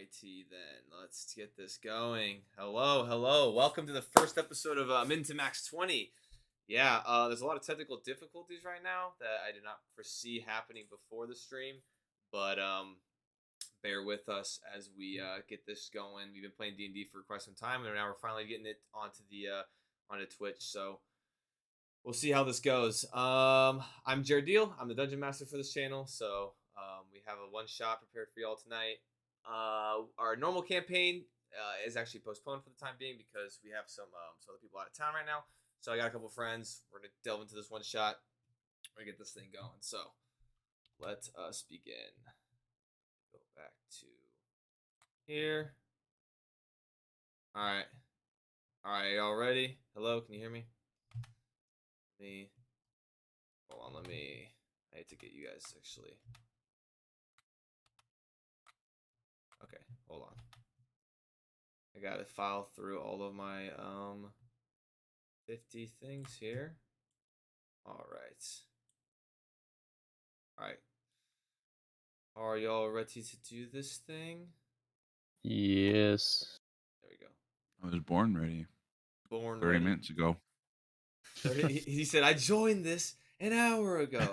Alrighty then, let's get this going. Hello. Welcome to the first episode of Min to Max 20. Yeah, there's a lot of technical difficulties right now that I did not foresee happening before the stream, but bear with us as we get this going. We've been playing D&D for quite some time, and now we're finally getting it onto Twitch. So we'll see how this goes. I'm Jared Deal. I'm the Dungeon Master for this channel, so we have a one shot prepared for y'all tonight. Our normal campaign is actually postponed for the time being because we have some other people out of town right now. So I got a couple friends. We're gonna delve into this one shot. We're gonna get this thing going. So let us begin. Go back to here. All right, y'all ready? Hello, can you hear me? Hold on, I need to get you guys actually. Okay, hold on. I gotta file through all of my 50 things here. Alright. Are y'all ready to do this thing? Yes. There we go. I was born ready. 30 minutes ago. He said, I joined this an hour ago.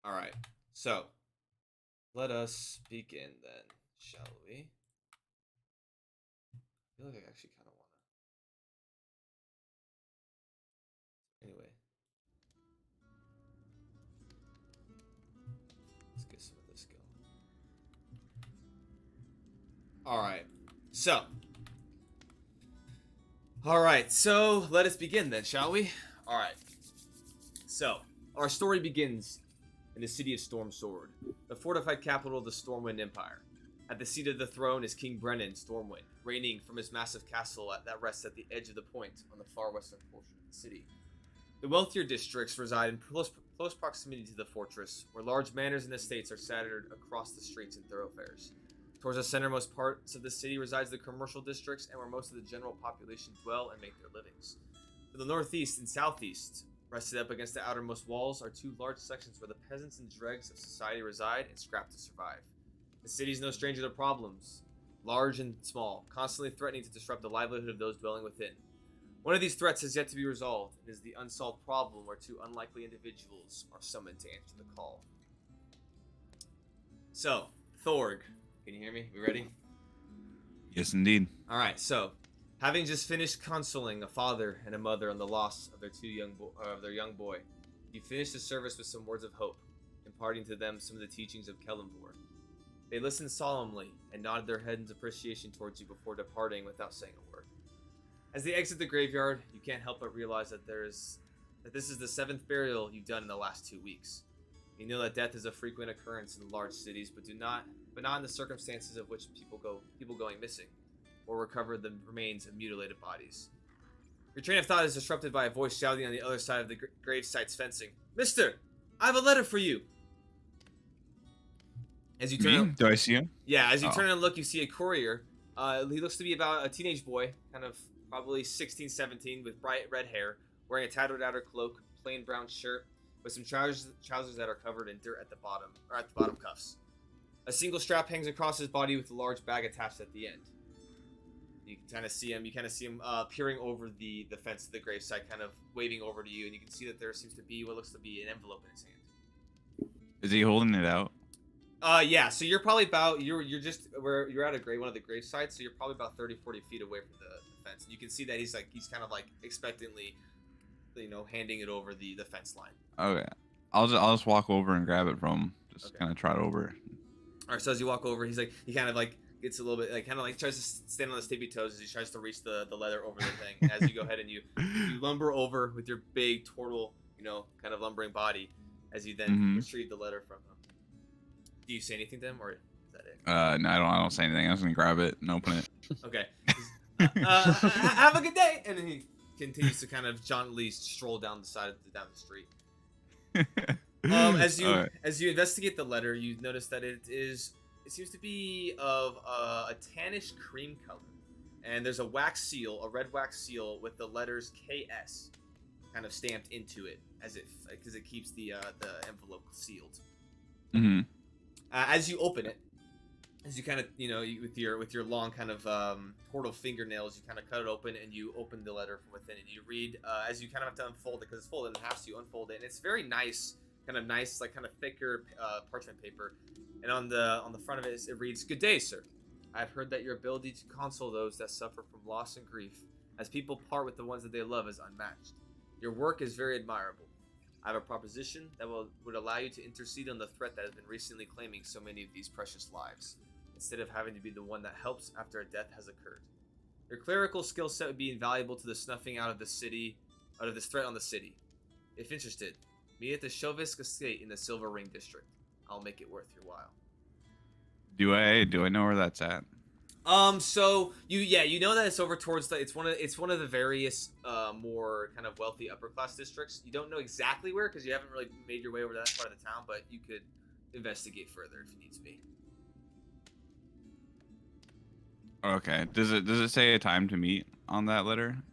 Alright, so let us begin then, shall we? I feel like I actually kind of want to. Anyway. Let's get some of this going. Alright, so let us begin then, shall we? Alright. So, our story begins in the city of Stormsword, the fortified capital of the Stormwind Empire. At the seat of the throne is King Brennan Stormwind, reigning from his massive castle that rests at the edge of the point on the far western portion of the city. The wealthier districts reside in close proximity to the fortress, where large manors and estates are scattered across the streets and thoroughfares. Towards the centermost parts of the city resides the commercial districts, and where most of the general population dwell and make their livings. To the northeast and southeast, rested up against the outermost walls, are two large sections where the peasants and dregs of society reside and scrap to survive. The city is no stranger to problems, large and small, constantly threatening to disrupt the livelihood of those dwelling within. One of these threats has yet to be resolved, and is the unsolved problem where two unlikely individuals are summoned to answer the call. So, Thorg, can you hear me? We ready? Yes, indeed. Alright, so, having just finished consoling a father and a mother on the loss of their young boy, you finished the service with some words of hope, imparting to them some of the teachings of Kellenvor. They listened solemnly and nodded their heads in appreciation towards you before departing without saying a word. As they exit the graveyard, you can't help but realize that this is the 7th burial you've done in the last 2 weeks. You know that death is a frequent occurrence in large cities, but not in the circumstances of which people going missing, or recover the remains of mutilated bodies. Your train of thought is disrupted by a voice shouting on the other side of the gravesite's fencing. Mister, I have a letter for you. As you turn, Do I see him? Yeah, as you turn and look, you see a courier. He looks to be about a teenage boy, kind of probably 16, 17, with bright red hair, wearing a tattered outer cloak, plain brown shirt, with some trousers that are covered in dirt at the bottom cuffs. A single strap hangs across his body with a large bag attached at the end. You can kind of see him peering over the fence of the gravesite, kind of waving over to you, and you can see that there seems to be what looks to be an envelope in his hand. Is he holding it out? Yeah, so you're probably about, you're at one of the grave sites, so you're probably about 30, 40 feet away from the fence. And you can see that he's kind of like expectantly, handing it over the fence line. Okay. I'll just walk over and grab it from him. Just kind of trot over. Alright, so as you walk over, he kind of like gets a little bit, tries to stand on his tippy toes as he tries to reach the leather over the thing. As you go ahead and you lumber over with your big turtle, kind of lumbering body, as you then retrieve the letter from him. Do you say anything to him, or is that it? No, I don't say anything. I'm just gonna grab it and open it. Okay. Have a good day, and then he continues to kind of jauntily stroll down the street. As you investigate the letter, you notice that it seems to be of a tannish cream color, and there's a red wax seal with the letters KS kind of stamped into it, because it keeps the envelope sealed. Mm-hmm. As you open it, as you kind of, with your long kind of portal fingernails, you kind of cut it open and you open the letter from within, and you read as you kind of have to unfold it because it's folded in half, so you unfold it, and it's very nice, like kind of thicker parchment paper, and on the front of it it reads, "Good day, sir. I have heard that your ability to console those that suffer from loss and grief, as people part with the ones that they love, is unmatched. Your work is very admirable. I have a proposition that would allow you to intercede on the threat that has been recently claiming so many of these precious lives, instead of having to be the one that helps after a death has occurred. Your clerical skill set would be invaluable to the snuffing out of this threat on the city. If interested, meet at the Chauvisk Estate in the Silver Ring District. I'll make it worth your while." Do I know where that's at? So you know that it's over towards it's one of the various more kind of wealthy upper class districts. You don't know exactly where because you haven't really made your way over to that part of the town, but you could investigate further if you need to be. Okay. Does it say a time to meet on that letter?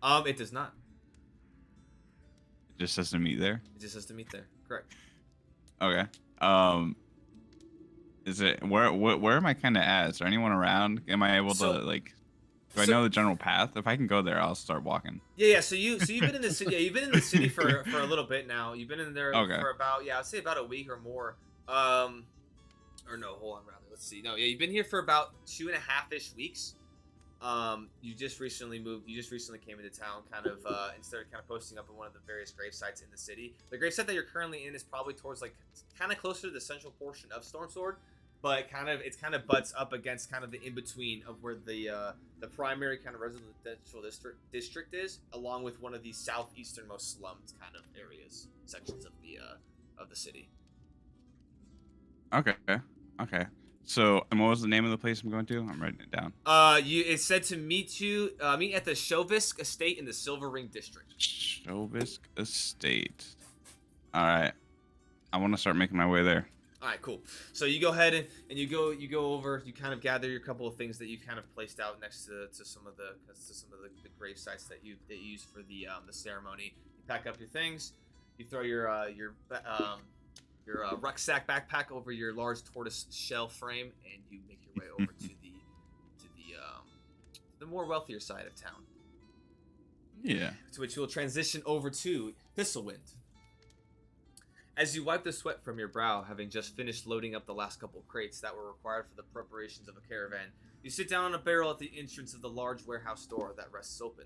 It does not. It just says to meet there? It just says to meet there. Correct. Okay. Is it where am I kind of at? Is there anyone around? Am I able to like? Do I know the general path? If I can go there, I'll start walking. Yeah. So you've been in the city. Yeah, you've been in the city for a little bit now. You've been in there for about I'd say about a week or more. Or no, hold on, rather. Let's see. No, yeah, you've been here for about 2.5-ish weeks. You just recently moved. You just recently came into town, kind of, and started kind of posting up in one of the various grave sites in the city. The grave site that you're currently in is probably towards like kind of closer to the central portion of Stormsword, but it's kind of butts up against kind of the in between of where the primary kind of residential district is, along with one of the southeasternmost slums kind of sections of the city. Okay. So, and what was the name of the place I'm going to? I'm writing it down. It said to meet at the Chauvisk Estate in the Silver Ring District. Chauvisk Estate. All right. I want to start making my way there. All right, cool. So you go ahead and you go over. You kind of gather your couple of things that you kind of placed out next to some of the grave sites that you use for the ceremony. You pack up your things. You throw your rucksack backpack over your large tortoise shell frame, and you make your way over to the more wealthier side of town. Yeah. To which you will transition over to Thistlewind. As you wipe the sweat from your brow, having just finished loading up the last couple of crates that were required for the preparations of a caravan, you sit down on a barrel at the entrance of the large warehouse door that rests open.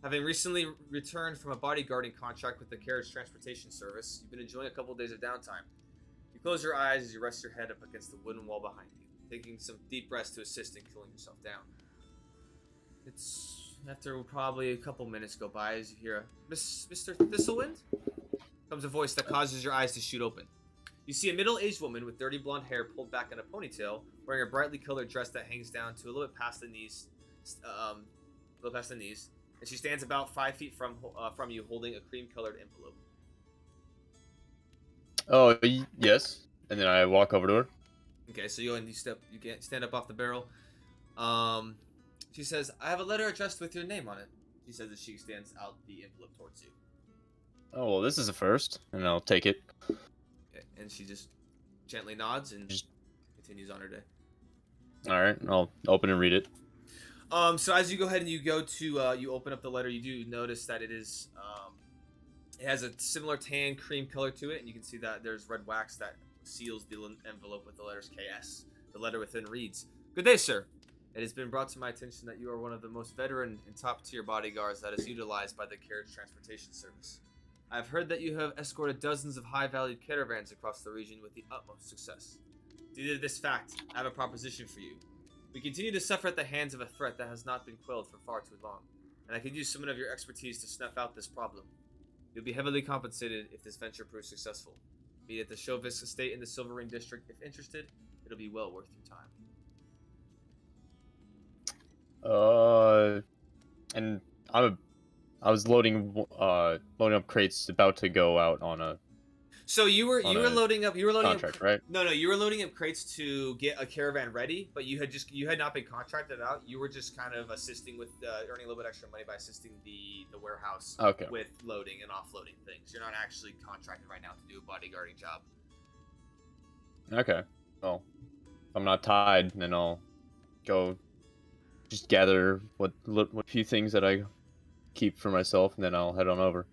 Having recently returned from a bodyguarding contract with the carriage transportation service, you've been enjoying a couple of days of downtime. You close your eyes as you rest your head up against the wooden wall behind you, taking some deep breaths to assist in cooling yourself down. It's after probably a couple minutes go by as you hear Mr. Thistlewind? Comes a voice that causes your eyes to shoot open. You see a middle-aged woman with dirty blonde hair pulled back in a ponytail, wearing a brightly colored dress that hangs down to a little bit past the knees, and she stands about 5 feet from you, holding a cream-colored envelope. Oh, yes. And then I walk over to her. Okay, so you stand up off the barrel. She says, "I have a letter addressed with your name on it." She says as she extends out the envelope towards you. Oh, well, this is a first, and I'll take it. Okay, and she just gently nods and continues on her day. All right, I'll open and read it. So as you go ahead and you go to you open up the letter, you do notice that it is it has a similar tan cream color to it, and you can see that there's red wax that seals the envelope with the letters KS. The letter within reads, "Good day, sir. It has been brought to my attention that you are one of the most veteran and top-tier bodyguards that is utilized by the carriage transportation service. I have heard that you have escorted dozens of high-valued caravans across the region with the utmost success. Due to this fact, I have a proposition for you. We continue to suffer at the hands of a threat that has not been quelled for far too long, and I could use some of your expertise to snuff out this problem. You'll be heavily compensated if this venture proves successful. Be it at the Chauvisk Estate in the Silver Ring District. If interested, it'll be well worth your time." And I was loading up crates, about to go out on a. So you were loading up contract, right? No, you were loading up crates to get a caravan ready, but you had not been contracted out. You were just kind of assisting with earning a little bit extra money by assisting the warehouse with loading and offloading things. You're not actually contracted right now to do a bodyguarding job. Okay. well, if I'm not tied, then I'll go just gather what few things that I keep for myself, and then I'll head on over.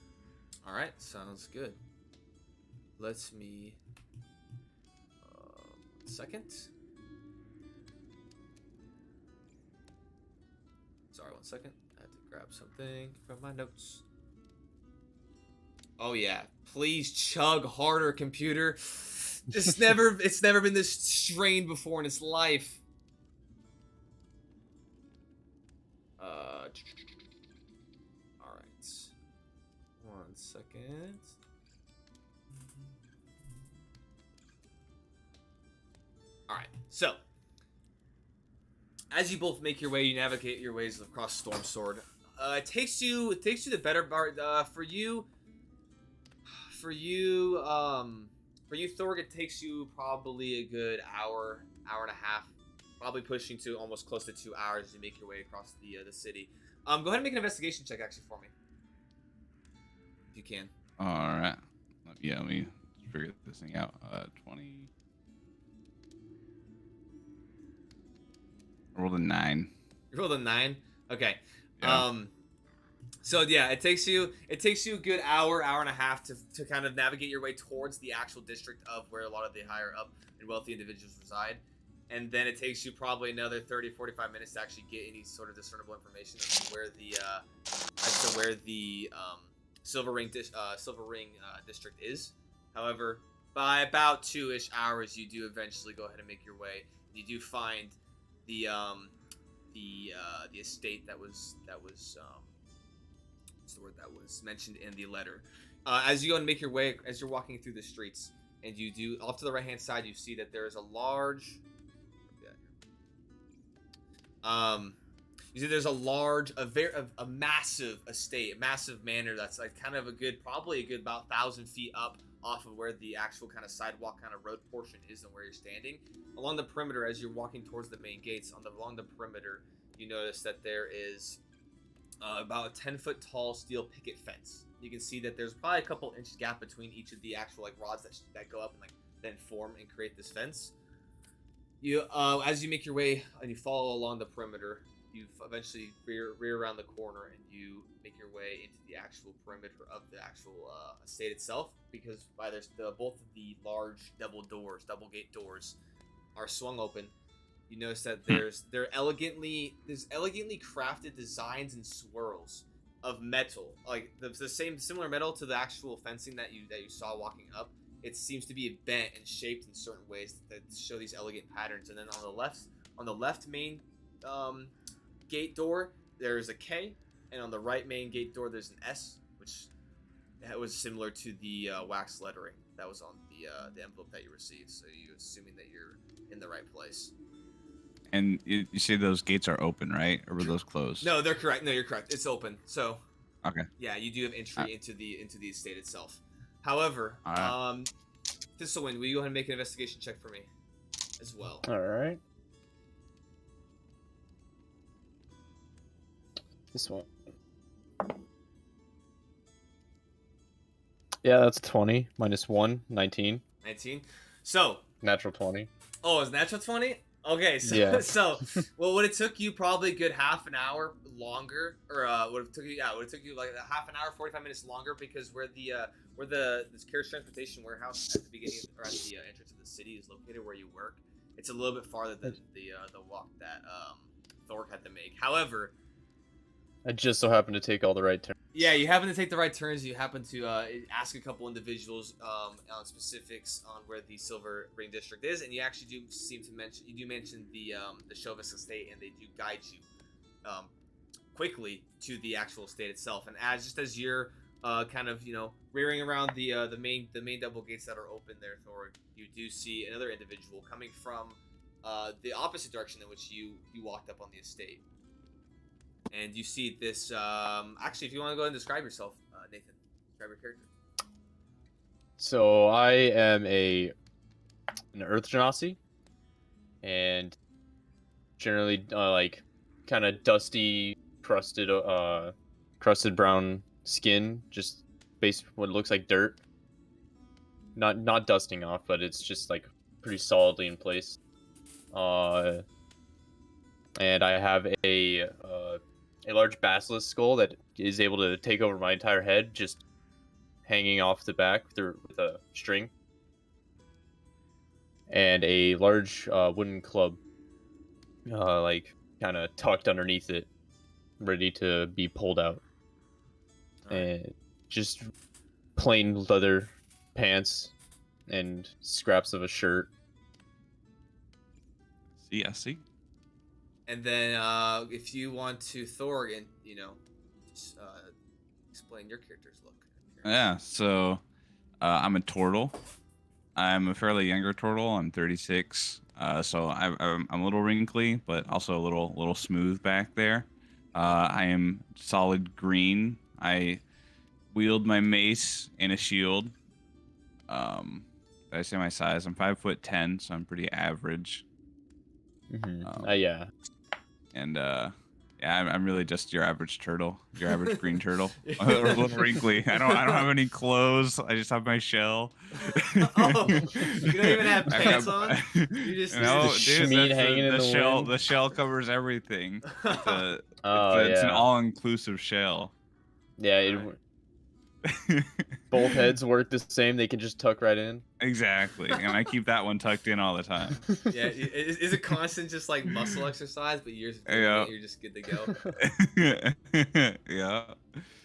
All right, sounds good. Let me 1 second. Sorry, 1 second. I had to grab something from my notes. Oh yeah, please chug harder, computer. It's never been this strained before in its life. All right. 1 second. All right. So, as you both make your way, you navigate your ways across Stormsword. It takes you the better part. For you, Thorg, it takes you probably a good hour and a half, probably pushing to almost close to 2 hours as you make your way across the city. Go ahead and make an investigation check actually for me, if you can. All right. Yeah, let me figure this thing out. 20. I rolled a 9. You rolled a 9. Okay. Yeah. So yeah, it takes you a good hour and a half to kind of navigate your way towards the actual district of where a lot of the higher up and wealthy individuals reside. And then it takes you probably another 30-45 minutes to actually get any sort of discernible information as to where the Silver Ring district is. However, by about 2-ish hours, you do eventually go ahead and make your way. You do find the estate that was what's the word that was mentioned in the letter. As you go and make your way, as you're walking through the streets, and you do off to the right hand side, you see that there is a large. You see there's a massive estate, a massive manor that's like kind of probably a good about 1,000 feet up off of where the actual kind of sidewalk kind of road portion is and where you're standing. Along the perimeter, as you're walking towards the main gates, along the perimeter, you notice that there is about a 10-foot tall steel picket fence. You can see that there's probably a couple inch gap between each of the actual like rods that go up and like then form and create this fence. You as you make your way and you follow along the perimeter, you eventually rear around the corner and you make your way into the actual perimeter of the actual estate itself, because both of the large double gate doors are swung open. You notice that there's elegantly crafted designs and swirls of metal, like the similar metal to the actual fencing that you saw walking up. It seems to be bent and shaped in certain ways that show these elegant patterns. And then on the left main gate door, there's a K, and on the right main gate door, there's an S, which was similar to the wax lettering that was on the envelope that you received. So you're assuming that you're in the right place. And you say those gates are open, right? Or were those closed? No, they're correct. No, you're correct. It's open. So, okay. Yeah, you do have entry into the estate itself. However, Thistlewind, will you go ahead and make an investigation check for me as well? All right. This one. Yeah, that's 20 minus 1, 19. 19. So natural 20. Oh, it's natural 20. Okay, so yeah. Well, would it took you probably a good half an hour longer, or would it took you like a half an hour, 45 minutes longer, because where this carriage transportation warehouse at the beginning or at the entrance of the city is located, where you work, it's a little bit farther than the walk that Thorg had to make. However, I just so happened to take all the right turns. Yeah, you happen to take the right turns. You happen to ask a couple individuals on specifics on where the Silver Ring District is, and you actually do seem to mention the Chauvis estate, and they do guide you quickly to the actual estate itself. And as you're kind of rearing around the main double gates that are open there, Thor, you do see another individual coming from the opposite direction in which you walked up on the estate. And you see this, actually, if you want to go ahead and describe yourself, Nathan, describe your character. So I am an Earth Genasi, and generally, like, kind of dusty, crusted brown skin, just based what looks like dirt. Not dusting off, but it's just like pretty solidly in place. And I have a large basilisk skull that is able to take over my entire head, just hanging off the back with a string, and a large wooden club, like kind of tucked underneath it, ready to be pulled out. All right. And just plain leather pants and scraps of a shirt. See, I see. And then if you want to, Thorgan, just explain your character's look. Yeah, so I'm a turtle. I'm a fairly younger turtle. I'm 36. So I'm a little wrinkly, but also a little smooth back there. I am solid green. I wield my mace and a shield. Did I say my size? I'm 5'10", so I'm pretty average. Yeah. And yeah, I'm really just your average turtle, your average green turtle. A little wrinkly. I don't have any clothes. I just have my shell. Oh, you don't even have pants on? You just no, the dude. schmeat That's hanging in the shell. wind. The shell covers everything. It's Oh, it's an yeah. all-inclusive shell. Yeah, both heads work the same. They can just tuck right in. Exactly, and I keep that one tucked in all the time. Yeah, is it constant just like muscle exercise, but you're just good to go? Yeah.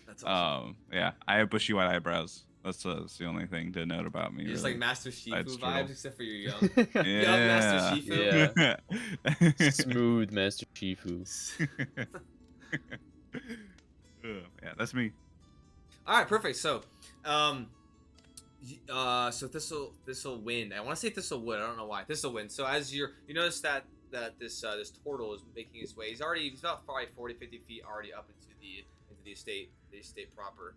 That's awesome. Yeah, I have bushy white eyebrows. That's the only thing to note about me. You're just really. like Master Shifu Turtle. vibes, except for you're young. Young Yeah. Master Shifu. Yeah. Smooth Master Shifu. Yeah, that's me. All right, perfect. So, so this'll win. I want to say this'll win. I don't know why. This'll win. So as you notice that this turtle is making his way. He's about probably 40, 50 feet already up into the estate proper.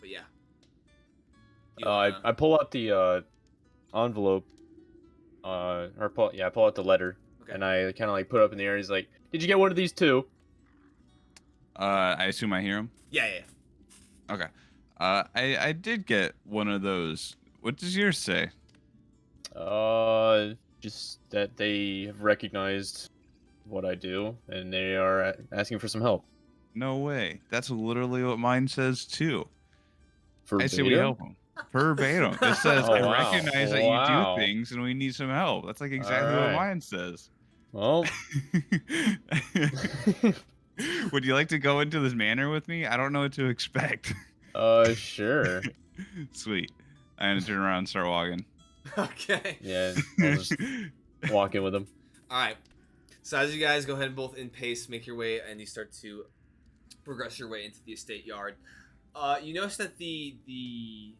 But yeah. I pull out the envelope. I pull out the letter, Okay. and I kind of like put it up in the air. He's like, "Did you get one of these too?" I assume I hear him. Yeah. Okay. I did get one of those. What does yours say? Just that they have recognized what I do, and they are asking for some help. No way. That's literally what mine says too. I say we Verbatim? help them. Verbatim. It says, Oh, I wow. recognize that you do Wow. things and we need some help. That's like exactly All what right. mine says. Well, would you like to go into this manor with me? I don't know what to expect. sure. Sweet. I'm gonna turn around and start walking. Okay. Yeah, I'll just walk in with him. All right. So as you guys go ahead and both in pace, make your way, and you start to progress your way into the estate yard. You notice that the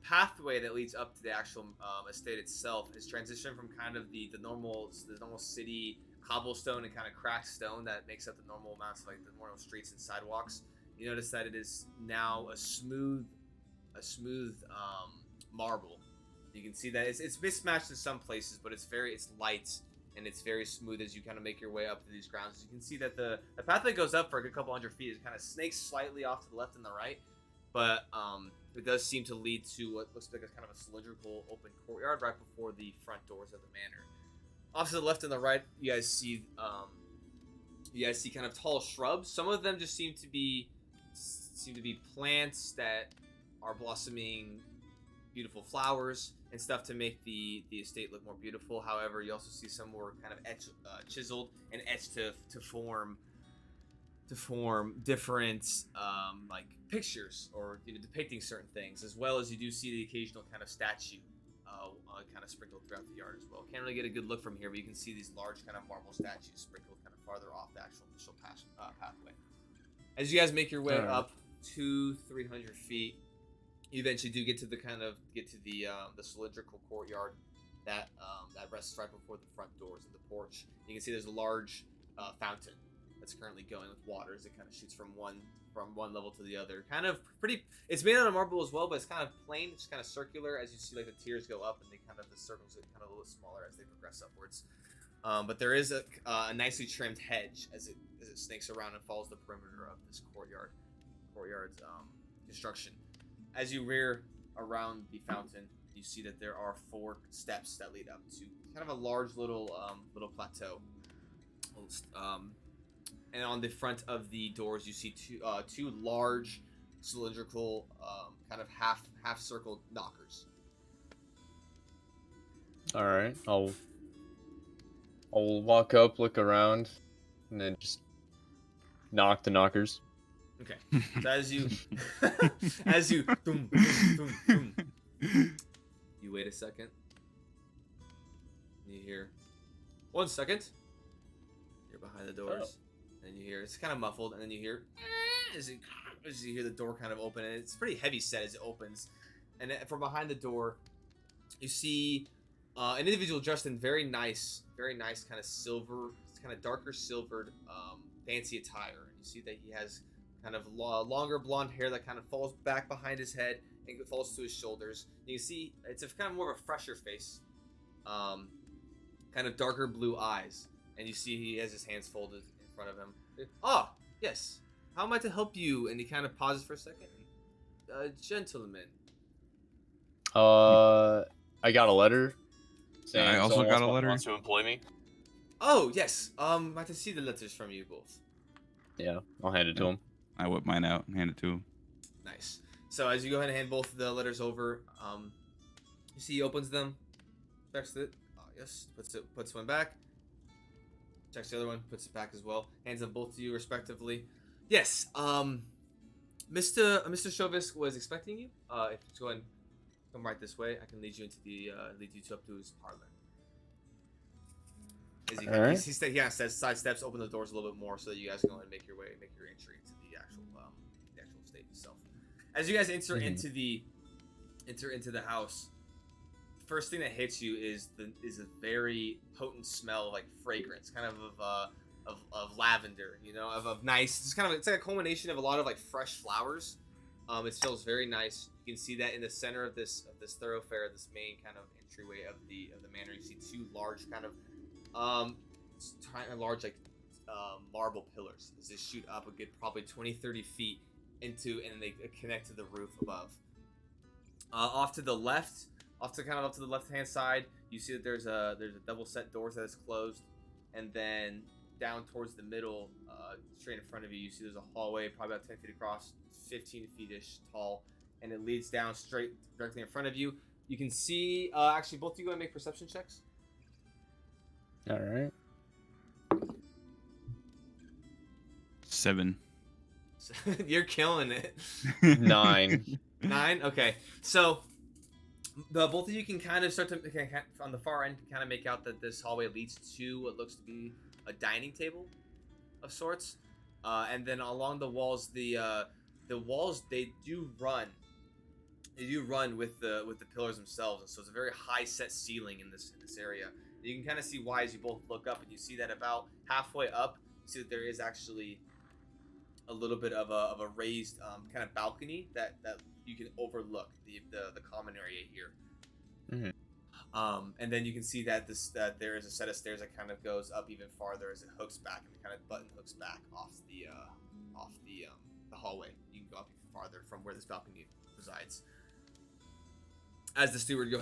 pathway that leads up to the actual estate itself is transitioned from kind of the normal city cobblestone and kind of cracked stone that makes up the normal amounts of like the normal streets and sidewalks. You notice that it is now a smooth marble. You can see that it's mismatched in some places, but it's light and it's very smooth as you kind of make your way up to these grounds. You can see that the pathway goes up for a good couple hundred feet. It kind of snakes slightly off to the left and the right, but it does seem to lead to what looks like a kind of a cylindrical open courtyard right before the front doors of the manor. Off to the left and the right, you guys see kind of tall shrubs. Some of them just seem to be plants that are blossoming beautiful flowers and stuff to make the estate look more beautiful. However, you also see some more kind of chiseled and etched to form different like pictures or depicting certain things, as well as you do see the occasional kind of statue kind of sprinkled throughout the yard as well. Can't really get a good look from here, but you can see these large kind of marble statues sprinkled kind of farther off the actual initial pathway. As you guys make your way up 200-300 feet, you eventually do get to the cylindrical courtyard that rests right before the front doors of the porch. You can see there's a large fountain that's currently going with water as it kind of shoots from one level to the other. Kind of pretty. It's made out of marble as well, but it's kind of plain. It's kind of circular as you see like the tiers go up, and the circles get kind of a little smaller as they progress upwards. But there is a nicely trimmed hedge as it snakes around and follows the perimeter of this courtyard's construction. As you rear around the fountain, You see that there are 4 steps that lead up to kind of a large little plateau. And on the front of the doors, you see two large cylindrical kind of half circle knockers. All right, I'll walk up, look around, and then just knock the knockers. Okay. So as you boom, boom, boom, boom, you wait a second. You hear 1 second. You're behind the doors. And you hear it's kind of muffled, and then you hear as you hear the door kind of open, and it's pretty heavy set as it opens. And from behind the door, you see an individual dressed in very nice kind of silver, kind of darker silvered, fancy attire. And you see that he has kind of longer blonde hair that kind of falls back behind his head and falls to his shoulders. You can see it's a kind of more of a fresher face, kind of darker blue eyes, and you see he has his hands folded in front of him. Ah, yes. How am I to help you? And he kind of pauses for a second. Gentlemen. I got a letter. Saying I also got a letter. Wants to employ me. Oh, yes. I have to see the letters from you both. Yeah, I'll hand it to him. I whip mine out and hand it to him. Nice. So as you go ahead and hand both the letters over, you see he opens them, checks it. Oh, yes. Puts one back. Checks the other one, puts it back as well. Hands them both to you respectively. Yes. Mr. Chauvis was expecting you. If you go ahead and come right this way, I can lead you into the up to his parlor. As he side steps, open the doors a little bit more so that you guys can go and make your entry into the actual stage itself. As you guys enter into the house, first thing that hits you is a very potent smell, like fragrance, kind of lavender, of nice. It's like a culmination of a lot of like fresh flowers. It smells very nice. You can see that in the center of this thoroughfare, this main kind of entryway of the manor. You see 2 large kind of marble pillars as they shoot up a good probably 20-30 feet into, and they connect to the roof above. Off to the left hand side, you see that there's a double set doors that is closed, and then down towards the middle, straight in front of you, you see there's a hallway probably about 10 feet across, 15 feet-ish tall, and it leads down straight directly in front of you. You can see, actually, both of you go and make perception checks. All right. 7. You're killing it. 9. 9? Okay. So, both of you can kind of start to, on the far end, kind of make out that this hallway leads to what looks to be a dining table of sorts. And then along the walls, the walls, they do run with the pillars themselves. And so it's a very high set ceiling in this area. You can kind of see why as you both look up, and you see that about halfway up, you see that there is actually a little bit of a raised kind of balcony that you can overlook the common area here. Mm-hmm. And then you can see that there is a set of stairs that kind of goes up even farther as it hooks back, and it kind of button hooks back off the hallway. You can go up even farther from where this balcony resides. As the steward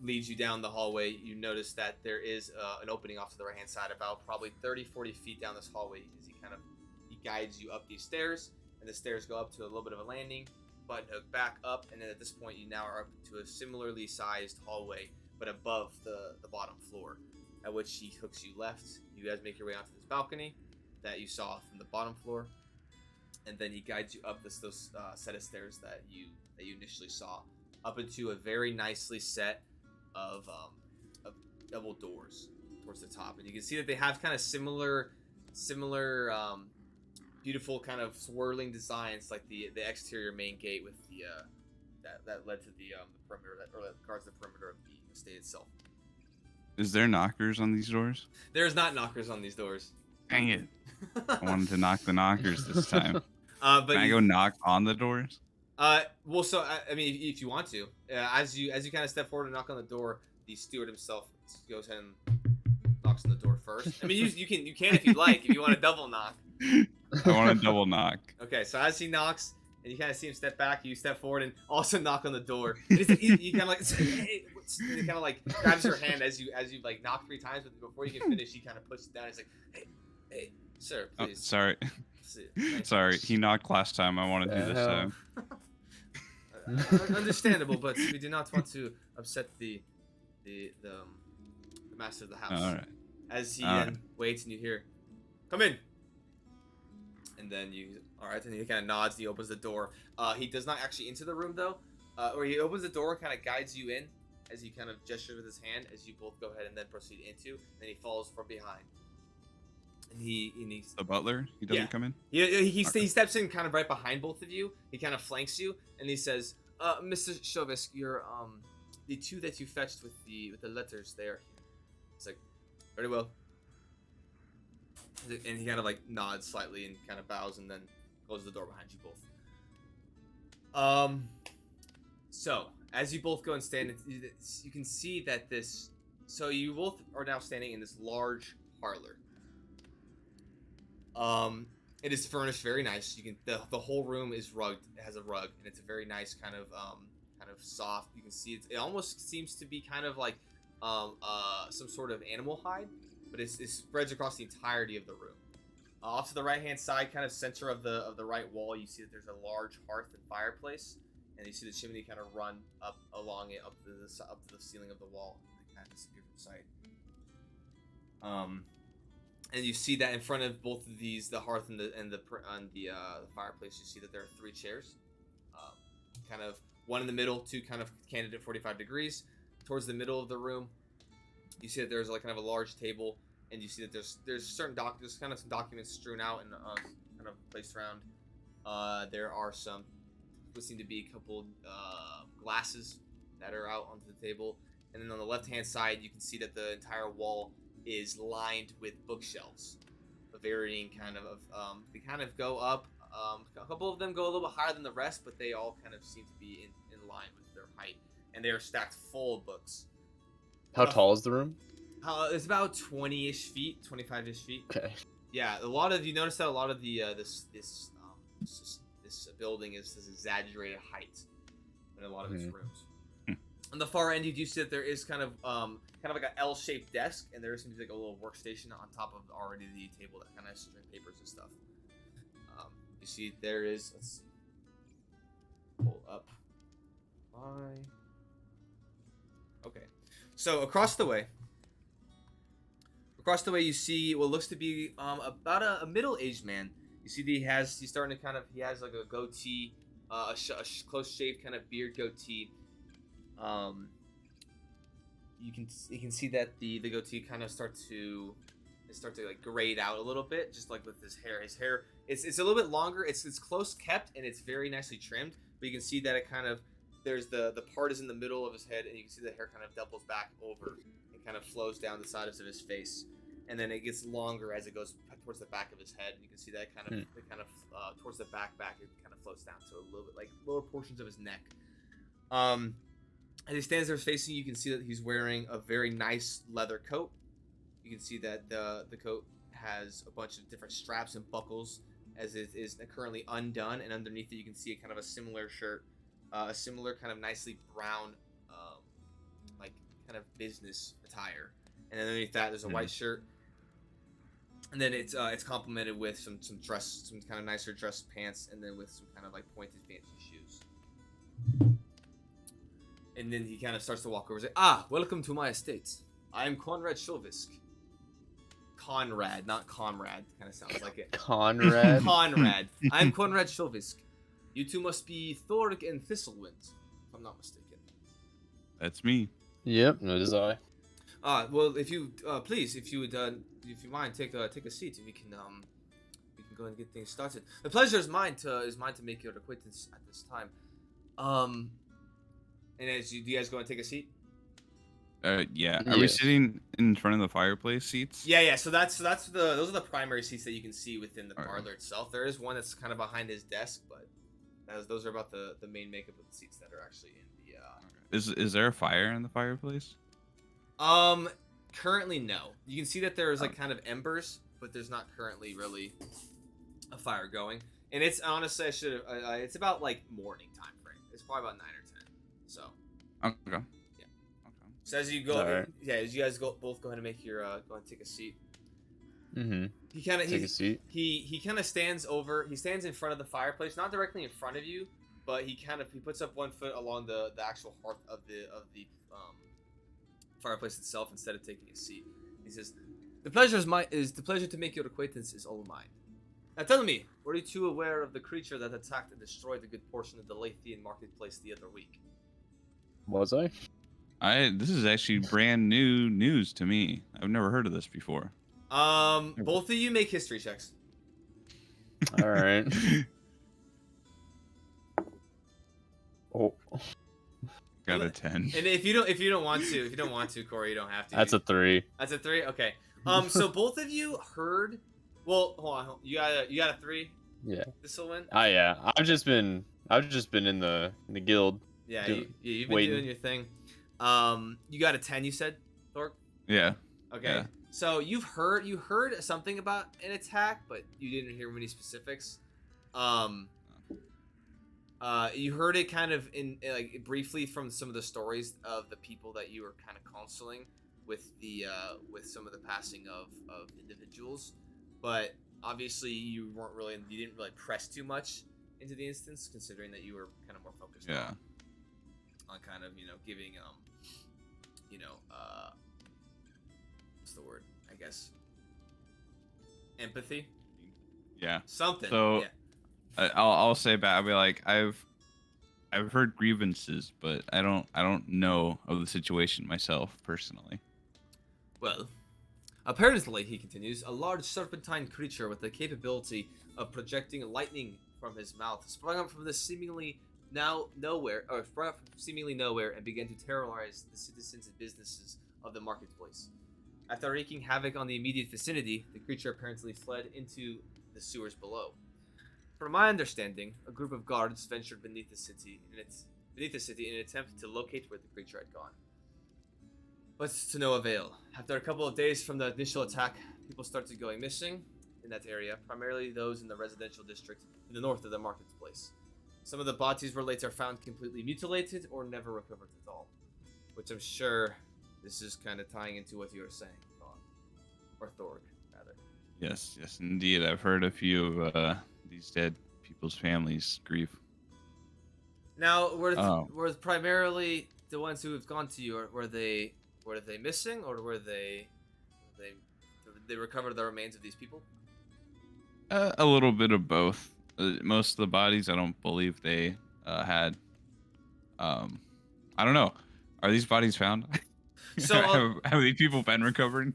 leads you down the hallway, you notice that there is an opening off to the right hand side, about probably 30-40 feet down this hallway, as he guides you up these stairs, and the stairs go up to a little bit of a landing, button hook back up, and then at this point you now are up to a similarly sized hallway, but above the bottom floor, at which he hooks you left. You guys make your way onto this balcony that you saw from the bottom floor, and then he guides you up those set of stairs that you initially saw, up into a very nicely set of double doors towards the top. And you can see that they have kind of similar beautiful kind of swirling designs, like the exterior main gate with the that led to the perimeter that guards the perimeter of the estate itself. Is there knockers on these doors? There's not knockers on these doors. Dang it. I wanted to knock the knockers this time. But Can I go knock on the doors? Well, so I mean, if you want to, as you kind of step forward and knock on the door, the steward himself goes ahead and knocks on the door first. I mean, you can if you'd like, if you want a double knock. I want a double knock. Okay, so as he knocks, and you kind of see him step back. You step forward and also knock on the door. And you kind of like, hey, and he kind of like grabs your hand as you like knock 3 times, but before you can finish, he kind of pushes it down. He's like, hey, sir, Oh, please. sorry. Sorry, he knocked last time. I want to do this time. Understandable, but we do not want to upset the master of the house. All right. As he then waits, and you hear, "Come in." And then and he kind of nods. And he opens the door. He does not actually enter the room though, or he opens the door and kind of guides you in as he kind of gestures with his hand as you both go ahead and then proceed into. Then he follows from behind. And he's The butler, he doesn't come in. He steps in kind of right behind both of you. He kind of flanks you, and he says, "Mr. Chauvisk, you're the 2 that you fetched with the letters there." It's like, very well. And he kind of like nods slightly and kind of bows, and then closes the door behind you both. So as you both go and stand, you can see that this. So you both are now standing in this large parlor. It is furnished very nice. You can the whole room is rugged. It has a rug, and it's a very nice kind of soft. You can see it almost seems to be kind of like some sort of animal hide, but it spreads across the entirety of the room. Off to the right hand side, kind of center of the right wall, you see that there's a large hearth and fireplace, and you see the chimney kind of run up along it up to the ceiling of the wall. They kind of disappear from sight. And you see that in front of both of these, the hearth and the fireplace, you see that there are 3 chairs. Kind of one in the middle, 2 kind of candid at 45 degrees. Towards the middle of the room, you see that there's like kind of a large table, and you see that there's certain there's kind of some documents strewn out and kind of placed around. There are what seem to be a couple glasses that are out onto the table, and then on the left hand side, you can see that the entire wall is lined with bookshelves, a varying kind of they kind of go up. A couple of them go a little bit higher than the rest, but they all kind of seem to be in line with their height, and they are stacked full of books. How tall is the room? It's about 20-ish feet, 25-ish feet. Okay. Yeah, you notice that a lot of the this building is this exaggerated height in a lot of its rooms. On the far end, you do see that there is kind of like an L-shaped desk, and there seems like a little workstation on top of already the table that kind of has papers and stuff. You see there is. Let's see. Pull up. Okay, so across the way, you see what looks to be about a middle-aged man. You see that he's like a goatee, a close-shaved kind of beard goatee. You can see that the goatee kind of start to like grade out a little bit, just like with his hair. His hair it's a little bit longer. It's close kept, and it's very nicely trimmed. But you can see that it kind of there's the part is in the middle of his head, and you can see the hair kind of doubles back over and kind of flows down the sides of his face, and then it gets longer as it goes towards the back of his head. And you can see that towards the back it kind of floats down to a little bit like lower portions of his neck. As he stands there facing you, you can see that he's wearing a very nice leather coat. You can see that the coat has a bunch of different straps and buckles, as it is currently undone, and underneath it you can see a kind of a similar shirt, a similar kind of nicely brown, like kind of business attire. And underneath that there's a white shirt, and then it's complemented with some kind of nicer dress pants, and then with some kind of like pointed fancy shoes. And then he kind of starts to walk over and say, welcome to my estate. I am Conrad Chauvisk. Conrad, not Conrad. Kind of sounds like it. Conrad? Conrad. I am Conrad Chauvisk. You two must be Thorg and Thistlewind, if I'm not mistaken. That's me. Yep, that is I. Well, if you please, if you mind, take a seat, and we can go and get things started. The pleasure is mine to make your acquaintance at this time. And do you guys go and take a seat? Yeah. Are we sitting in front of the fireplace seats? Yeah. So those are the primary seats that you can see within the parlor itself. There is one that's kind of behind his desk, but those are about the main makeup of the seats that are actually in the. Is there a fire in the fireplace? Currently no. You can see that there's like kind of embers, but there's not currently really a fire going. And it's honestly, I should have. It's about like morning time frame. It's probably about 9 or 10. So. Okay. Yeah. Okay. So as you go, Alright. yeah, as you guys both go ahead and make your go and take a seat. Mm-hmm. He kind of Take a seat. He kind of stands over. He stands in front of the fireplace, not directly in front of you, but he puts up one foot along the actual hearth of the fireplace itself instead of taking a seat. He says, "The pleasure is the pleasure to make your acquaintance is all mine. Now tell me, were you two aware of the creature that attacked and destroyed a good portion of the Lathian marketplace the other week?" Was I? This is actually brand new news to me. I've never heard of this before. Both of you make history checks. All right. Oh, Got a 10. And if you don't want to, Corey, you don't have to. that's a 3. That's a 3. Okay. So both of you heard. Well, hold on. You got a 3. Yeah. This will win. Yeah. I've just been in the guild. Yeah. Do- You've been waiting. doing your thing. You got a 10. You said, Thork. Yeah. Okay. Yeah. So you heard something about an attack, but you didn't hear many specifics. You heard it kind of in like briefly from some of the stories of the people that you were kind of counseling with with some of the passing of individuals, but obviously you didn't really press too much into the instance, considering that you were kind of more focused on kind of giving what's the word, I guess, empathy, Yeah. something. So- yeah. I'll say back. I'll be like, I've heard grievances, but I don't know of the situation myself personally. Well, apparently, he continues, a large serpentine creature with the capability of projecting lightning from his mouth sprung up from seemingly nowhere and began to terrorize the citizens and businesses of the marketplace. After wreaking havoc on the immediate vicinity, the creature apparently fled into the sewers below. From my understanding, a group of guards ventured beneath the city in an attempt to locate where the creature had gone. But to no avail. After a couple of days from the initial attack, people started going missing in that area, primarily those in the residential district to the north of the marketplace. Some of the bodies were later found completely mutilated or never recovered at all, which I'm sure this is kind of tying into what you were saying, Thorg, or Thorg, rather. Yes, indeed. I've heard a few of these dead people's families grieve. Now, were primarily the ones who have gone to you, or were they missing, or were they recovered the remains of these people? A little bit of both. Most of the bodies, I don't believe they had. I don't know. Are these bodies found? So have these people been recovered?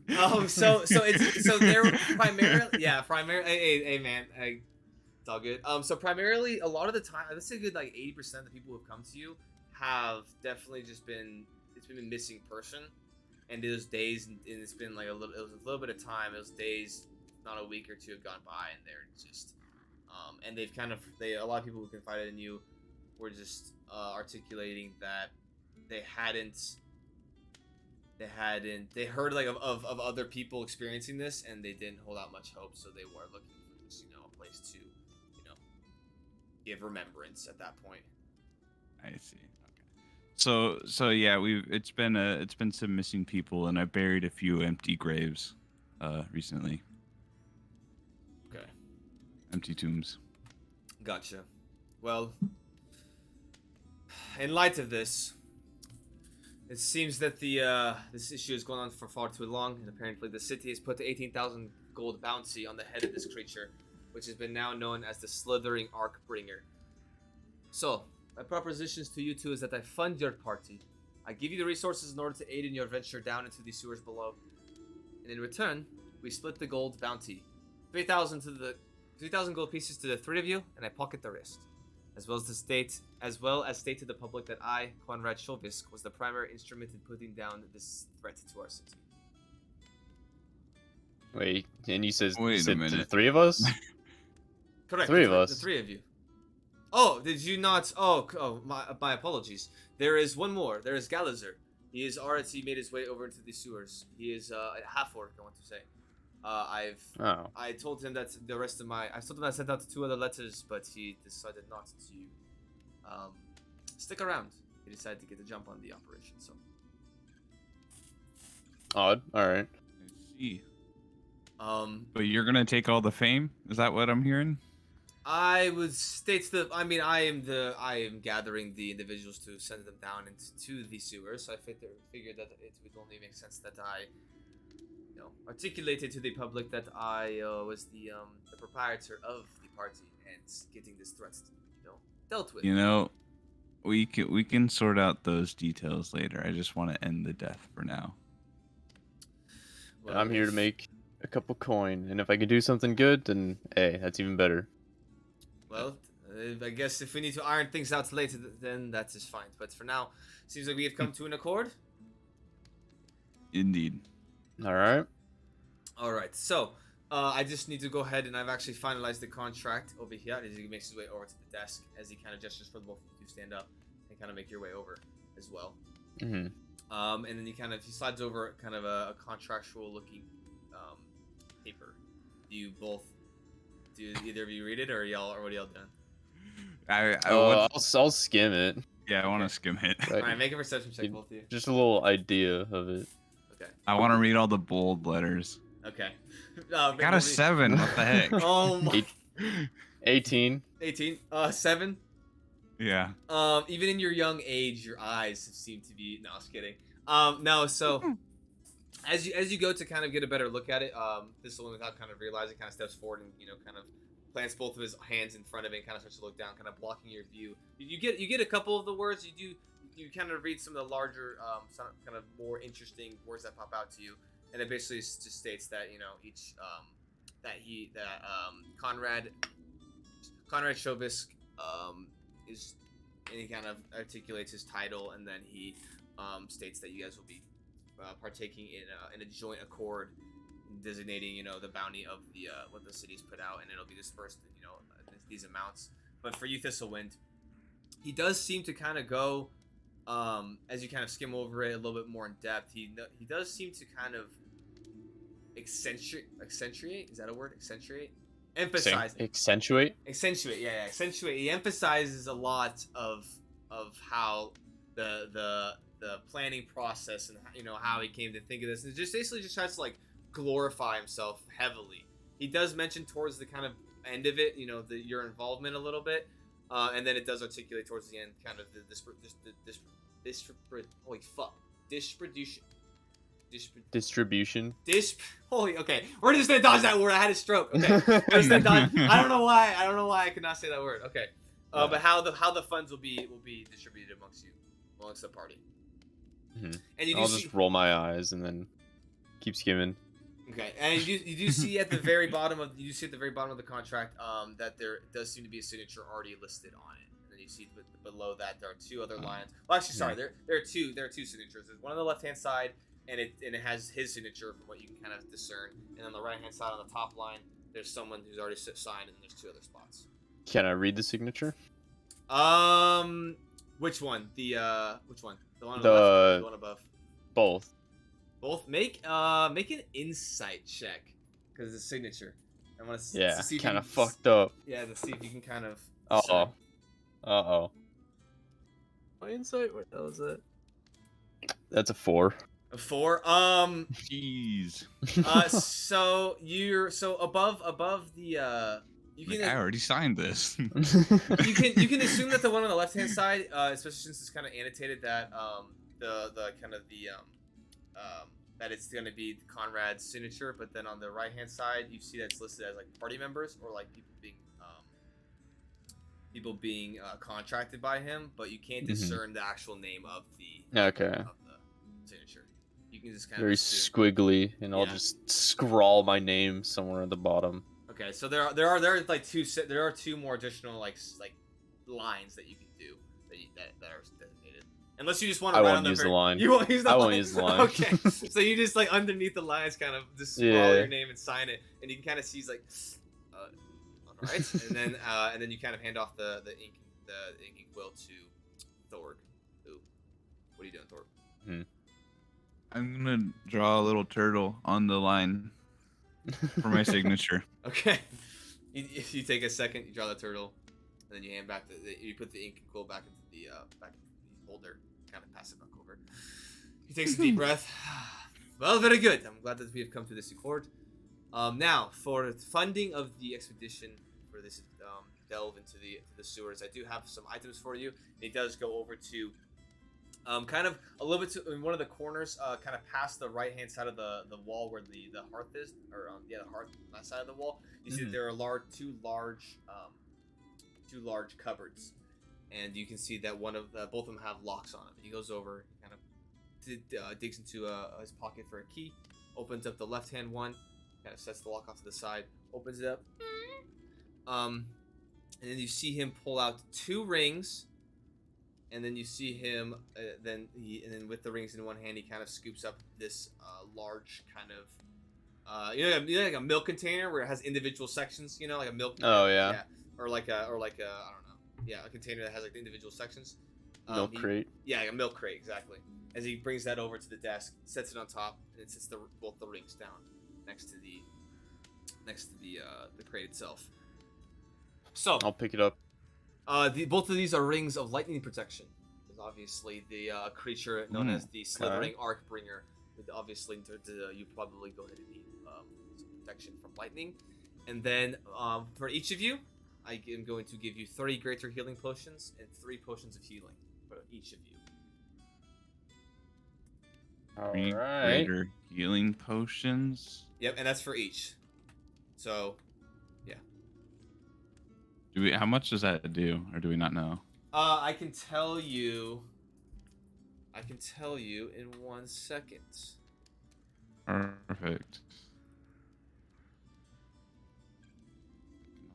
so they're primarily Hey man, it's all good. So primarily, a lot of the time, let's say good like 80% of the people who have come to you have definitely just been a missing person, and those days, and it's been like it was a little bit of time. Those days, not a week or two, have gone by, and they're just and they've a lot of people who confided in you were just articulating that they heard like of other people experiencing this, and they didn't hold out much hope, so they were looking for just a place to give remembrance at that point. I see. Okay. So yeah, it's been some missing people, and I buried a few empty graves recently. Okay, Empty tombs. gotcha. Well, in light of this, it seems that this issue has gone on for far too long, and apparently the city has put the 18,000 gold bounty on the head of this creature, which has been now known as the Slithering Arcbringer. So, my propositions to you two is that I fund your party, I give you the resources in order to aid in your venture down into the sewers below, and in return, we split the gold bounty, 3,000 gold pieces to the 3 of you, and I pocket the rest. As well as state to the public that I, Conrad Shovisk, was the primary instrument in putting down this threat to our city. Wait, and you said Wait a minute. the 3 of us? Correct. 3 of us. The 3 of you. Oh, did you not? Oh, my apologies. There is one more. There is Galazer. He has already made his way over into the sewers. He is a half-orc, I want to say. Oh. I told him that the rest of my I told him I sent out 2 other letters, but he decided not to stick around. He decided to get a jump on the operation. So Odd. All right. I see. But But you're gonna take all the fame? Is that what I'm hearing? I would state that I mean I am gathering the individuals to send them down into the sewers. So I figured that it would only make sense that I, articulated to the public that I was the proprietor of the party and getting this threat, dealt with. You know, we can sort out those details later. I just want to end the death for now. Well, I'm here to make a couple coin, and if I could do something good, then hey, that's even better. Well, I guess if we need to iron things out later, then that is fine. But for now, seems like we have come to an accord. Indeed. All right. All right, so I just need to go ahead and I've actually finalized the contract over here. As he makes his way over to the desk, as he kind of gestures for the both of you to stand up and kind of make your way over as well. Mm-hmm. And then he slides over kind of a contractual looking paper. Do either of you read it, or what are y'all done? I'll skim it. Yeah, I want to skim it. Right. All right, make a perception check, both of you. Just a little idea of it. Okay. I want to read all the bold letters. Okay. Got a 7. What the heck? Oh my. 18. 18. 7. Yeah. Even in your young age, your eyes seem to be. No, I was kidding. No. So, as you go to kind of get a better look at it, this one, without kind of realizing, kind of steps forward and kind of plants both of his hands in front of it and kind of starts to look down, kind of blocking your view. You get a couple of the words. You kind of read some of the larger, some kind of more interesting words that pop out to you, and it basically just states that each Conrad Chauvisk is, and he kind of articulates his title, and then he states that you guys will be partaking in a joint accord designating the bounty of the what the city's put out, and it'll be dispersed these amounts. But for you, Thistlewind, he does seem to kind of go as you kind of skim over it a little bit more in depth. He does seem to kind of accentuate. Is that a word? Accentuate. Emphasize. Accentuate. Yeah, accentuate. He emphasizes a lot of how the planning process and how he came to think of this, and just basically just tries to glorify himself heavily. He does mention towards the kind of end of it, your involvement a little bit, and then it does articulate towards the end kind of Distribution. Okay, we're just gonna dodge that word. I had a stroke. Okay, I don't know why I could not say that word. Okay, but how the funds will be distributed amongst the party. Mm-hmm. And I'll just roll my eyes and then keep skimming. Okay, and you do see at the very bottom of the contract that there does seem to be a signature already listed on it. And then you see below that there are 2 other lines. Well, actually, sorry, there are two signatures. There's one on the left hand side, and it has his signature from what you can kind of discern. And on the right hand side on the top line, there's someone who's already signed, and there's 2 other spots. Can I read the signature? Which one? Which one? The one on the left, or the one above? Both. Both. Make an insight check because it's a signature. I want to Yeah, see if kind you of can, fucked up. Yeah, to see if you can kind of. Uh-oh. My insight? What the hell is that? That's a 4. A 4. Jeez. So above the you can. I already signed this. you can assume that the one on the left hand side, especially since it's kind of annotated that that it's going to be Conrad's signature, but then on the right hand side you see that it's listed as party members or people being contracted by him, but you can't discern the actual name of the signature. You can just kind very of assume. squiggly, and I'll just scrawl my name somewhere at the bottom. Okay, so there are 2 more additional lines that you can do that are designated. Unless you just want to write on the line. You won't use the line? I won't use the line. Okay. So you just underneath the lines kind of just scrawl your name and sign it, and you can kind of see alright. and then you kind of hand off the inking quill to Thorg. Ooh. What are you doing, Thorg? I'm gonna draw a little turtle on the line. for my signature. Okay. You take a second, you draw the turtle, and then you hand back you put the ink and quill back into the holder, kind of pass it back over. He takes a deep breath. Well, very good. I'm glad that we have come to this accord. Now, for funding of the expedition for this delve into the sewers, I do have some items for you. And he does go over to kind of a little bit in one of the corners, kind of past the right hand side of the wall where the hearth is, or the hearth that side of the wall. You see that there are two large cupboards, and you can see that both of them have locks on them. He goes over, kind of digs into his pocket for a key, opens up the left hand one, kind of sets the lock off to the side, opens it up, and then you see him pull out 2 rings. And then you see him, and then with the rings in one hand, he kind of scoops up this large kind of, like a milk container where it has individual sections, like a milk. Oh yeah. Or like a I don't know. Yeah, a container that has like individual sections. Milk crate. Yeah, like a milk crate, exactly. As he brings that over to the desk, sets it on top, and it sets both the rings down next to the crate itself. So I'll pick it up. Both of these are rings of lightning protection. Because obviously the creature known as the Slithering Arcbringer would obviously you probably go ahead and need some protection from lightning. And then for each of you, I am going to give you 30 greater healing potions and 3 potions of healing for each of you. All 3 right. greater healing potions. Yep, and that's for each. So, yeah. How much does that do, or do we not know? I can tell you in 1 second. Perfect.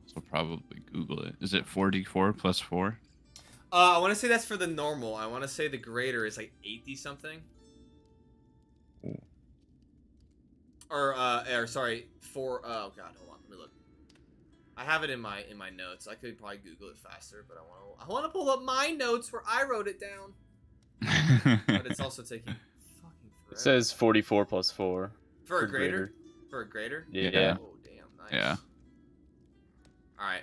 Also probably Google it. Is it 4d4 plus 4? I want to say that's for the normal. I want to say the greater is like 80 something. Ooh. Or sorry, oh god, hold on, let me look. I have it in my notes. I could probably Google it faster, but I want to pull up my notes where I wrote it down. But it's also taking fucking forever. It says 44 plus 4. For a greater? For a greater? Yeah. Oh damn, nice. Yeah. All right.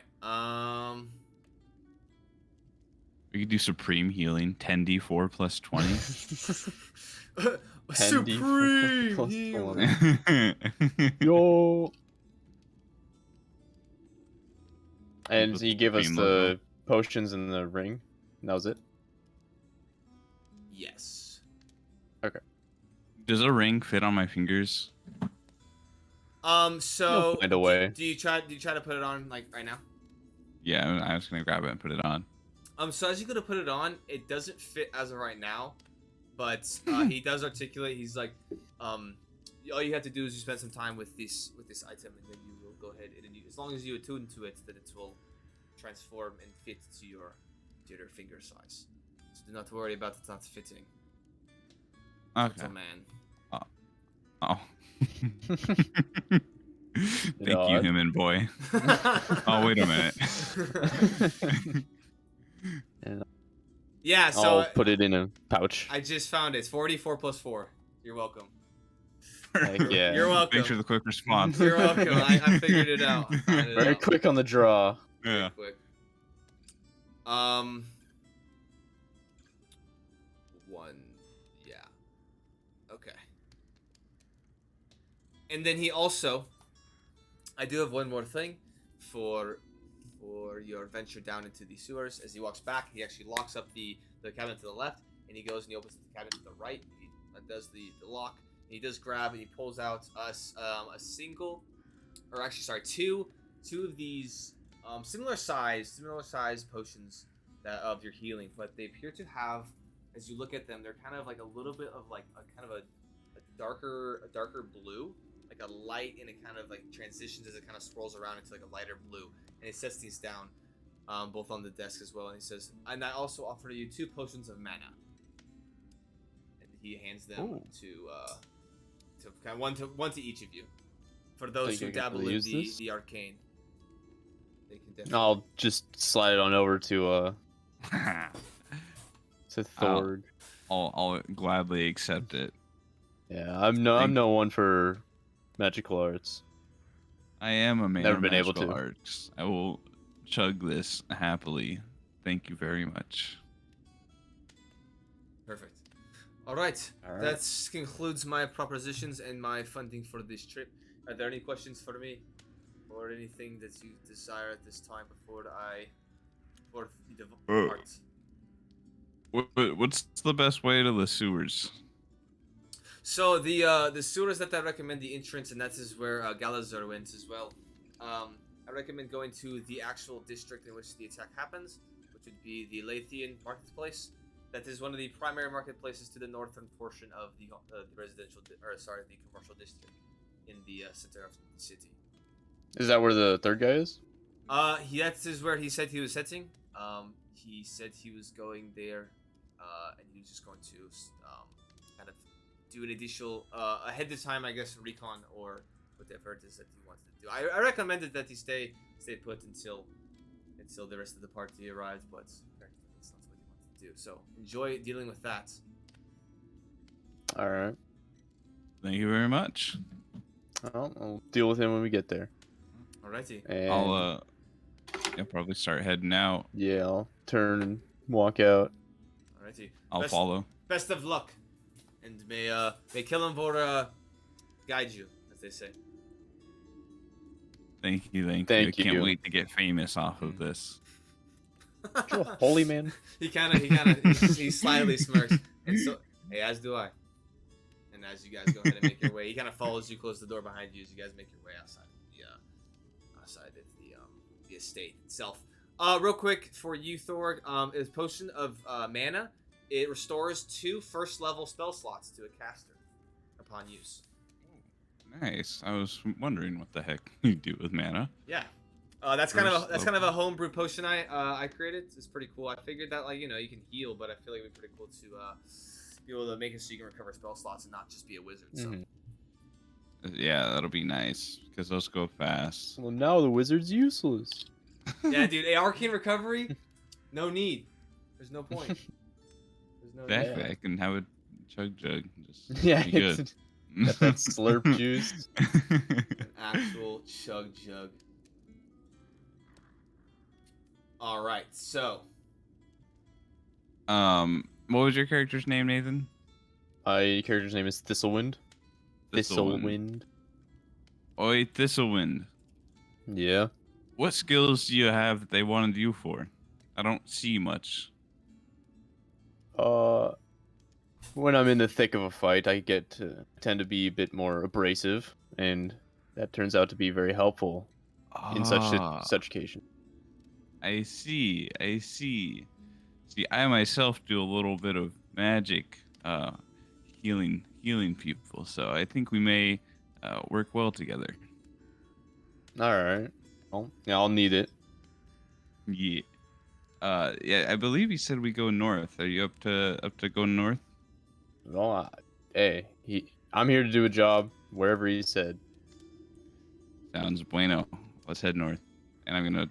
We could do supreme healing, 10d4 plus 20. 10d4 Supreme plus healing. Yo. And With he gave us supreme the logo. potions and the ring. And that was it. Yes. Does a ring fit on my fingers? So You'll find a way. Do you try to put it on like right now? Yeah, I was gonna grab it and put it on. So as you go to put it on, it doesn't fit as of right now, but he does articulate. He's like, all you have to do is you spend some time with this item, and then you will go ahead and as long as you attune to it, that it will transform and fit to your finger size. So do not worry about it not fitting. Okay. Little man. Oh. Thank you, odd. human boy. Oh, wait a minute. And Yeah. So I'll put it in a pouch. I just found it. It's 44 plus 4. You're welcome. Heck yeah. You're welcome. Thanks for the quick response. You're welcome. I figured it out. I found it Very out. quick on the draw. Yeah. Quick. One. Yeah. Okay. And then he also, I do have one more thing for your venture down into the sewers. As he walks back, he actually locks up the cabinet to the left, and he goes and he opens the cabinet to the right. He does the lock. And he does grab and he pulls out a single, or actually sorry, two of these similar size potions of your healing, but they appear to have, as you look at them, they're kind of like a little bit of like a kind of a darker blue, like a light, and it kind of like transitions as it kind of swirls around into like a lighter blue. And he sets these down, both on the desk as well. And he says, "And I also offer you 2 potions of mana." And he hands them to kind of one to each of you. For those So who you can dabble really in use this? the arcane, they can definitely. I'll just slide it on over to Thorg. I'll gladly accept it. Yeah, I'm no one for magical arts. I am a man Never of been able magical to. arts. I will chug this happily. Thank you very much. Perfect. All right. All right. That concludes my propositions and my funding for this trip. Are there any questions for me, or anything that you desire at this time before we depart? What's the best way to the sewers? So the sewers that I recommend the entrance, and that is where Galazar went as well. I recommend going to the actual district in which the attack happens, which would be the Lathian marketplace. That is one of the primary marketplaces to the northern portion of the residential, the commercial district in the center of the city. Is that where the third guy is? That is where he said he was heading. He said he was going there, and he was just going to kind of do an additional ahead of time, I guess, recon or whatever it is that he wanted to do. I recommended that he stay put until the rest of the party arrives, but apparently that's not what he wanted to do. So enjoy dealing with that. All right. Thank you very much. Well, I'll deal with him when we get there. Alrighty. And I'll probably start heading out. yeah, I'll turn and walk out. Alrighty. I'll follow. Best of luck, and may Killenvor guide you, as they say. Thank you. I Thank can't you. wait to get famous off of this. You're a holy man. he slyly smirks, and so hey, as do I. And as you guys go ahead and make your way, he kind of follows you, close the door behind you as you guys make your way outside of the estate itself. Real quick for you, Thorg, is potion of mana. It restores 2 first-level spell slots to a caster upon use. Nice. I was wondering what the heck you do with mana. Yeah, that's kind of a homebrew potion I created. It's pretty cool. I figured that you can heal, but I feel like it'd be pretty cool to be able to make it so you can recover spell slots and not just be a wizard. So. Mhm. Yeah, that'll be nice because those go fast. Well, now the wizard's useless. Yeah, dude. Arcane recovery, no need. There's no point. There's no need. Exactly. I can have a chug jug. Just Yeah, be good. got that slurp juice. An actual chug jug. All right, so What was your character's name, Nathan? My character's name is Thistlewind. Thistlewind. Oi, Thistlewind. Yeah. What skills do you have that they wanted you for? I don't see much. When I'm in the thick of a fight, I tend to be a bit more abrasive, and that turns out to be very helpful in such occasion. I see. See, I myself do a little bit of magic, healing people. So I think we may work well together. All right. Well, yeah, I'll need it. Yeah. Yeah. I believe he said we go north. Are you up to going north? Well, I'm here to do a job wherever he said. Sounds bueno. Let's head north. And I'm gonna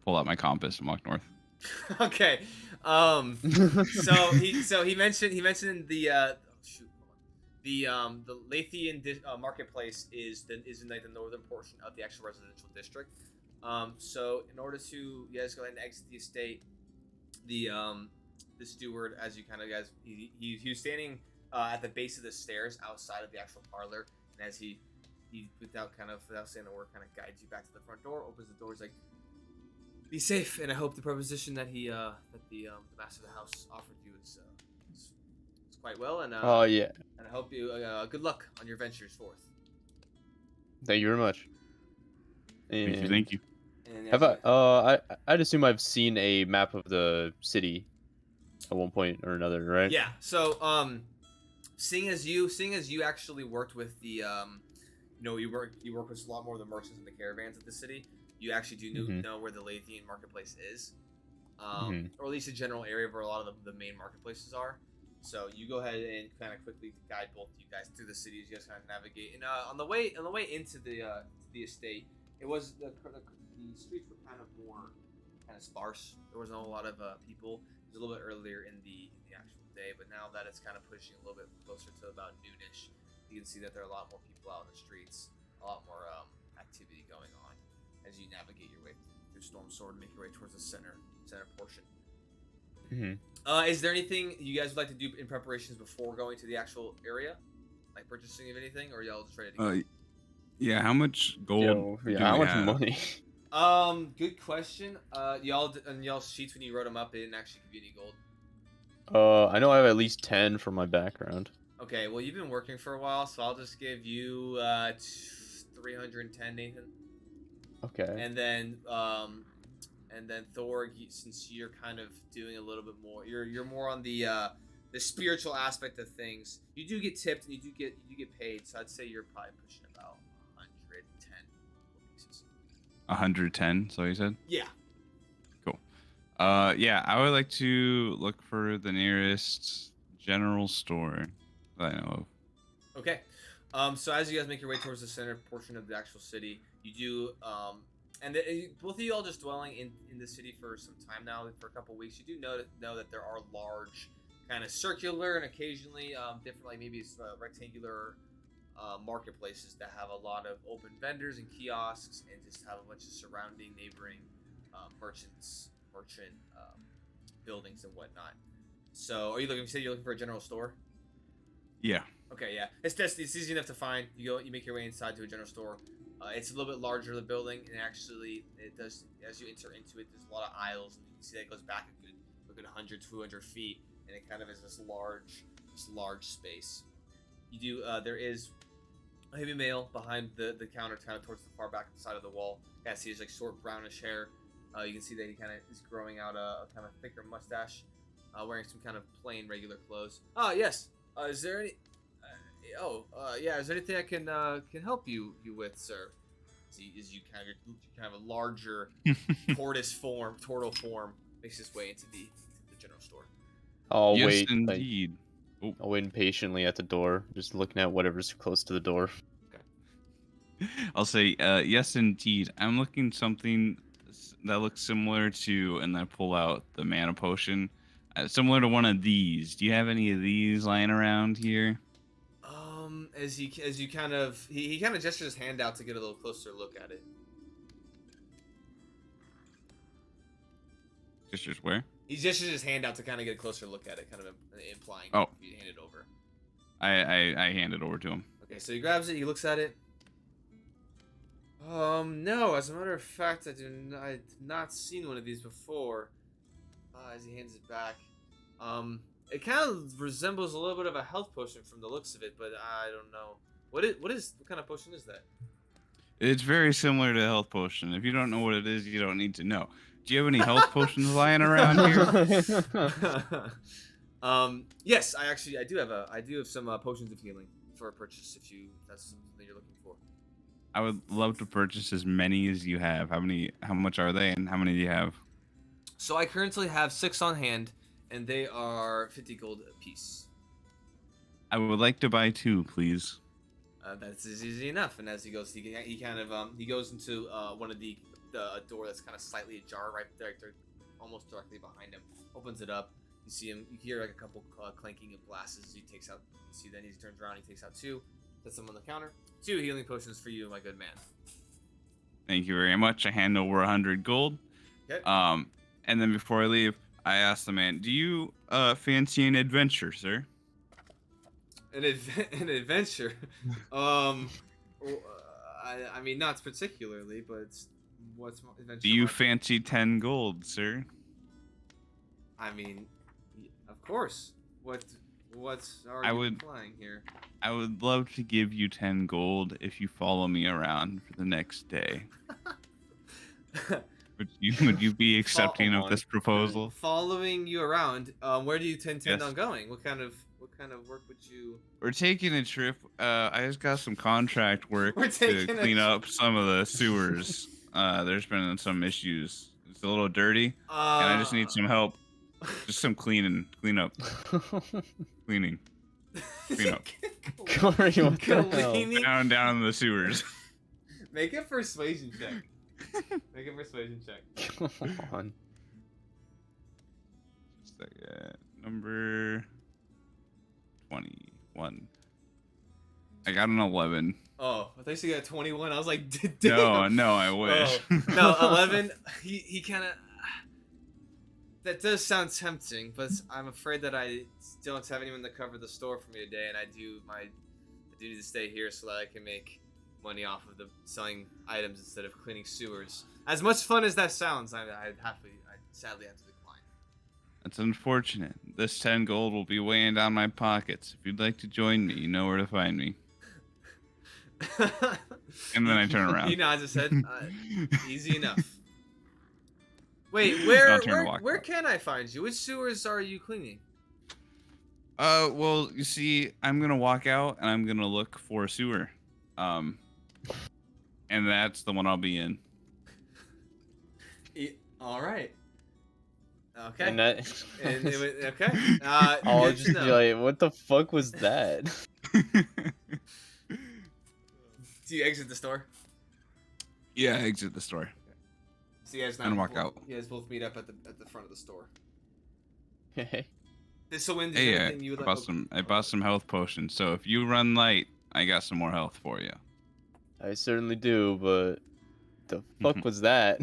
pull out my compass and walk north. okay. So he mentioned the Lathian marketplace is in like the northern portion of the actual residential district. So in order to you guys go ahead and exit the estate, the steward, as you kind of guys, he was standing at the base of the stairs outside of the actual parlor, and as he without saying a word, kind of guides you back to the front door, opens the door, he's like, "Be safe," and I hope the proposition that the master of the house offered you is quite well, and Yeah. and I hope you good luck on your ventures forth. Thank you very much. And Thank you. And Have I'd assume I've seen a map of the city at one point or another, right? Yeah. So seeing as you actually worked with the you work with a lot more of the merchants and the caravans of the city. You actually do know where the Lathian marketplace is, or at least a general area where a lot of the main marketplaces are. So you go ahead and kind of quickly guide both of you guys through the city as you guys kind of navigate. And on the way into the estate, it was the streets were kind of more sparse. There wasn't a lot of people. It was a little bit earlier in the actual day, but now that it's kind of pushing a little bit closer to about noonish, you can see that there are a lot more people out in the streets, a lot more activity going on as you navigate your way through Stormsword and make your way towards the center portion. Is there anything you guys would like to do in preparations before going to the actual area, like purchasing of anything, or y'all just ready to go? Yeah. How much gold? Yo, do yeah, how we much have? money? Good question. Y'all sheets when you wrote them up, they didn't actually give you any gold. I know I have at least 10 for my background. Okay, well you've been working for a while, so I'll just give you 310, Nathan. Okay. And then Thor, since you're kind of doing a little bit more, you're more on the spiritual aspect of things. You do get tipped and you get paid, so I'd say you're probably pushing about 110 pieces. 110. So you said. Yeah. Cool. Yeah, I would like to look for the nearest general store that I know of. Okay. So as you guys make your way towards the center portion of the actual city, you do both of you all just dwelling in the city for some time now, for a couple weeks. You do know that there are large, kind of circular and occasionally different, like maybe it's rectangular marketplaces that have a lot of open vendors and kiosks, and just have a bunch of surrounding neighboring merchant buildings and whatnot. So, are you looking? You said you're looking for a general store. Yeah. Okay, yeah, it's easy enough to find. You make your way inside to a general store. It's a little bit larger, the building, and actually, it does, as you enter into it, there's a lot of aisles, and you can see that it goes back a good 100, 200 feet, and it kind of is this large space. You do, there is a heavy male behind the counter, kind of towards the far back side of the wall. You guys see his like short brownish hair. You can see that he kind of is growing out a kind of thicker mustache, wearing some kind of plain regular clothes. Oh yes. Is there any? Yeah. Is there anything I can help you with, sir? As you kind of a larger turtle form makes its way into the general store. I'll Yes, wait. indeed. I'll wait impatiently at the door, just looking at whatever's close to the door. I'll say, yes, indeed. I'm looking something that looks similar to, and then pull out the mana potion, similar to one of these. Do you have any of these lying around here? As you kind of he kind of gestures his hand out to get a little closer look at it. Gestures where? He gestures his hand out to kind of get a closer look at it, kind of implying you hand it over. I hand it over to him. Okay, so he grabs it, he looks at it. No, as a matter of fact, I've not seen one of these before. As he hands it back. It kind of resembles a little bit of a health potion from the looks of it, but I don't know. What kind of potion is that? It's very similar to a health potion. If you don't know what it is, you don't need to know. Do you have any health potions lying around here? Yes, I do have some potions of healing for a purchase if that's something that you're looking for. I would love to purchase as many as you have. How much are they, and how many do you have? So I currently have 6 on hand, and they are 50 gold a piece. I would like to buy 2, please. That's easy enough. And as he goes, he goes into one of the door that's kind of slightly ajar right there, almost directly behind him. Opens it up. You see him. You hear like a couple clanking of glasses as he takes out. You see then he turns around. He takes out 2. Sets them on the counter. 2 healing potions for you, my good man. Thank you very much. I hand over 100 gold. Okay. And then before I leave, I ask the man, "Do you fancy an adventure, sir?" An adventure. I mean, not particularly, but what's adventure? Do you fancy 10 gold, sir? I mean, of course. What's already implying here? I would love to give you 10 gold if you follow me around for the next day. Would you be accepting of this proposal? Following you around, where do you intend on going? What kind of work would you? We're taking a trip. I just got some contract work to clean up some of the sewers. There's been some issues. It's a little dirty, and I just need some help. Just some cleaning up. Cleaning up. Corey, what the hell? Down in the sewers. Make a persuasion check. Make a persuasion check. Come on. Just a second. Number 21. I got an 11. Oh, I thought you got 21. I was like, No, damn. no, I wish. Oh. No, 11. He kind of. That does sound tempting, but I'm afraid that I don't have anyone to cover the store for me today, and I do need to stay here so that I can make money off of the selling items instead of cleaning sewers. As much fun as that sounds, I sadly have to decline. That's unfortunate. This 10 gold will be weighing down my pockets. If you'd like to join me, you know where to find me. And then I turn around. He nods his head. Easy enough. Wait, I'll turn and walk where out. can I find you? Which sewers are you cleaning? Well, you see, I'm gonna walk out and I'm gonna look for a sewer. And that's the one I'll be in. All right. Okay. And that. Okay. I'll good to just be know. like, what the fuck was that? Do you exit the store? Yeah, exit the store. So you guys And walk out. You guys both meet up at the front of the store. Hey. So when Hey, anything you would I bought some health potions, so if you run light, I got some more health for you. I certainly do, but the fuck was that?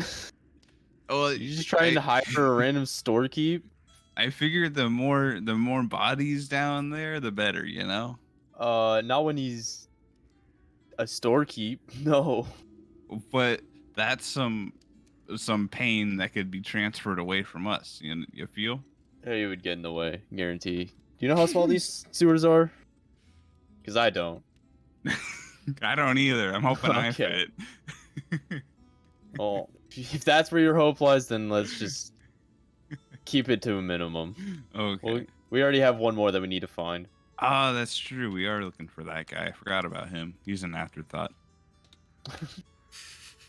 Oh, You just trying to hire a random storekeep? I figured the more bodies down there, the better, you know? Not when he's a storekeep. No. But that's some pain that could be transferred away from us. You feel? He would get in the way, guarantee. Do you know how small these sewers are? Because I don't. I don't either. I'm hoping I Okay. fit. Well, if that's where your hope lies, then let's just keep it to a minimum. Okay. Well, we already have one more that we need to find. Ah, that's true. We are looking for that guy. I forgot about him. He's an afterthought.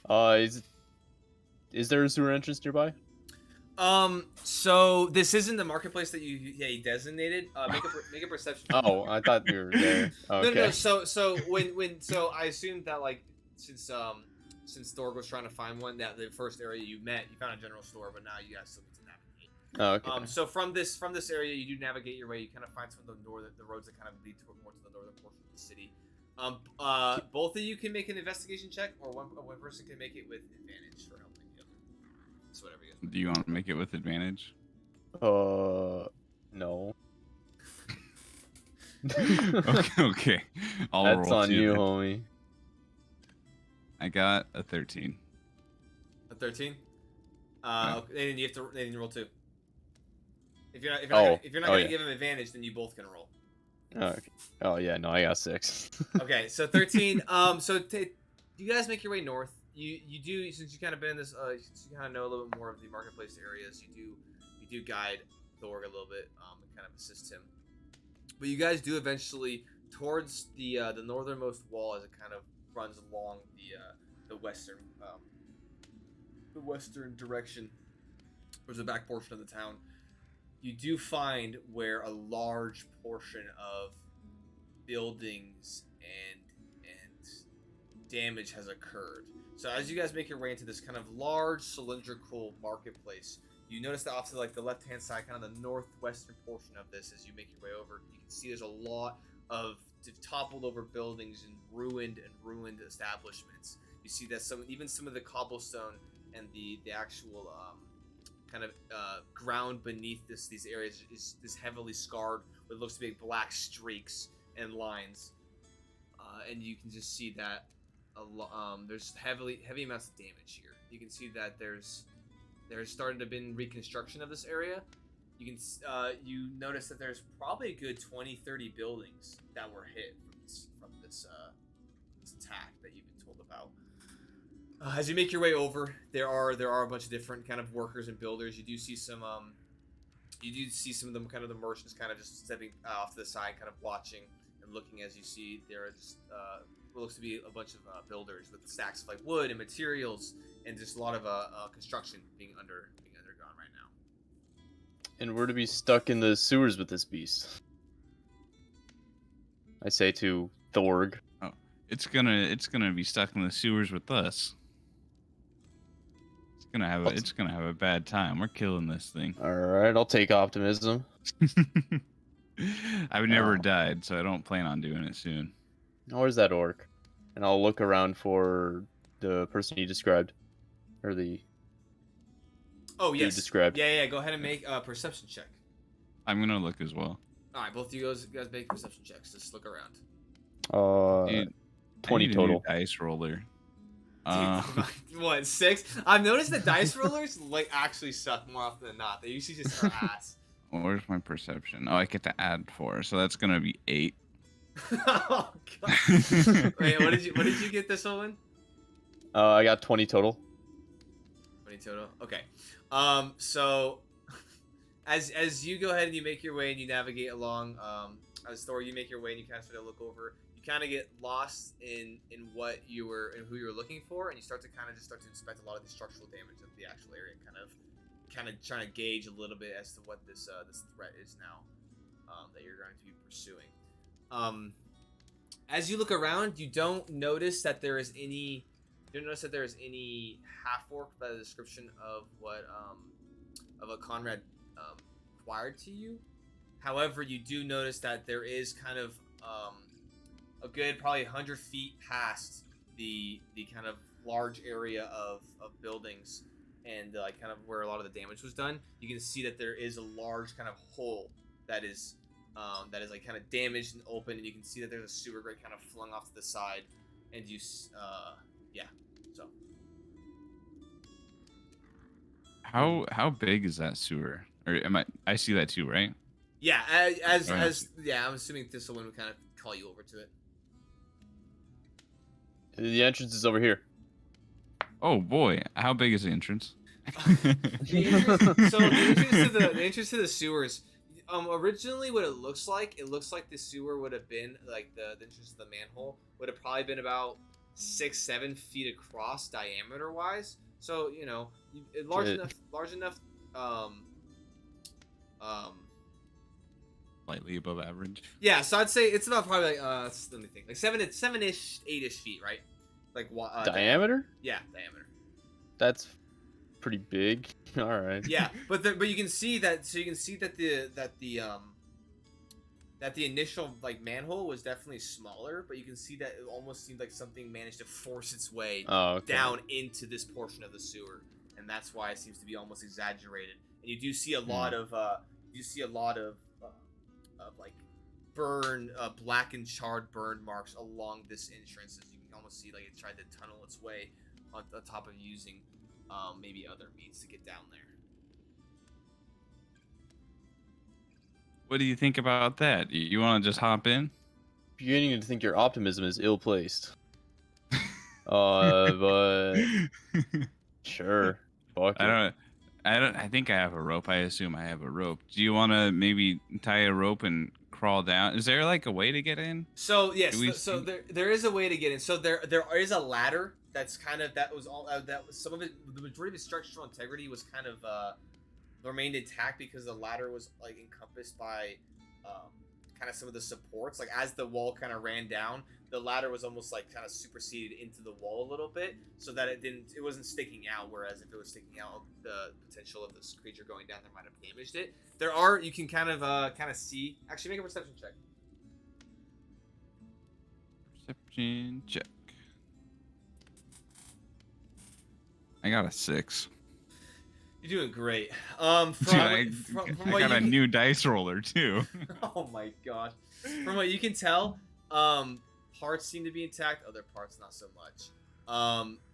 Is there a sewer entrance nearby? So this isn't the marketplace that you designated. Make a perception. Oh, I thought we were there. Okay. No. So I assumed that like since Thorg was trying to find one, that the first area you met, you found a general store, but now you guys still need to navigate. Oh, okay. So from this area, you do navigate your way. You kind of find some of the roads that kind of lead more to the northern portion of the city. Both of you can make an investigation check, or one person can make it with advantage for helping the other. It's whatever you guys. Do you want to make it with advantage? No. Okay. I'll That's roll on two you, then. homie. I got a 13. A 13. Yeah. Okay, then you have to roll 2. If you're not Oh, gonna yeah. give him advantage, then you both can roll. Okay. Oh yeah, no, I got 6. Okay, so 13. You guys make your way north. You do, since you kind of been in this, since you kind of know a little bit more of the marketplace areas. You do guide Thorg a little bit, and kind of assist him. But you guys do eventually towards the northernmost wall as it kind of runs along the western direction, towards the back portion of the town. You do find where a large portion of buildings and damage has occurred. So as you guys make your way into this kind of large cylindrical marketplace, you notice that off to like the left-hand side, kind of the northwestern portion of this, as you make your way over, you can see there's a lot of toppled over buildings and ruined establishments. You see that some of the cobblestone and the actual kind of ground beneath these areas is heavily scarred with looks to be black streaks and lines, and you can just see that there's heavy amounts of damage here. You can see that there's started to been reconstruction of this area. You can you notice that there's probably a good 20-30 buildings that were hit from this attack that you've been told about. As you make your way over, there are a bunch of different kind of workers and builders. You do see some of them, kind of the merchants, kind of just stepping off to the side, kind of watching and looking. As you see, there is what looks to be a bunch of builders with stacks of like wood and materials, and just a lot of construction being undergone right now. And we're to be stuck in the sewers with this beast. I say to Thorg. Oh, it's gonna be stuck in the sewers with us. It's gonna have a bad time. We're killing this thing. Alright, I'll take optimism. I've never Oh. died, so I don't plan on doing it soon. Where's that orc? and I'll look around for the person you described, or the Oh dude yes. described. Yeah. Go ahead and make a perception check. I'm gonna look as well. All right, both of you guys make perception checks. Just look around. Dude, 20 I need total. A new dice roller. Dude, what 6? I've noticed the dice rollers like actually suck more often than not. They usually just are ass. Where's my perception? Oh, I get to add 4, so that's gonna be 8. Oh god. Wait, what did you get this one? I got 20 total. 20 total. Okay. So as you go ahead and you make your way and you navigate along, as Thor, you make your way and you kind of start to look over. You kind of get lost in what you were and who you were looking for, and you start to inspect a lot of the structural damage of the actual area, kind of trying to gauge a little bit as to what this threat is now that you're going to be pursuing. As you look around, you don't notice that there is any. You don't notice that there is any half-orc by the description of what Conrad acquired to you. However, you do notice that there is kind of a good probably 100 feet past the kind of large area of buildings and like kind of where a lot of the damage was done. You can see that there is a large kind of hole that is like kind of damaged and open, and you can see that there's a sewer grate kind of flung off to the side, and you yeah. So how big is that sewer? Or am I see that too, right? yeah, as I'm assuming Thistlewind would kind of call you over to it. The entrance is over here. Oh boy, how big is the entrance? The entrance to the sewers. Originally, what it looks like the sewer would have been like the entrance to the manhole would have probably been about 6-7 feet across diameter wise. So you know, large enough. Slightly above average. Yeah, so I'd say it's about probably like let me think, like 7-ish, 8-ish feet, right? Like Diameter? Yeah, diameter. That's pretty big. All right. Yeah, but you can see that. So you can see that the initial like manhole was definitely smaller, but you can see that it almost seemed like something managed to force its way down into this portion of the sewer, and that's why it seems to be almost exaggerated. And you do see a lot of like black and charred burn marks along this entrance, as you can almost see like it tried to tunnel its way on top of using maybe other means to get down there. What do you think about that? You want to just hop in? Beginning to think your optimism is ill-placed. But sure. Fuck it. I think I have a rope. I assume I have a rope. Do you want to maybe tie a rope and crawl down? Is there like a way to get in? So yes, so there is a way to get in. So there is a ladder that's kind of that was some of it. The majority of its structural integrity was kind of remained intact because the ladder was like encompassed by kind of some of the supports. Like as the wall kind of ran down, the ladder was almost like kind of superseded into the wall a little bit, so that it wasn't sticking out. Whereas if it was sticking out, the potential of this creature going down there might have damaged it. You can kind of see. Actually, make a perception check. Perception check. I got a 6. You're doing great. Dude, I got a new dice roller too. Oh my gosh. From what you can tell, parts seem to be intact, other parts not so much.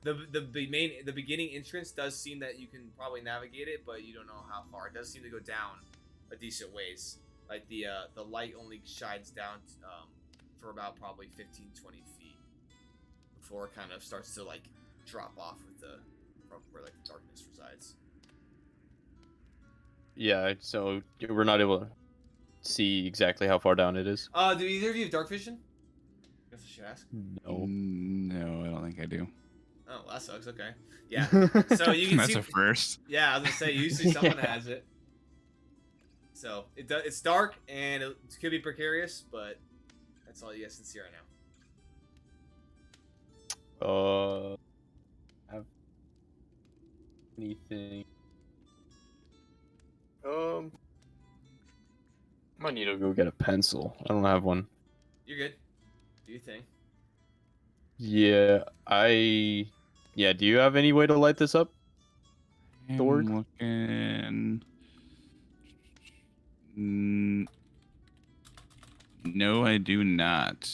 The beginning entrance does seem that you can probably navigate it, but you don't know how far. It does seem to go down a decent ways. Like the light only shines down for about probably 15-20 feet before it kind of starts to like drop off from where like the darkness resides. Yeah, so we're not able to see exactly how far down it is. Do either of you have dark vision? I guess I should ask. No. No, I don't think I do. Oh, that sucks. Okay. Yeah. So you can That's see. a first. Yeah, I was gonna say usually someone Yeah. has it. So it's dark and it could be precarious, but that's all you guys can see right now. Have anything? Might need to go get a pencil. I don't have one. You're good. Do your thing. Yeah, yeah. Do you have any way to light this up? Thorg? I'm looking. Mm, no, I do not.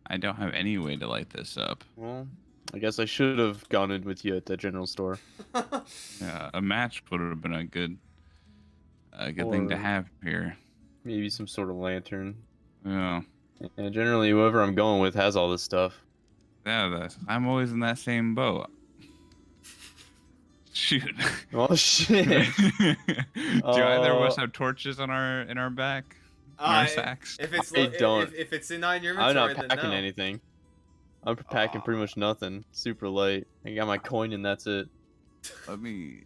I don't have any way to light this up. Well, I guess I should have gone in with you at the general store. Yeah, a match would have been a good thing to Or have here. maybe some sort of lantern. Yeah, And generally, whoever I'm going with has all this stuff. I'm always in that same boat. Shoot. Oh shit! Do either of us have torches on in our back? In our sacks? If it's I don't. if it's in on your I'm inventory, not then packing no. anything. I'm packing pretty much nothing. Super light. I got my coin and that's it. Let me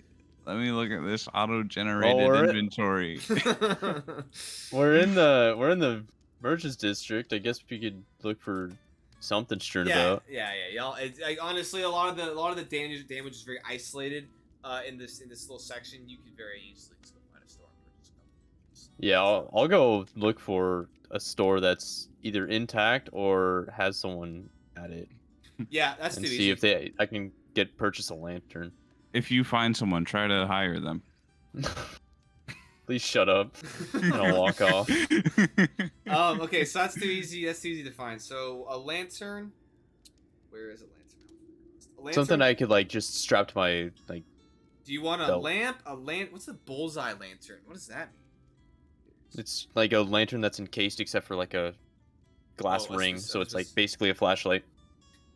look at this auto-generated Well, inventory. we're in the merchants district. I guess we could look for something strewn about. Yeah. Y'all, like, honestly, a lot of the damage is very isolated. In this little section, you could very easily just go find a store and purchase a couple. Yeah, I'll go look for a store that's either intact or has someone at it, Yeah, that's and too see easy. if I can purchase a lantern. If you find someone, try to hire them. Please shut up. And I'll walk off. Okay, so that's too easy. That's too easy to find. So a lantern. Where is a lantern? A lantern? Something I could like just strap to my like. Do you want a belt. lamp? What's a bullseye lantern? What does that mean? It's like a lantern that's encased except for like a glass Oh, I ring, was so it's like just- basically a flashlight.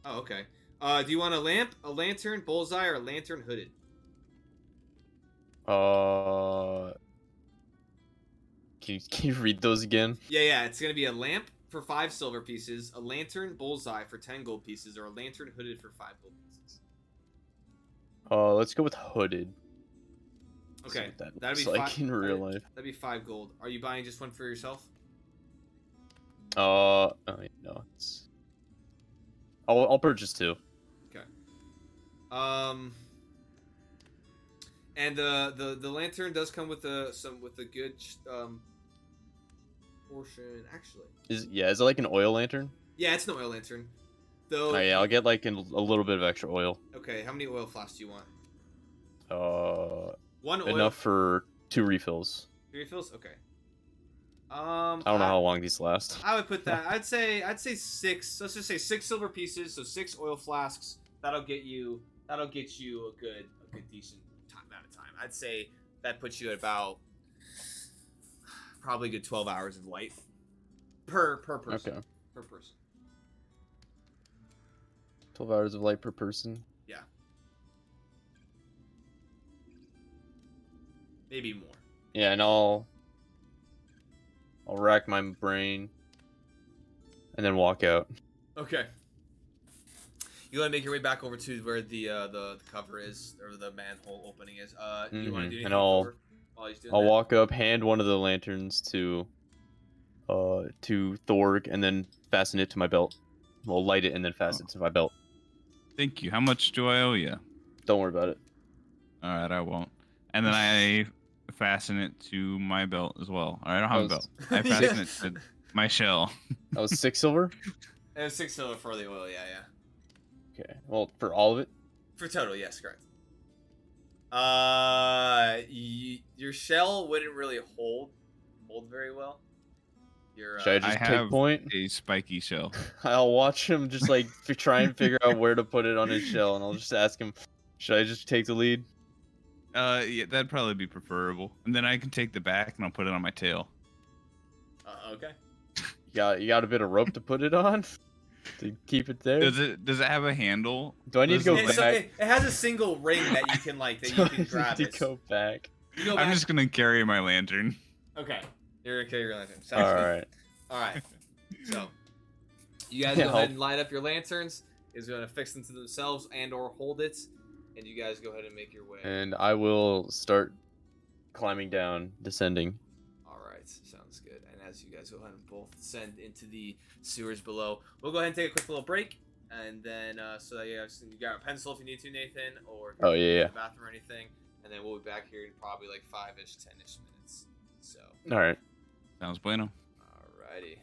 Oh, okay. Do you want a lamp, a lantern, bullseye, or a lantern hooded? Can you read those again? Yeah. It's gonna be a lamp for 5 silver pieces, a lantern bullseye for 10 gold pieces, or a lantern hooded for 5 gold pieces. Let's go with hooded. See Okay, what that that'd looks be like in real life. That'd be 5 gold. Are you buying just one for yourself? Oh, no, it's. I'll purchase 2. Okay. And the lantern does come with a good portion actually. Is it like an oil lantern? Yeah, it's an oil lantern. Though. Oh yeah, I'll get like a little bit of extra oil. Okay, how many oil flasks do you want? One oil. Enough for 2 refills. 3 refills. Okay. I don't know how long these last. I would put that. I'd say 6. Let's just say 6 silver pieces, so 6 oil flasks. That'll get you a good decent amount of time. I'd say that puts you at about probably a good 12 hours of light per person. Okay. Per person. 12 hours of light per person. Yeah. Maybe more. Yeah, and I'll rack my brain and then walk out. Okay. You want to make your way back over to where the cover is, or the manhole opening is. Do you want to do anything? And I'll while he's doing I'll that? walk up, hand one of the lanterns to Thorg, and then fasten it to my belt. Well, light it and then fasten it to my belt. Thank you. How much do I owe you? Don't worry about it. All right, I won't. And then I fasten it to my belt as well. All right, I don't have a belt. I fasten it to my shell. That was 6 silver. It was 6 silver for the oil. Yeah. Okay. Well, for all of it. For total, yes, correct. Your shell wouldn't really hold very well. Your Should I just take point? A spiky shell. I'll watch him just like try and figure out where to put it on his shell, and I'll just ask him, should I just take the lead? Yeah, that'd probably be preferable. And then I can take the back and I'll put it on my tail. Okay. You got a bit of rope to put it on to keep it there. Does it have a handle? Do I need to go So back? it has a single ring that you can grab. To go back. You go back. I'm just gonna carry my lantern. Okay. You're gonna carry your lantern. All right. All right. So you guys Can't go ahead help. and light up your lanterns. Is going to fix them to themselves and or hold it, and you guys go ahead and make your way. And I will start climbing down, descending. All right, sounds good. And as you guys go ahead and both descend into the sewers below, we'll go ahead and take a quick little break, and then so that you got a pencil if you need to, Nathan, or if Oh, you're yeah. in the bathroom or anything, and then we'll be back here in probably like 5-ish, 10-ish minutes. So, All right. Sounds bueno. alrighty.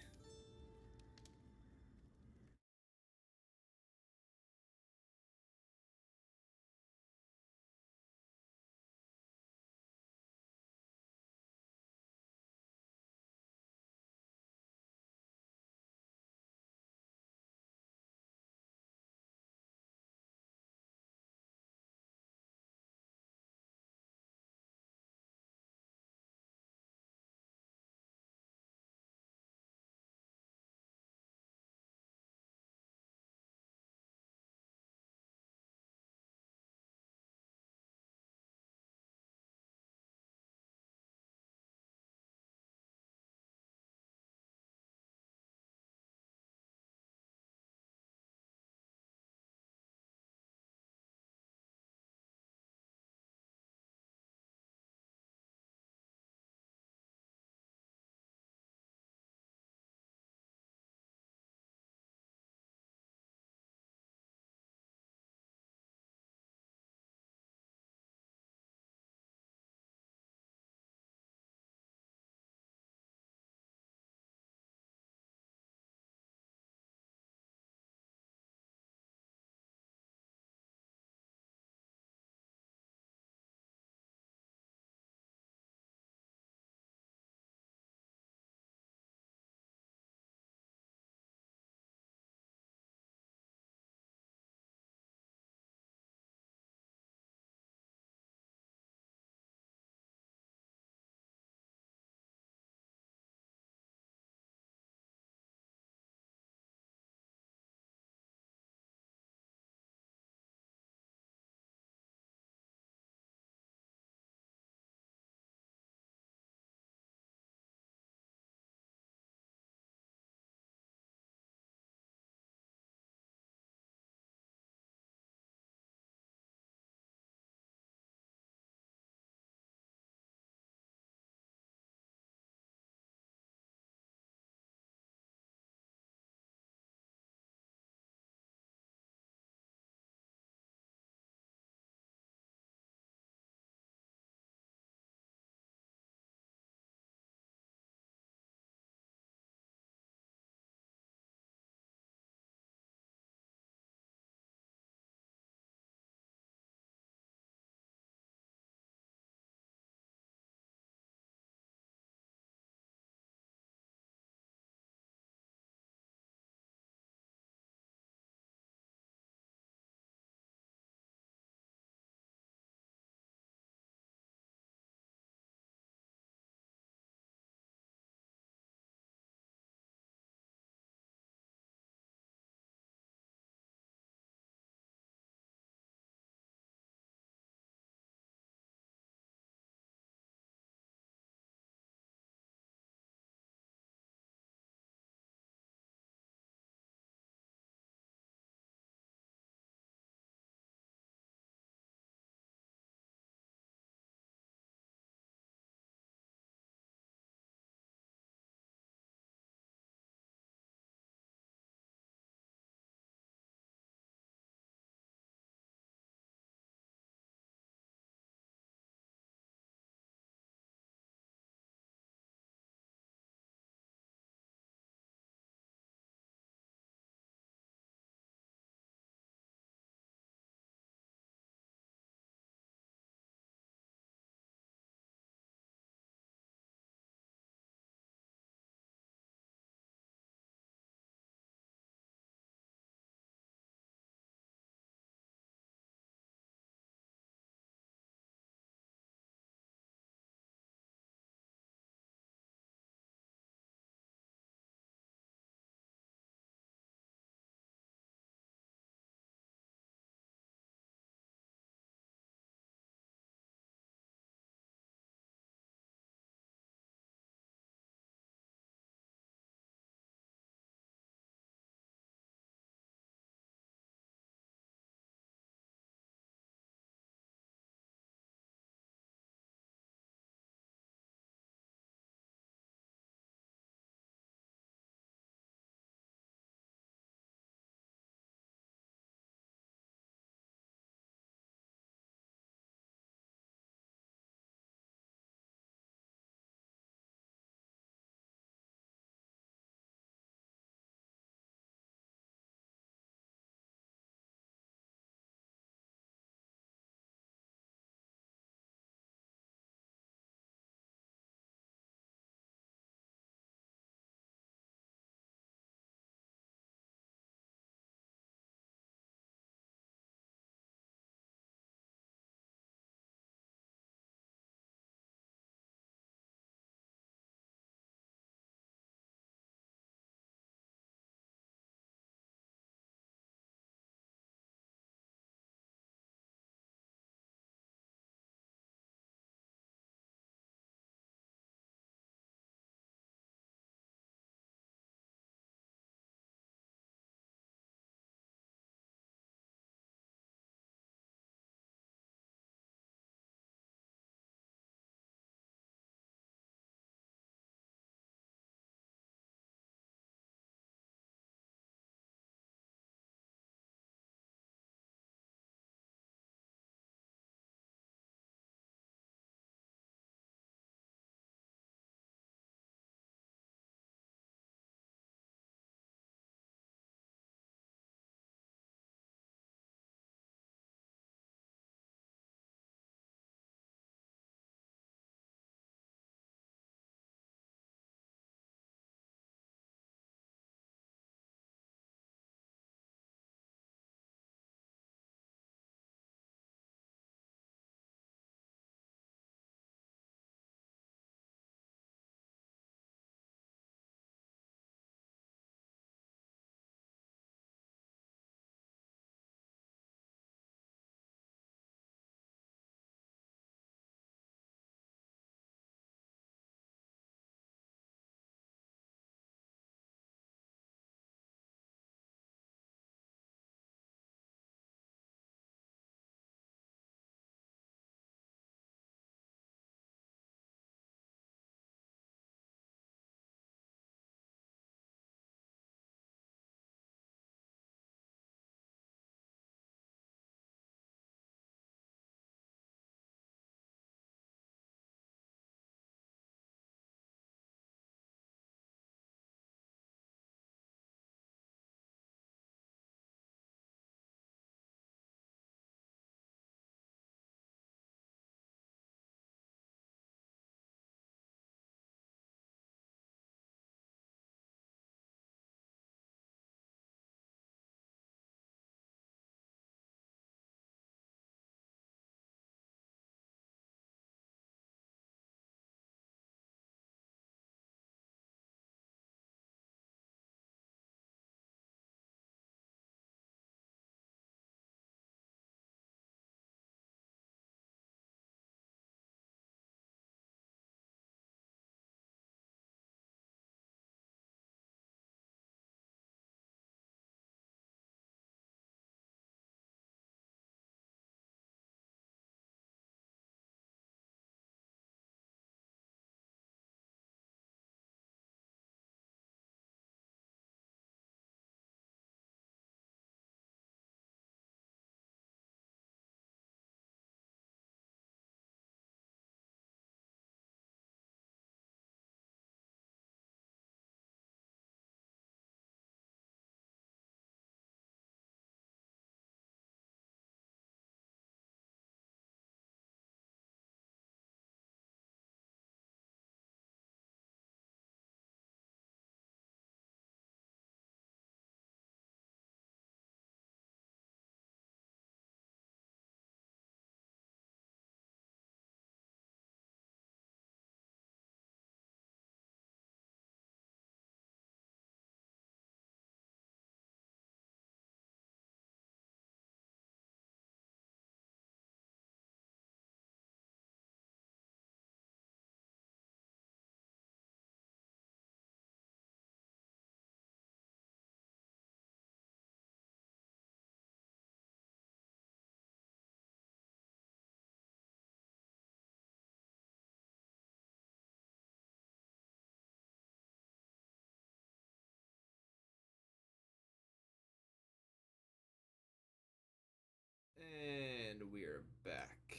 we're back.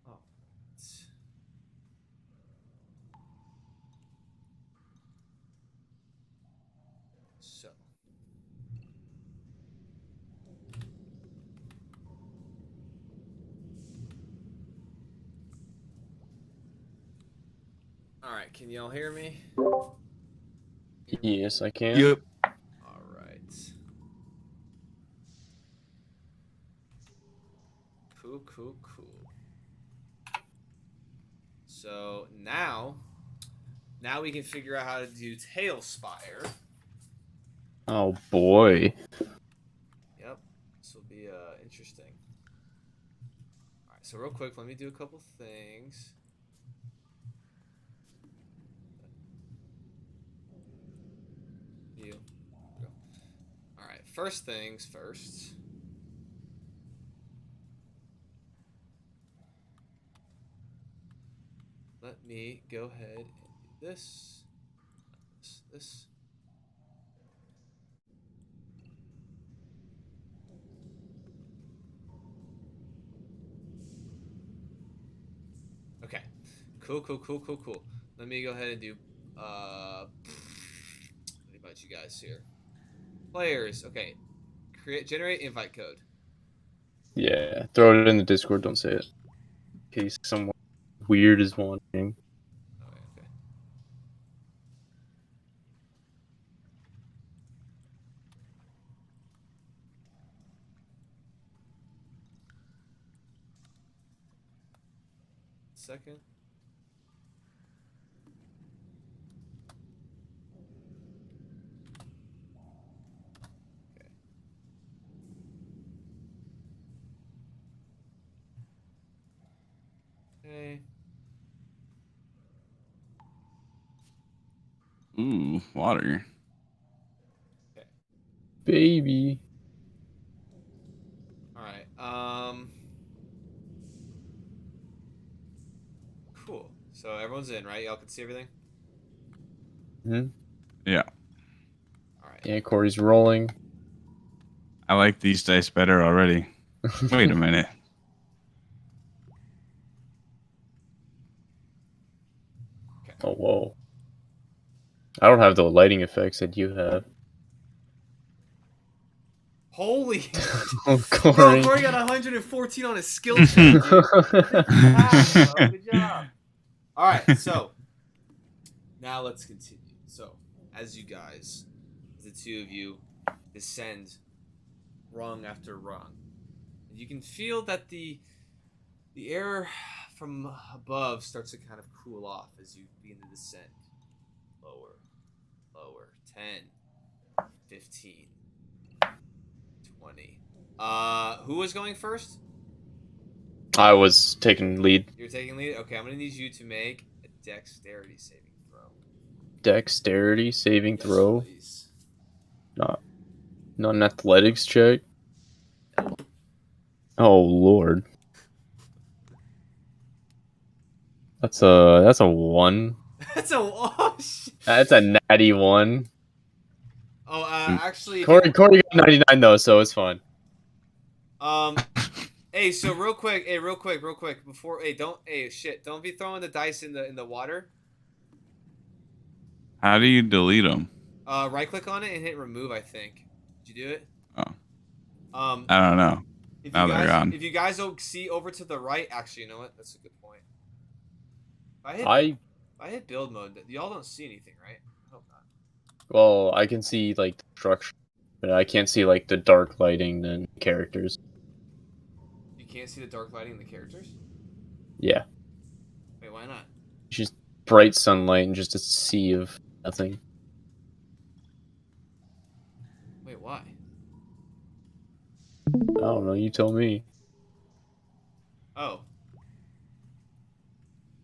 Oh. So. Alright, can y'all hear me? Yes, I can. Yep. Alright. Cool. So now we can figure out how to do Tailspire. Oh boy. Yep, this will be interesting. Alright, so real quick, let me do a couple things. You. Go. Alright, first things first. Let me go ahead and do this. This. Okay. Cool. Let me go ahead and do let me invite you guys here. Players, okay. Generate invite code. Yeah, throw it in the Discord. Don't say it. In case someone weird is watching. Okay. Second. Okay. Okay. Ooh, water. Okay. Baby. All right. Cool. So everyone's in, right? Y'all can see everything. Hmm. Yeah. All right. Yeah, Corey's rolling. I like these dice better already. Wait a minute. Okay. Oh whoa. I don't have the lighting effects that you have. Holy. Oh, Bro, Corey. Corey got 114 on his skill check, dude. Pass, bro. Good job. All right. So now let's continue. So as you guys, the two of you, descend rung after rung, and you can feel that the air from above starts to kind of cool off as you begin to descend. Lower. 10, 15, 20. Who was going first? I was taking lead. You're taking lead? Okay, I'm going to need you to make a dexterity saving throw. Dexterity saving throw. Please. Not an athletics check. Oh lord. That's a 1. That's a... Oh, shit. That's a natty 1. Oh, actually, if Corey you... got 99 though, so it's fine. Hey, so real quick, before... Hey, don't... Hey, shit, don't be throwing the dice in the water. How do you delete them? Right-click on it and hit remove, I think. Did you do it? Oh, I don't know. Now they're gone. If you guys don't see over to the right, actually, you know what? That's a good point. If I hit build mode, y'all don't see anything, right? I hope not. Well, I can see like the structure, but I can't see like the dark lighting and characters. You can't see the dark lighting in the characters? Yeah, Wait, why not? it's just bright sunlight and just a sea of nothing. Wait, why? I don't know. You tell me. Oh.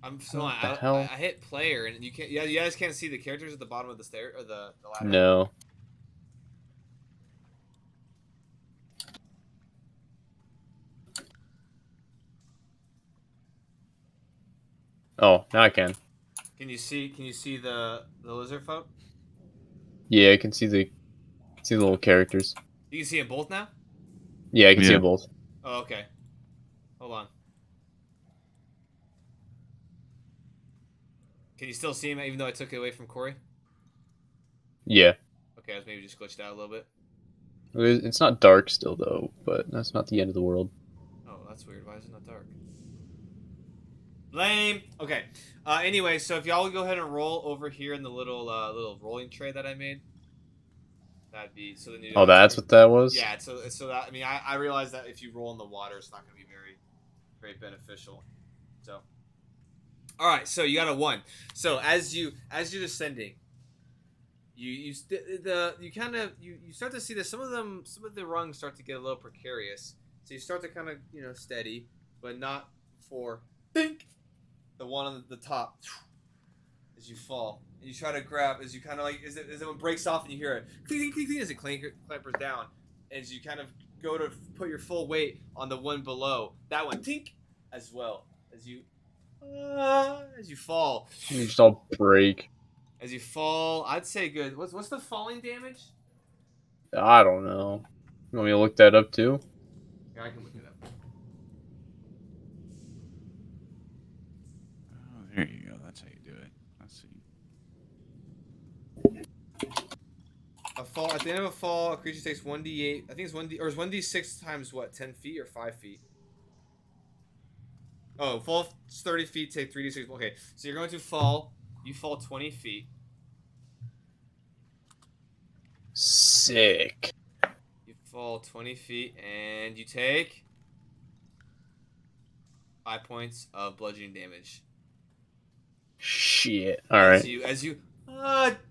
What the I hell? hit player and you can't. Yeah, you guys can't see the characters at the bottom of the stair or the ladder. No. Oh, now I can. Can you see the lizard folk? Yeah, I can see the little characters. You can see them both now. Yeah, I can see Yeah. them both. Oh, okay. Hold on. Can you still see him even though I took it away from Corey? Yeah. Okay, I was maybe just glitched out a little bit. It's not dark still though, but that's not the end of the world. Oh, that's weird. Why is it not dark? Lame. Okay. Anyway, so if y'all would go ahead and roll over here in the little rolling tray that I made, that'd be so. Then you Oh, don't have that's to, what that was? yeah. So that I mean I realize that if you roll in the water, it's not going to be very beneficial. So. All right. So you got a 1. So as you're descending, you start to see that some of the rungs start to get a little precarious. So you start to kind of steady, but not for think the one on the top as you fall, and you try to grab as you kind of like as it breaks off and you hear it clink, clink, clink, as it clampers down, as you kind of go to put your full weight on the one below that one tink as well as you fall. You just all break. As you fall, I'd say good. What's the falling damage? I don't know. You want me to look that up too? Yeah, I can look it up. Oh, there you go. That's how you do it. Let's see. A fall at the end of a fall, a creature takes 1d8. I think it's 1d or is 1d6 times what? 10 feet or 5 feet? Oh, fall 30 feet, take 3d6. Okay, so you're going to fall. You fall 20 feet. Sick. You fall 20 feet, and you take 5 points of bludgeoning damage. Shit. Alright. As you,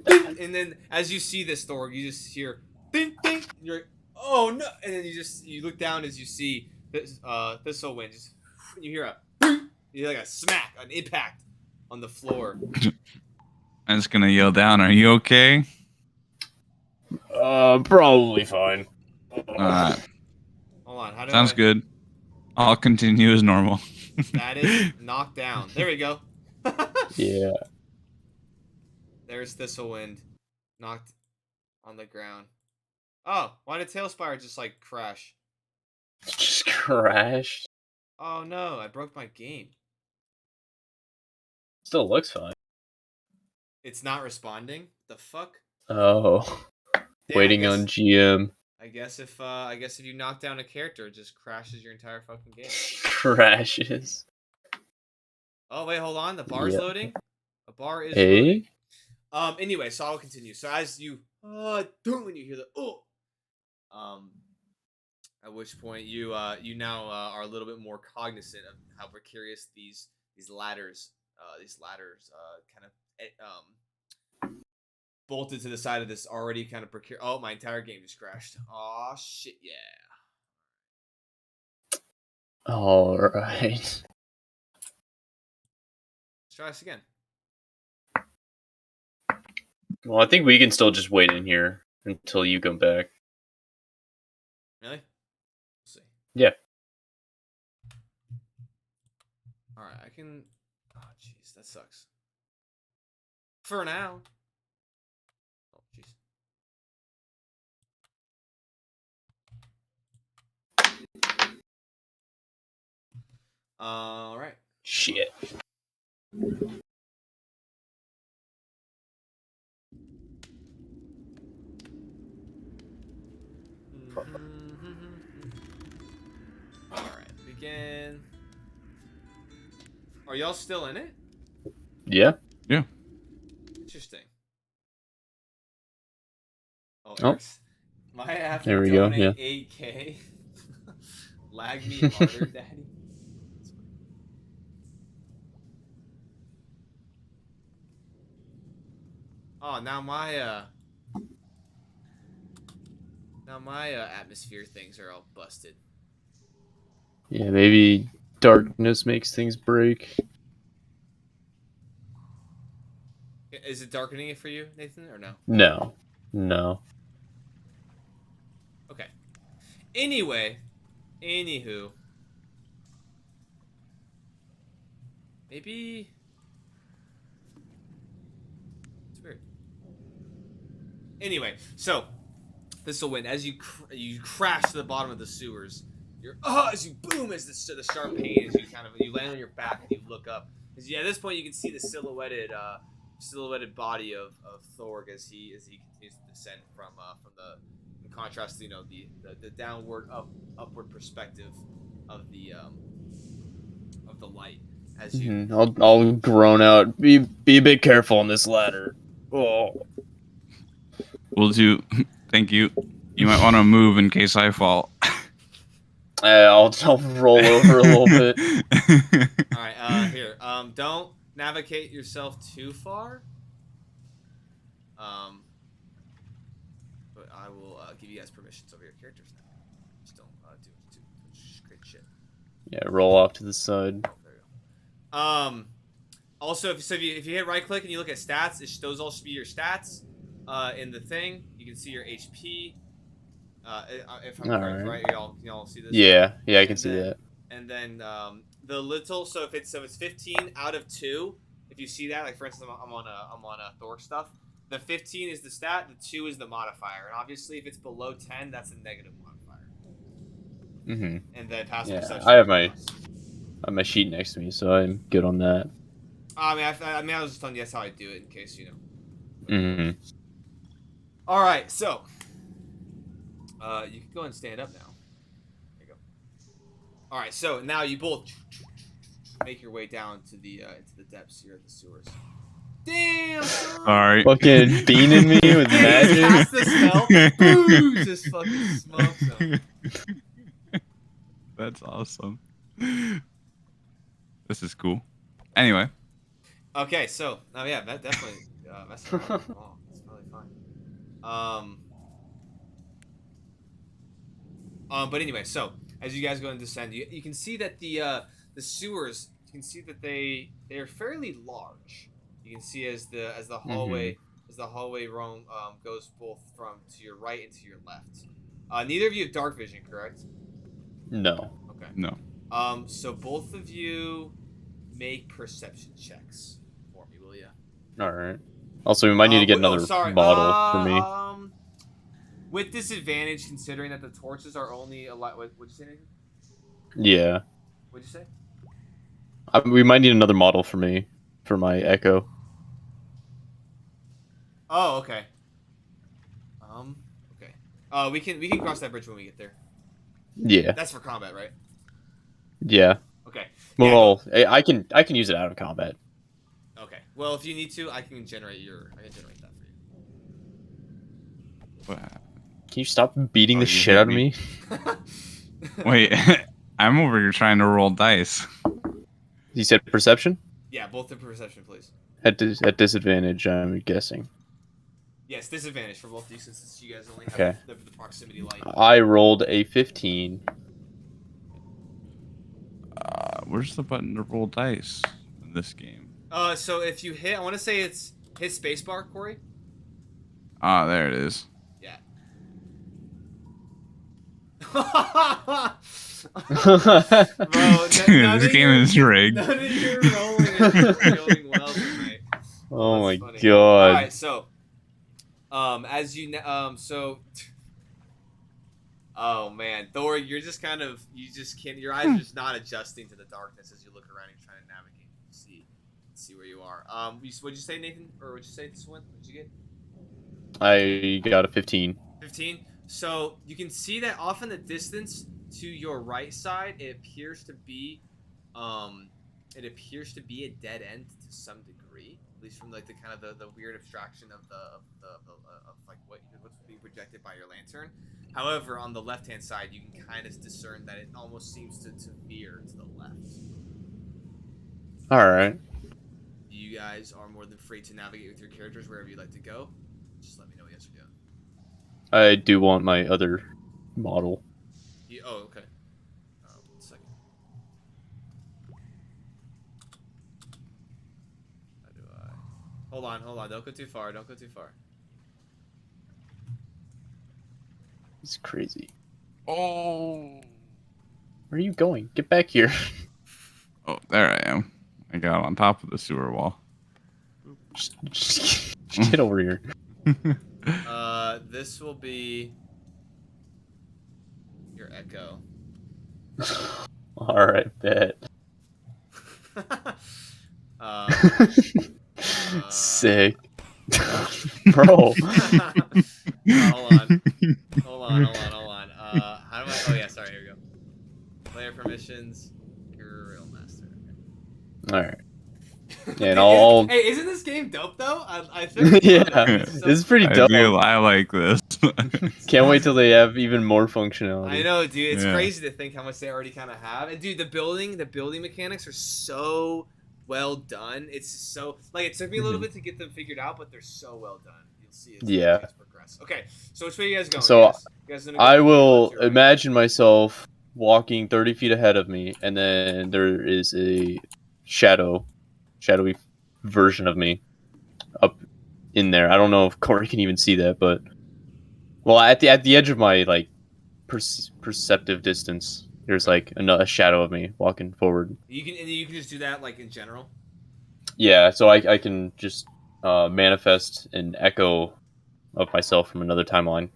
ding, and then as you see this, Thor, you just hear, ding, ding, and you're like, oh no, and then you look down as you see this, Thistlewind, just, you hear you hear like a smack, an impact on the floor. I'm just gonna yell down. Are you okay? Probably fine. Alright. Hold on, how do Sounds good. I'll continue as normal. That is knocked down. There we go. Yeah. There's Thistlewind, knocked on the ground. Oh, why did Tailspire just like crash? Just crashed. Oh no, I broke my game. Still looks fine. It's not responding. The fuck? Oh. Damn, Waiting on GM. I guess if you knock down a character, it just crashes your entire fucking game. Crashes. Oh wait, hold on. The bar's loading. A bar is Hey? loading. Anyway, so I'll continue. So as you when you hear the at which point you now are a little bit more cognizant of how precarious these ladders kind of bolted to the side of this already kind of precarious. Oh, my entire game just crashed. Oh shit, yeah. Alright. Let's try this again. Well, I think we can still just wait in here until you come back. Really? We'll see. Yeah. Alright, I can. Oh, jeez, that sucks. For now. Oh, jeez. Alright. Shit. Alright, begin. Are y'all still in it? Yeah. Yeah. Interesting. Oh, Oh. might I have to There we go, donate yeah. 8K? Lag me harder, daddy. Oh, now my atmosphere things are all busted. Yeah, maybe darkness makes things break. Is it darkening it for you, Nathan, or no? No. No. Okay. Anywho. Maybe. It's weird. Anyway, so Thistlewind, as you crash to the bottom of the sewers, as you boom as the sharp pain as you land on your back and you look up. Because at this point you can see the silhouetted body of Thorg as he continues to descend from the, in contrast to the downward upward perspective of the light as you. I'll groan out. Be a bit careful on this ladder. Oh. Will do. Thank you. You might want to move in case I fall. I'll roll over a little bit. All right. Here. Don't navigate yourself too far. But I will give you guys permissions over your characters now. Just don't do too much great shit. Yeah, roll off to the side. There you go. Also, if you hit right click and you look at stats, those all should be your stats. In the thing, you can see your HP. If I'm correct, right? Y'all see this? Yeah, I can see that. And then the little, so if it's 15 out of 2, if you see that, like for instance, I'm on a Thor stuff. The 15 is the stat, the 2 is the modifier, and obviously if it's below 10, that's a negative modifier. And then passive perception. I have my sheet next to me, so I'm good on that. I was just telling you that's how I do it in case you know. All right, so you can go and stand up now. There you go. All right, so now you both make your way down to the into the depths here of the sewers. Damn! Sorry. Fucking beaning me with magic. Cast the spell. Boo! Just fucking smokes them. That's awesome. This is cool. Anyway. Okay, so yeah, that definitely messing around with the wall. It's probably fine. But anyway, so as you guys go and descend, you can see that the sewers. You can see that they are fairly large. You can see as the hallway goes both from to your right and to your left. Neither of you have dark vision, correct? No. Okay. No. So both of you make perception checks for me, will you? All right. Also, we might need to get another model for me. With disadvantage, considering that the torches are only a lot. What'd you say, Nathan? Yeah. What'd you say? We might need another model for me, for my Echo. Oh, okay. Okay. We can cross that bridge when we get there. Yeah. That's for combat, right? Yeah. Okay. Well, yeah, I can use it out of combat. Okay. Well, if you need to, I can generate that for you. Can you stop beating the shit out of me? Wait, I'm over here trying to roll dice. You said perception? Yeah, both the perception, please. At disadvantage, I'm guessing. Yes, disadvantage for both these since you guys only have Okay. the proximity light. I rolled a 15. Where's the button to roll dice in this game? So if you hit, I want to say it's hit spacebar, Corey. Ah, there it is. Yeah. Bro, This game is rigged. None of your rolling is going well tonight. Oh my funny. god. All right, so as you oh man, Thor, you're just kind of your eyes are just not adjusting to the darkness as you look around and you're trying to navigate and see where you are. What'd you say, Nathan? Or what'd you say, Swin? What'd you get? I got a 15. 15. So you can see that off in the distance to your right side, it appears to be a dead end to some degree, at least from like the kind of the weird abstraction of like what's being projected by your lantern. However, on the left hand side, you can kind of discern that it almost seems to veer to the left. All right. You guys are more than free to navigate with your characters wherever you'd like to go. Just let me know what you guys are doing. I do want my other model. Oh, okay. 1 second. How do I? Hold on. Don't go too far. It's crazy. Oh. Where are you going? Get back here. Oh, there I am. I got on top of the sewer wall. Just get over here. This will be your Echo. All right, bet. uh, Sick, bro. hold on. How do I? Oh yeah, sorry. Here we go. Player permissions. Grill master. All right. Okay. And I'll Hey, isn't this game dope though? I think it's yeah, fun. It's so this is pretty I dope. I like this. Can't wait till they have even more I functionality. know, dude. It's Yeah. crazy to think how much they already kind of have. And dude, the building mechanics are so well done. It's so like it took me a little bit to get them figured out, but they're so well done. You'll see it. Yeah. As progress. Okay, so which way you guys going? So, you guys gonna go I to the will left or right? imagine myself walking 30 feet ahead of me, and then there is a shadowy version of me up in there. I don't know if Corey can even see that, but well, at the edge of my like perceptive distance, there's like a shadow of me walking forward. You can just do that like in general. Yeah, so I can just manifest an echo of myself from another timeline.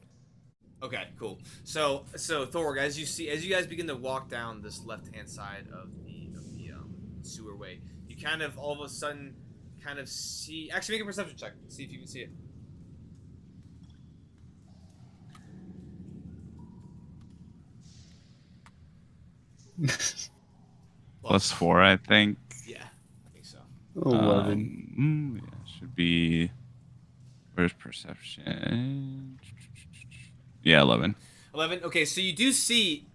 Okay, cool. So Thorg, as you guys begin to walk down this left hand side of the sewer way, you kind of all of a sudden kind of see. Actually, make a perception check. See if you can see it. +4, I think. Yeah, I think so. 11. Yeah, should be. Where's perception? Yeah, 11. 11. Okay, so you do see,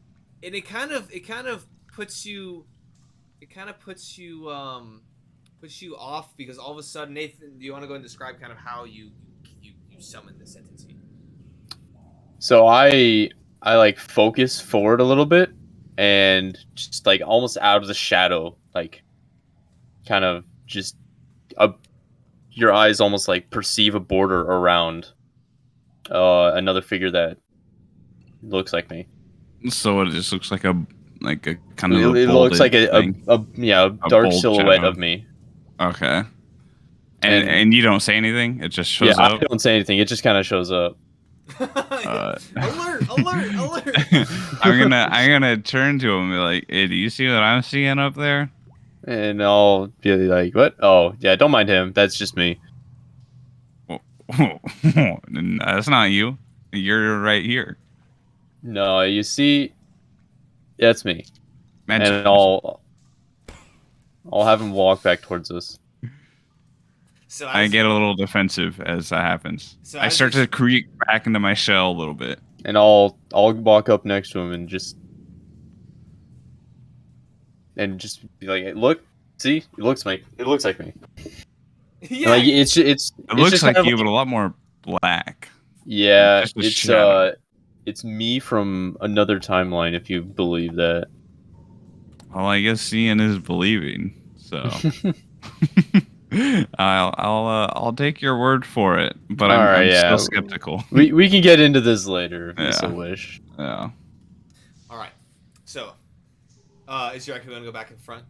and it kind of puts you, puts you off because all of a sudden, Nathan, do you want to go and describe kind of how you summon this entity? So I like focus forward a little bit and just like almost out of the shadow, like kind of just your eyes almost like perceive a border around another figure that looks like me. So it just looks like a kind of It looks like a dark bold silhouette shadow. of me. Okay. And- And you don't say anything. It just shows Yeah, up. I don't say anything. It just kind of shows up. Alert! I'm gonna turn to him and be like, "Hey, do you see what I'm seeing up there?" And I'll be like, "What? Oh, yeah, don't mind him. That's just me." That's not you. You're right here. No, you see, that's me. Magic. And I'll have him walk back towards us. So I get a little defensive as that happens. So I as start you- to creep back into my shell a little bit. And I'll walk up next to him and just be like, "Look, see, it looks like me." Yeah. Like it's It looks just like kind of you, but a lot more black. yeah, Just a shadow. it's me from another timeline, if you believe that. Well, I guess seeing is believing. So I'll take your word for it, but I'm Alright, yeah. still skeptical. We can get into this later if you so Yeah. wish. Yeah. All right. So, is your Echo gonna go back in front?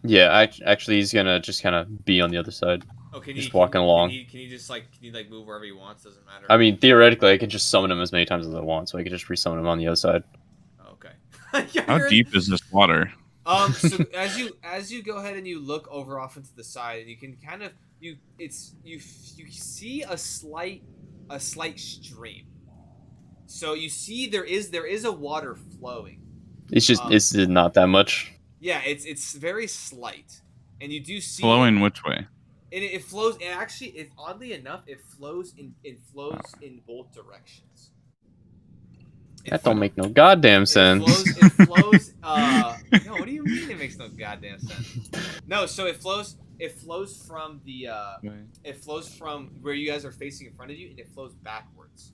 Yeah, actually, he's gonna just kind of be on the other side. Oh, Just walking along. Can he just like move wherever he wants? Doesn't matter. I mean, theoretically, I can just summon him as many times as I want, so I can just resummon him on the other side. Oh, okay. Yeah, How deep is this water? So as you go ahead and you look over off into the side, and you can kind of you see a slight stream. So you see there is a water flowing. It's just it's not that much. Yeah, it's very slight, and you do see Flowing which way? And it flows. And actually, oddly enough, it flows in both directions. That don't make no goddamn sense. It flows. No, what do you mean it makes no goddamn sense? No, so it flows. It flows from the. It flows from where you guys are facing in front of you, and it flows backwards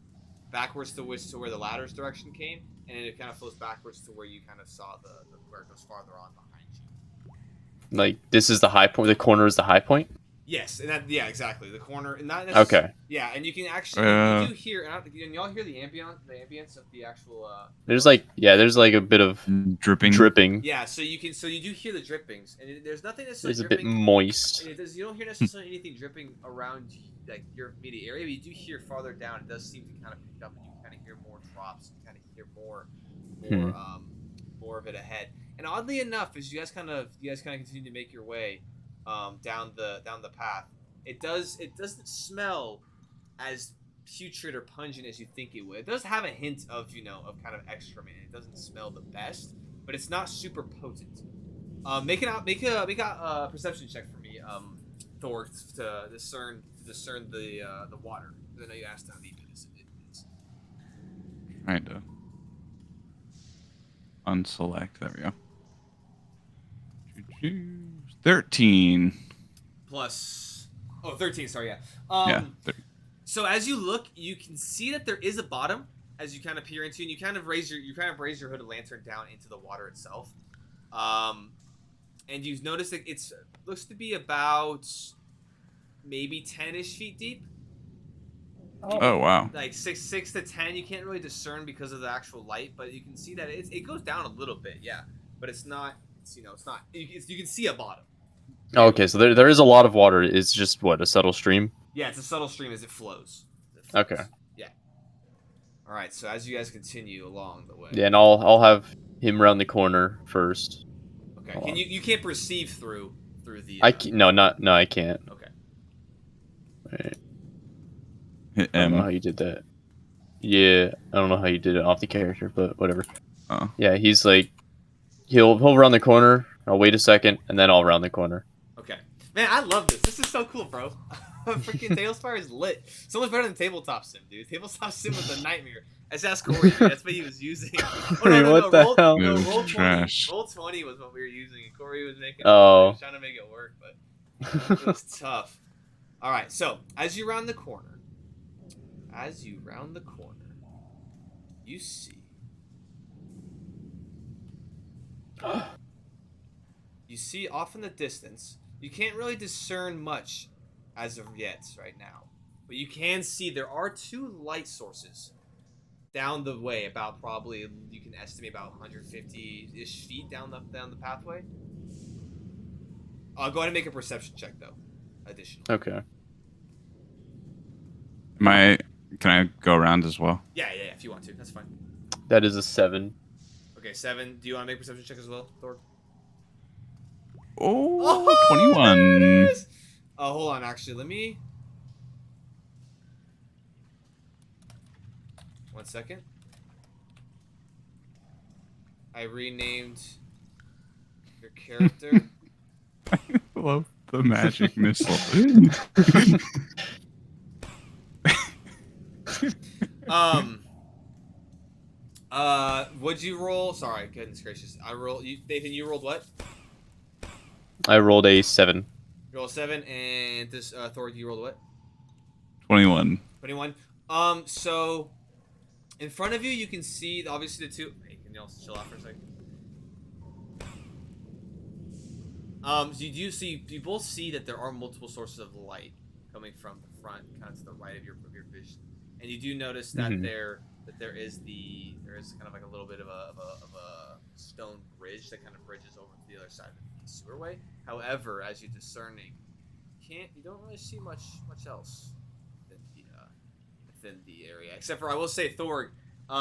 to where the ladder's direction came, and then it kind of flows backwards to where you kind of saw the where it goes farther on behind you. Like this is the high point. The corner is the high point. Yes, and yeah, exactly. The corner, and not Okay. Yeah, and you can actually you do hear, and y'all hear the ambience of the actual. There's like a bit of dripping. Yeah, so you do hear the drippings, and there's nothing necessarily. It's a dripping, bit moist. And you don't hear necessarily anything dripping around like your immediate area, but you do hear farther down. It does seem to kind of pick up, and you kind of hear more drops. You kind of hear more more of it ahead. And oddly enough, as you guys kind of continue to make your way down the path, it doesn't smell as putrid or pungent as you think it would. It does have a hint of of kind of excrement. It doesn't smell the best, but it's not super potent. Make a perception check for me, Thor, to discern the water. I know you asked how deep it is. Trying to unselect. There we go. 13. Plus, 13. Sorry, yeah. Yeah. So as you look, you can see that there is a bottom as you kind of peer into, and you kind of raise your hooded lantern down into the water itself. And you've noticed that looks to be about maybe 10-ish feet deep. Oh wow. Like 6 to 10. You can't really discern because of the actual light, but you can see that it goes down a little bit, yeah. But it's not. It's not. You can see a bottom. Oh, okay, so there is a lot of water. It's just what, a subtle stream? Yeah, it's a subtle stream as it flows. Okay. Yeah. All right. So as you guys continue along the way. Yeah, and I'll have him round the corner first. Okay. Can you can't perceive through the? No, I can't. Okay. Right. Hit I don't know M. how you did that. Yeah, I don't know how you did it off the character, but whatever. Oh. Yeah, he's like, he'll round the corner. I'll wait a second, and then I'll round the corner. Okay. Man, I love this. This is so cool, bro. Freaking Tailspire is lit. So much better than Tabletop Sim, dude. Tabletop Sim was a nightmare. Let's ask Corey. That's what he was using. Oh, What the hell? It No, was roll 20. trash. Roll 20 was what we were using, and Corey was making. Oh. He was trying to make it work, but it was tough. All right. So as you round the corner, you see. You see off in the distance. You can't really discern much as of yet right now, but you can see there are 2 light sources down the way, about probably you can estimate about 150-ish feet down the pathway. I'll go ahead and make a perception check though. Additional. Okay. Can I go around as well? Yeah, if you want to, that's fine. That is a 7. Okay, 7. Do you want to make a perception check as well, Thor? Oh, 21. Nice! Hold on, actually, let me. 1 second. I renamed your character. I love the magic missile. What'd you roll? Sorry, goodness gracious. Nathan, you rolled what? I rolled a 7. You rolled 7, and this, Thor, you rolled what? 21. 21. So, in front of you, you can see, obviously, the 2... Hey, can you all chill out for a second? So you both see that there are multiple sources of light coming from the front, kind of to the right of your vision. And you do notice that there is kind of like a little bit of a stone bridge that kind of bridges over to the other side of the sewerway. However, as you're discerning, you don't really see much else within the area. Except for, I will say, Thor,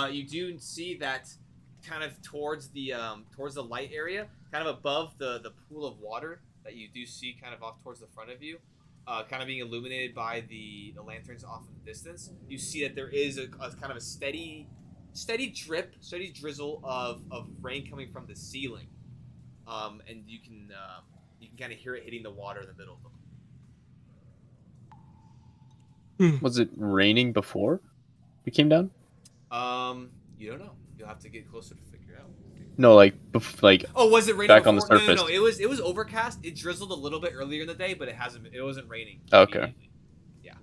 you do see that kind of towards the light area, kind of above the pool of water that you do see kind of off towards the front of you. Kind of being illuminated by the lanterns off in the distance, you see that there is a kind of a steady drip, steady drizzle of rain coming from the ceiling, and you can kind of hear it hitting the water in the middle of them. Was it raining before we came down? You don't know. You'll have to get closer to figure it out. No, like Oh, was it raining back before? on the surface? No. It was overcast. It drizzled a little bit earlier in the day, but it wasn't raining. Okay. Yeah.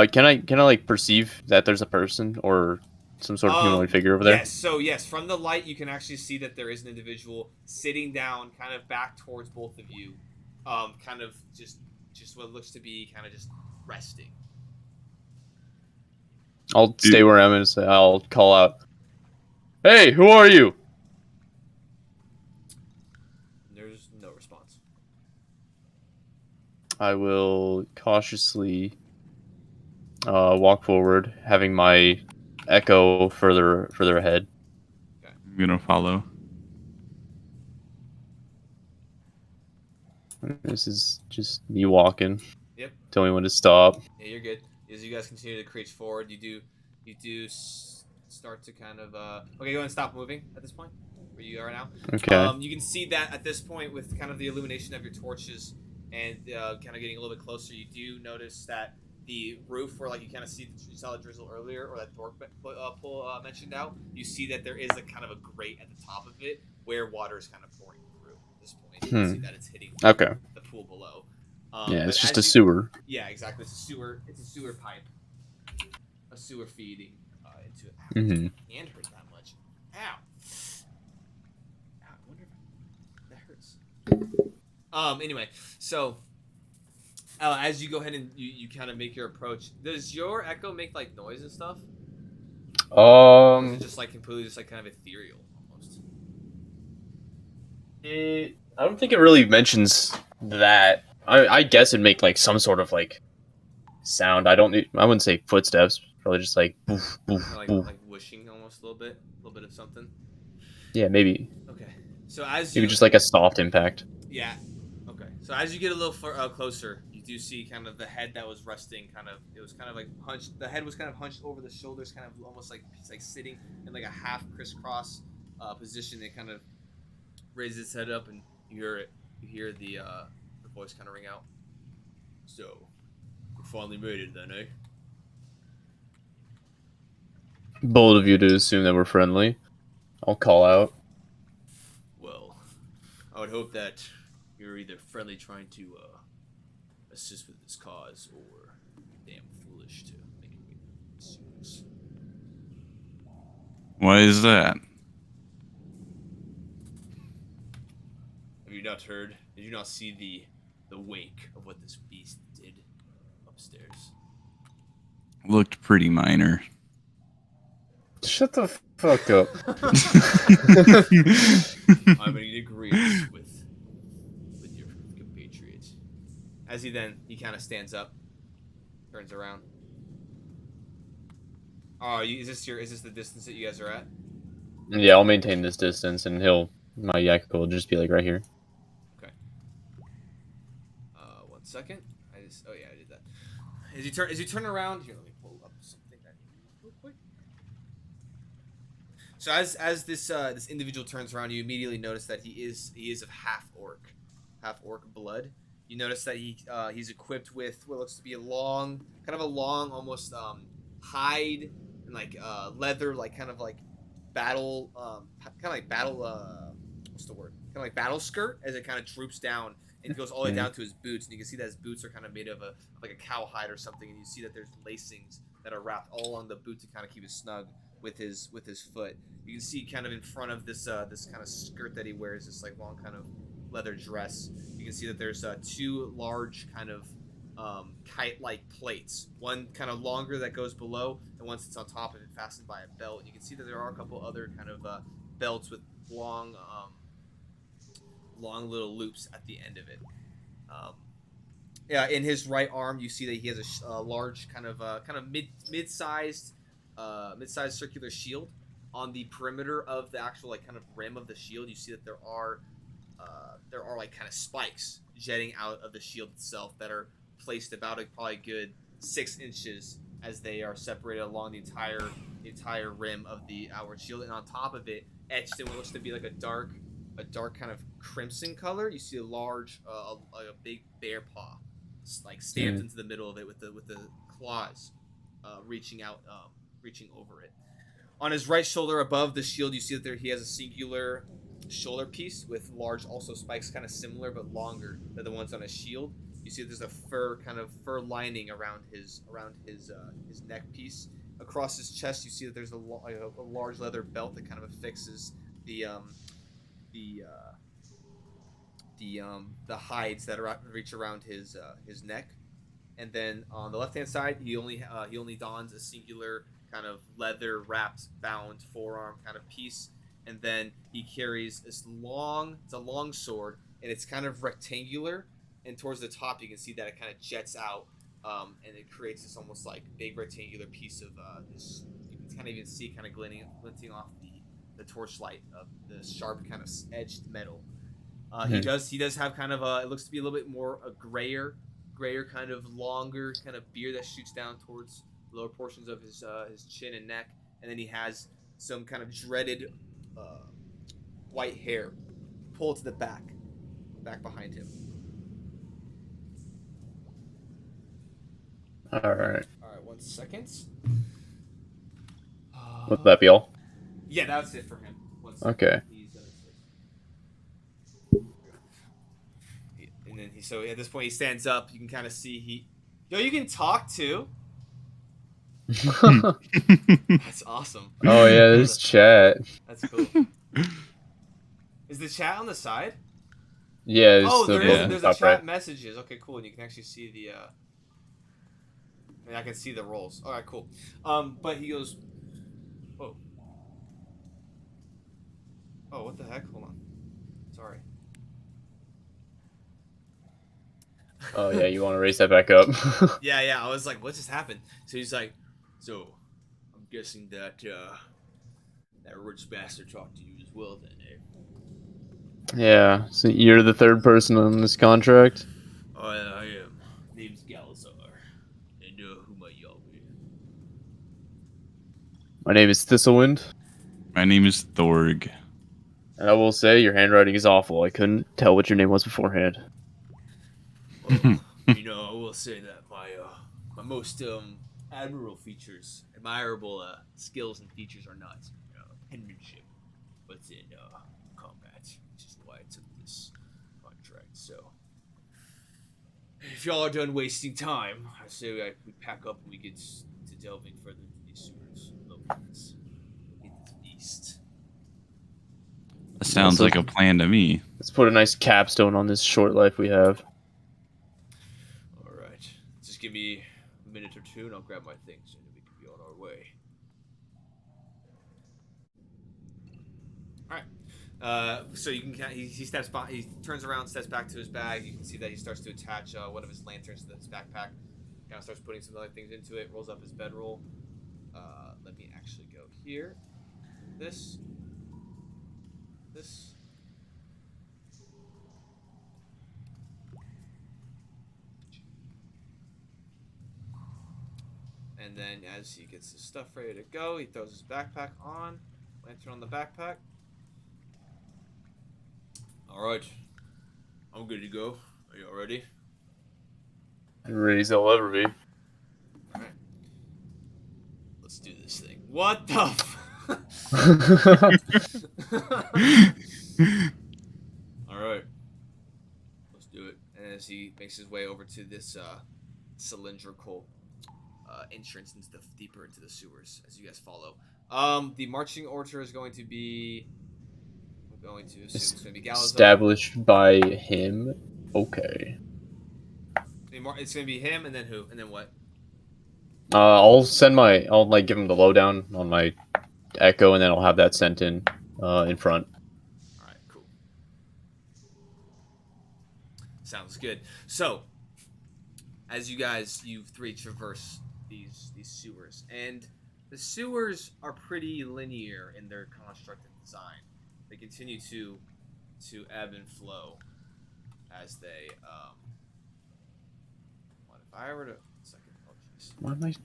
Can I like perceive that there's a person or some sort of humanoid figure over there? Yes. So yes, from the light you can actually see that there is an individual sitting down, kind of back towards both of you, kind of just what looks to be kind of just resting. I'll stay where I am and say, I'll call out, "Hey, who are you?" There's no response. I will cautiously walk forward, having my echo further ahead. I'm gonna follow. This is just me walking. Yep. Tell me when to stop. Yeah, you're good. As you guys continue to creep forward, start to kind of okay, go ahead and stop moving at this point where you are now. Okay. You can see that at this point with kind of the illumination of your torches and kind of getting a little bit closer, you do notice that the roof where like you kind of see you saw the drizzle earlier or that Thor mentioned out, you see that there is a kind of a grate at the top of it where water is kind of pouring through at this point. You can see that it's hitting Okay. the pool below. Yeah, but it's just as a you- sewer. Yeah, exactly. It's a sewer pipe, a sewer feeding into it. Ow, Mm-hmm. my hand hurt that much. Ow. Ow. I wonder if that hurts. Anyway, so as you go ahead and you kind of make your approach, does your echo make like noise and stuff? Or is it just like completely just like kind of ethereal almost? I don't think it really mentions that. I guess it'd make like some sort of like sound. I wouldn't say footsteps. Probably just like boof, boof, Kinda boof. like whooshing almost a little bit of something. Yeah, maybe. Okay. So as Maybe you just like a soft impact. Yeah. Okay. So as you get a little closer, you do see kind of the head that was resting. It was kind of like hunched. The head was kind of hunched over the shoulders, kind of almost like it's like sitting in like a half crisscross position. It kind of raises its head up, and you hear it. You hear the voice kind of ring out. So, we finally made it then, eh? Bold of you to assume that we're friendly. I'll call out. Well, I would hope that you're either friendly trying to assist with this cause, or damn foolish to make me serious. Why is that? Have you not heard? Did you not see the wake of what this beast did upstairs? Looked pretty minor. Shut the fuck up. I'm in agreement with your compatriot. As he kind of stands up, turns around. Oh, is this the distance that you guys are at? Yeah, I'll maintain this distance, and my yak will just be like right here. Okay. 1 second. Oh yeah, I did that. As you turn around, here, let me pull up something that real quick. So as this individual turns around, you immediately notice that he is of half orc blood. You notice that he's equipped with what looks to be a long, almost hide and like leather, like kind of like battle, what's the word? Kind of like battle skirt as it kind of droops down and goes all the way down to his boots, and you can see that his boots are kind of made of like a cowhide or something, and you see that there's lacings that are wrapped all along the boot to kind of keep it snug with his foot. You can see kind of in front of this kind of skirt that he wears, this like long kind of leather dress. You can see that there's two large kind of kite-like plates. One kind of longer that goes below, and one sits on top of it, fastened by a belt. And you can see that there are a couple other kind of belts with long little loops at the end of it. Yeah, in his right arm, you see that he has a large kind of mid-sized circular shield. On the perimeter of the actual like kind of rim of the shield, you see that there are like kind of spikes jetting out of the shield itself that are placed about probably a good 6 inches as they are separated along the entire rim of the outward shield, and on top of it, etched in what looks to be like a dark kind of crimson color, you see a large like a big bear paw like stamped into the middle of it with the claws reaching over it. On his right shoulder above the shield, you see that he has a singular shoulder piece with large also spikes, kind of similar but longer than the ones on his shield. You see there's a fur lining around his neck piece. Across his chest, you see that there's a large leather belt that kind of affixes the hides that reach around his neck. And then on the left-hand side, he only dons a singular kind of leather wrapped bound forearm kind of piece, and then he carries this it's a long sword, and it's kind of rectangular, and towards the top you can see that it kind of jets out, and it creates this almost like big rectangular piece of this. You can kind of even see kind of glinting off the torchlight of the sharp kind of edged metal. He does have kind of a, it looks to be a little bit more a grayer kind of longer kind of beard that shoots down towards the lower portions of his chin and neck, and then he has some kind of dreaded white hair pulled to the back behind him. All right. 1 second. Would that be all? Yeah, that's it for him. 1 second. Okay. And then so at this point he stands up. You can kind of see you can talk too. That's awesome. Oh yeah, there's chat. That's cool. Is the chat on the side? Yeah. There's a chat messages. Okay, cool. And you can actually see the. I can see the rolls. All right, cool. But he goes. Whoa. Oh, what the heck? Hold on. Sorry. Oh yeah, you want to raise that back up? Yeah. I was like, what just happened? So he's like, so I'm guessing that that rich bastard talked to you as well, then, eh? Yeah. So you're the third person on this contract. Oh, I am. Name's Galazar. And who might y'all be? My name is Thistlewind, My name is Thorg. and I will say your handwriting is awful. I couldn't tell what your name was beforehand. Well, I will say that my most admirable skills and features are not penmanship, but in combat, which is why I took this contract. So, if y'all are done wasting time, I say we pack up and we get to delving further into these sewers. Let's get this beast. That sounds like a plan to me. Let's put a nice capstone on this short life we have. All right, just give me a minute or two, and I'll grab my things, and we can be on our way. All right. So you can he steps by, he turns around, steps back to his bag. You can see that he starts to attach one of his lanterns to his backpack. Kind of starts putting some other things into it. Rolls up his bedroll. Let me actually go here. This. And then as he gets his stuff ready to go, he throws his backpack on. Lantern on the backpack. Alright. I'm good to go. Are you all ready? Ready as I'll ever be. Alright. Let's do this thing. What the f- Alright. Let's do it. And as he makes his way over to this cylindrical entrance deeper into the sewers, as you guys follow. The marching order is going to be... I'm going to assume it's going to be Galazar. Established by him? Okay. It's going to be him, and then who? And then what? I'll give him the lowdown on my echo, and then I'll have that sent in front. Alright, cool. Sounds good. So, as you three traverse these sewers, and the sewers are pretty linear in their construct and design. They continue to ebb and flow as they what if I were to second? Oh jeez. Why am I? Is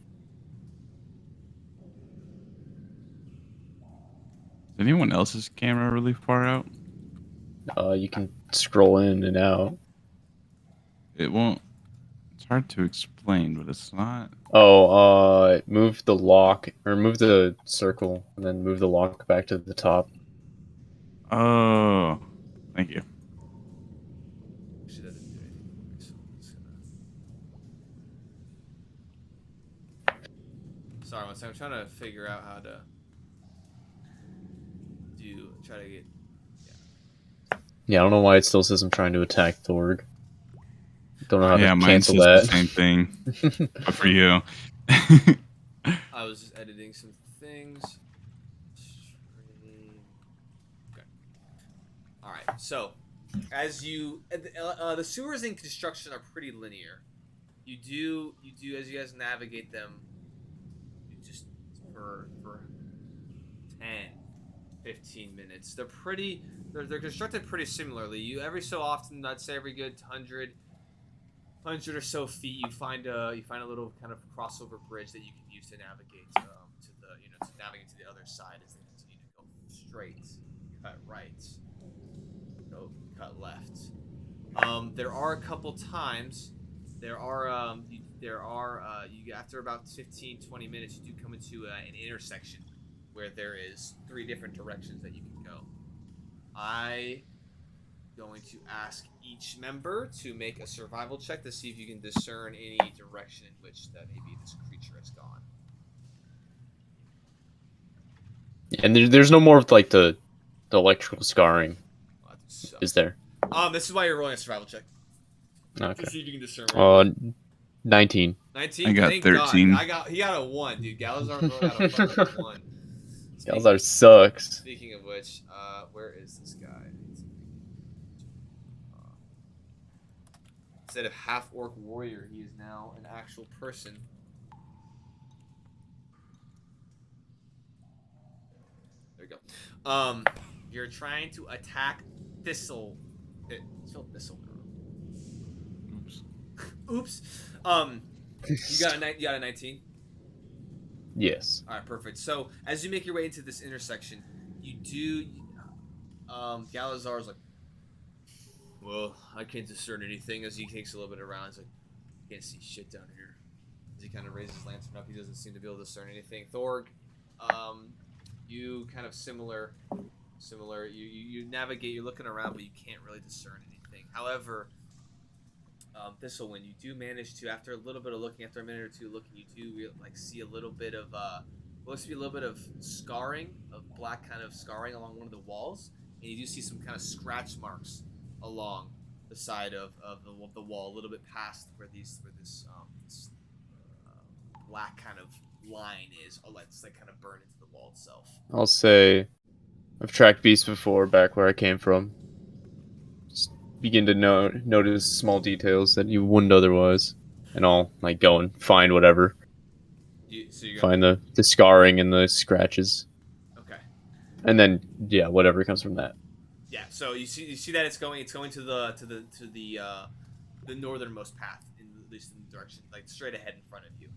anyone else's camera really far out? You can scroll in and out. It won't. It's hard to explain, but it's not. Oh, move the lock, or move the circle, and then move the lock back to the top. Oh, thank you. Actually, that didn't do anything for me, so I'm just gonna... Sorry, one second. I'm trying to figure out how to try to get... Yeah, I don't know why it still says I'm trying to attack Thorg. Don't know how to mine cancel says that. the same thing, but for you. I was just editing some things. Okay. All right. So, as you the sewers in construction are pretty linear. You do as you guys navigate them. You just for 10, 15 minutes. They're constructed pretty similarly. You every so often, I'd say every good 100 or so feet, you find a little kind of crossover bridge that you can use to navigate to navigate to the other side as they continue to go straight, cut right, go cut left. There are a couple times. You after about 15-20 minutes, you do come into an intersection where there is 3 different directions that you can go. I going to ask each member to make a survival check to see if you can discern any direction in which that maybe this creature has gone. And there's no more of like the electrical scarring, Oh, that sucks. is there? This is why you're rolling a survival check. Okay. To see if you can discern. 19. 19. I got Thank 13. God. He got a 1, dude. Galazar got a fucking 1. Galazar sucks. Speaking of which, where is this guy? Instead of half-orc warrior, he is now an actual person. There you go. You're trying to attack Thistle. Spelled Thistle. Oops. Oops. You got a 19. Yes. All right, perfect. So as you make your way into this intersection, you do. Galazar's like, well, I can't discern anything. As he takes a little bit around, he's like, I can't see shit down here. As he kind of raises his lantern up, he doesn't seem to be able to discern anything. Thorg, you kind of similar. You navigate. You're looking around, but you can't really discern anything. However, Thistlewind, you do manage to, after a little bit of looking, after a minute or two looking, you do see a little bit of looks to be a little bit of scarring, of black kind of scarring along one of the walls, and you do see some kind of scratch marks along the side of the wall, a little bit past where this black kind of line is. It's like kind of burned into the wall itself. I'll say I've tracked beasts before back where I came from. Just begin to notice small details that you wouldn't otherwise. And I'll like go and find whatever. Find the scarring and the scratches. Okay. And then whatever comes from that. Yeah, so you see that it's going to the northernmost path, at least in the direction, like straight ahead in front of you.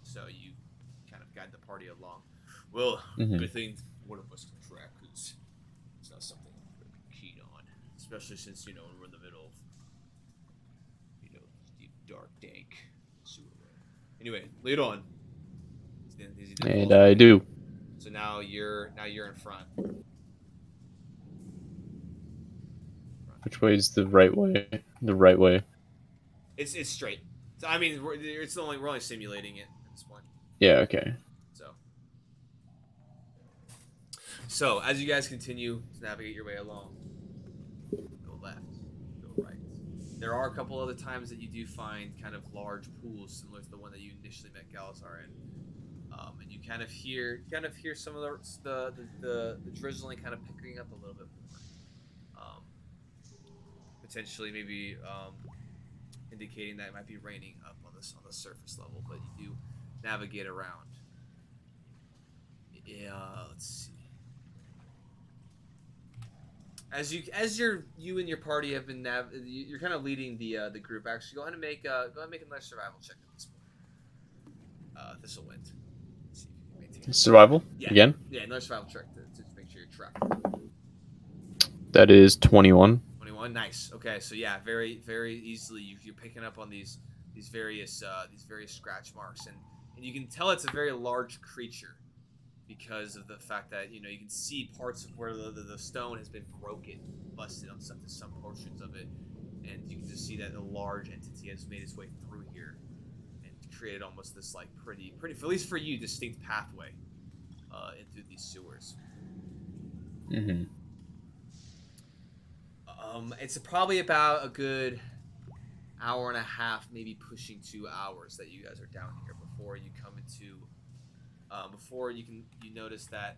So you kind of guide the party along. Well, good thing one of us can track, because it's not something I'm really keen on, especially since we're in the middle of deep, dark, dank sewer. Anyway, lead on. And I do. So now you're in front. Which way is the right way? The right way. It's straight. So, I mean, we're only simulating it at this point. Yeah. Okay. So as you guys continue to navigate your way along, go left, go right. There are a couple other times that you do find kind of large pools similar to the one that you initially met Galazar in, and you kind of hear some of the drizzling kind of picking up a little bit more. Potentially maybe indicating that it might be raining up on the surface level, but you do navigate around. Yeah, let's see. As you and your party have been you're kind of leading the group. Actually, go ahead and make another survival check at this point. Thistlewint. See if you can maintain Survival? Yeah. Again? Yeah, another survival check to make sure you're trapped. That is 21. 21, nice. Okay, so yeah, very very easily you're picking up on these various scratch marks, and you can tell it's a very large creature, because of the fact that you can see parts of where the stone has been broken, busted on some portions of it, and you can just see that a large entity has made its way through here and created almost this like pretty at least for you, distinct pathway into these sewers. It's probably about a good hour and a half, maybe pushing 2 hours, that you guys are down here before you come into. Before you notice that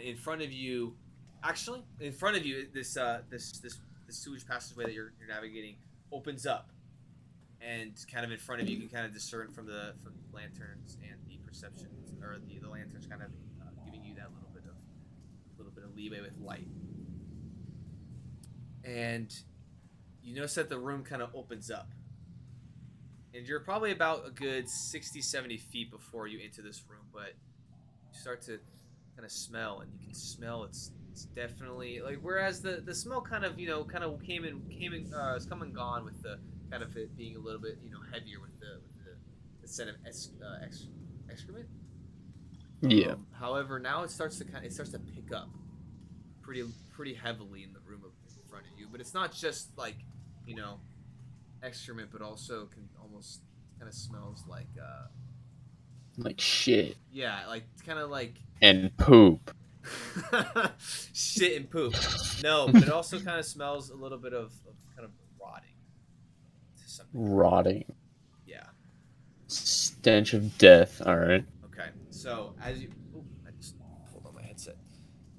in front of you, this sewage passageway that you're navigating opens up, and kind of in front of you can kind of discern from the lanterns and the perceptions, or the lanterns kind of giving you that little bit leeway with light. And you notice that the room kind of opens up. And you're probably about a good 60, 70 feet before you enter this room, but you start to kind of smell, and you can smell it's definitely like, whereas the smell kind of came and it's come and gone with the kind of it being a little bit heavier with the scent of excrement. Yeah. However, now it starts to pick up pretty heavily in the room in front of you, but it's not just like excrement, but also can almost kind of smells like shit yeah, like kind of like and poop. shit and poop. No, but it also kind of smells a little bit of kind of rotting to some degree. Rotting. Yeah. Stench of death. All right. Okay. So as you, I just pulled on my headset.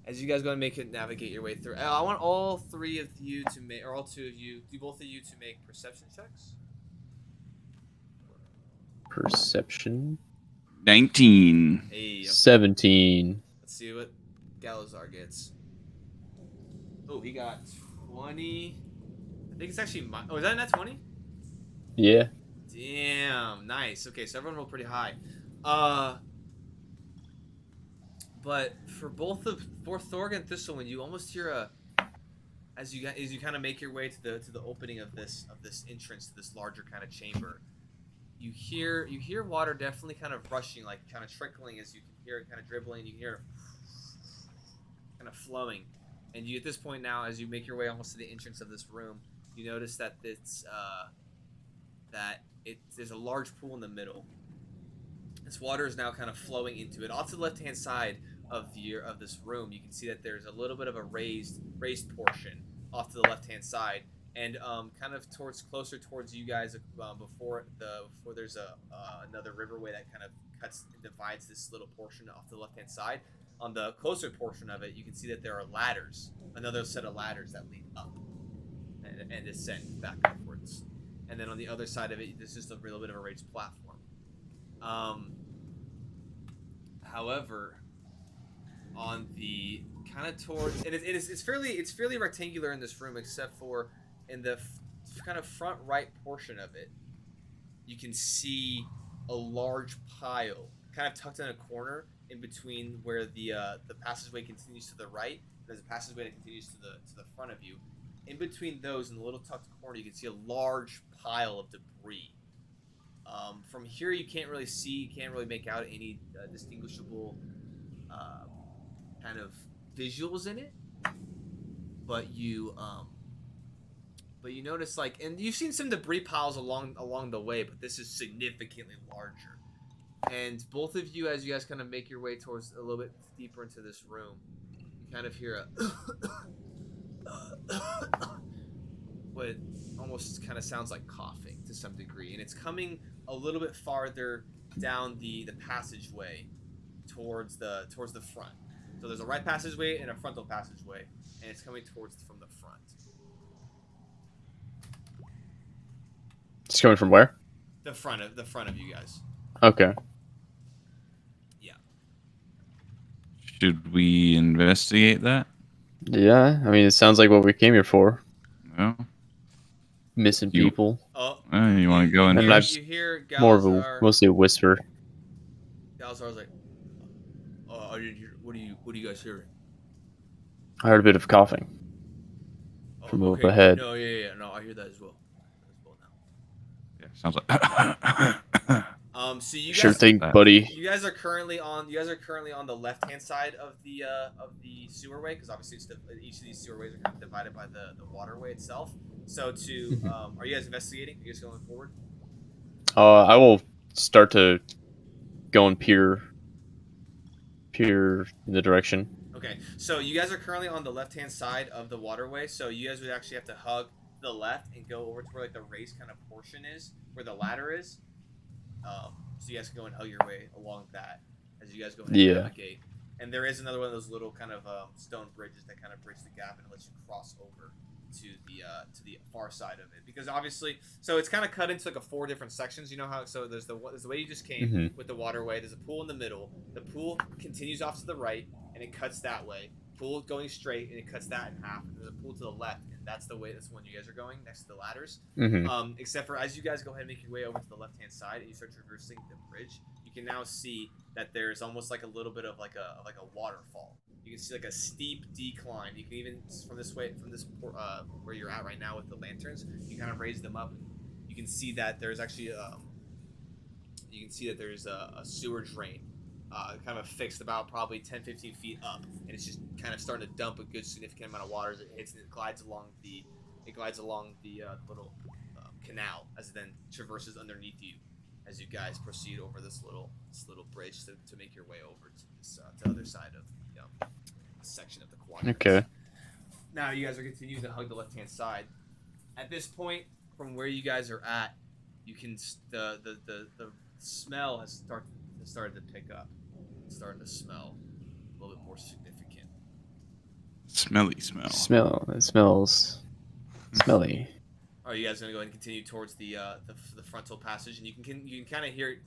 As you guys go and navigate your way through, I want all three of you to make, or all two of you, both of you to make perception checks. Perception. 19. Hey, 17. let's see what Galazar gets. Oh, he got 20. I think it's actually my. Oh, is that not 20? Yeah. Damn, nice. Okay, so everyone rolled pretty high. But for Thorg and Thistlewind, you almost hear as you kind of make your way to the opening of this entrance to this larger kind of chamber. You hear water definitely kind of rushing, like kind of trickling, as you can hear it kind of dribbling. You can hear it kind of flowing, and you at this point now, as you make your way almost to the entrance of this room, you notice that there's a large pool in the middle. This water is now kind of flowing into it. Off to the left-hand side of this room, you can see that there's a little bit of a raised portion off to the left-hand side, and kind of closer towards you guys before there's another riverway that kind of cuts and divides this little portion off to the left-hand side. On the closer portion of it, you can see that there are ladders, another set of ladders that lead up and descend back upwards. And then on the other side of it, there's just a little bit of a raised platform. However, on the kind of towards, and it's fairly rectangular in this room, except for in the kind of front right portion of it, you can see a large pile kind of tucked in a corner in between where the passageway continues to the right. There's a passageway that continues to the front of you. In between those, in the little tucked corner, you can see a large pile of debris. From here, you can't really make out any distinguishable kind of visuals in it. But you notice, like, and you've seen some debris piles along the way, but this is significantly larger. And both of you, as you guys kind of make your way towards a little bit deeper into this room, you kind of hear what almost kind of sounds like coughing to some degree, and it's coming a little bit farther down the passageway towards the front. So there's a right passageway and a frontal passageway, and it's coming from the front. It's coming from where? The front of you guys. Okay. Yeah. Should we investigate that? Yeah, I mean, it sounds like what we came here for. No. Missing people. Oh, You want to go in And first? you hear Galazar. More of a, mostly a whisper. Galazar's like, "Oh, I didn't hear. What are you guys hearing?" I heard a bit of coughing Oh, from up ahead. No, yeah, no, I hear that as well. Yeah, sounds like. So you guys, Sure thing, buddy. You guys are currently on the left-hand side of the sewerway, because obviously each of these sewerways are kind of divided by the waterway itself. So are you guys investigating? Are you guys going forward? I will start to go and peer in the direction. Okay, so you guys are currently on the left-hand side of the waterway, so you guys would actually have to hug the left and go over to where like the raised kind of portion is, where the ladder is. So you guys can go and hug your way along that as you guys go ahead and navigate. And there is another one of those little kind of stone bridges that kind of bridge the gap and lets you cross over to the far side of it. Because obviously, so it's kind of cut into like 4 different sections. You know how? So there's the way you just came with the waterway. There's a pool in the middle. The pool continues off to the right and it cuts that way. pool going straight, and it cuts that in half. And there's a pool to the left, and that's the way. That's the one you guys are going next to the ladders. Mm-hmm. Except for as you guys go ahead and make your way over to the left-hand side, and you start traversing the bridge, you can now see that there's almost like a little bit of like a waterfall. You can see like a steep decline. You can even from this where you're at right now with the lanterns, you kind of raise them up, and you can see that there's actually a sewer drain, kind of fixed about probably 10-15 feet up, and it's just kind of starting to dump a good significant amount of water as it hits, and it glides along the little canal as it then traverses underneath you as you guys proceed over this little bridge to make your way over to this to the other side of the section of the quadrant. Okay. Now you guys are continuing to hug the left-hand side. At this point, from where you guys are at, you can the smell has started to pick up. It's starting to smell a little bit more significant. Smelly smell. It smells smelly. Are you guys gonna go ahead and continue towards the frontal passage, and you can kind of hear it.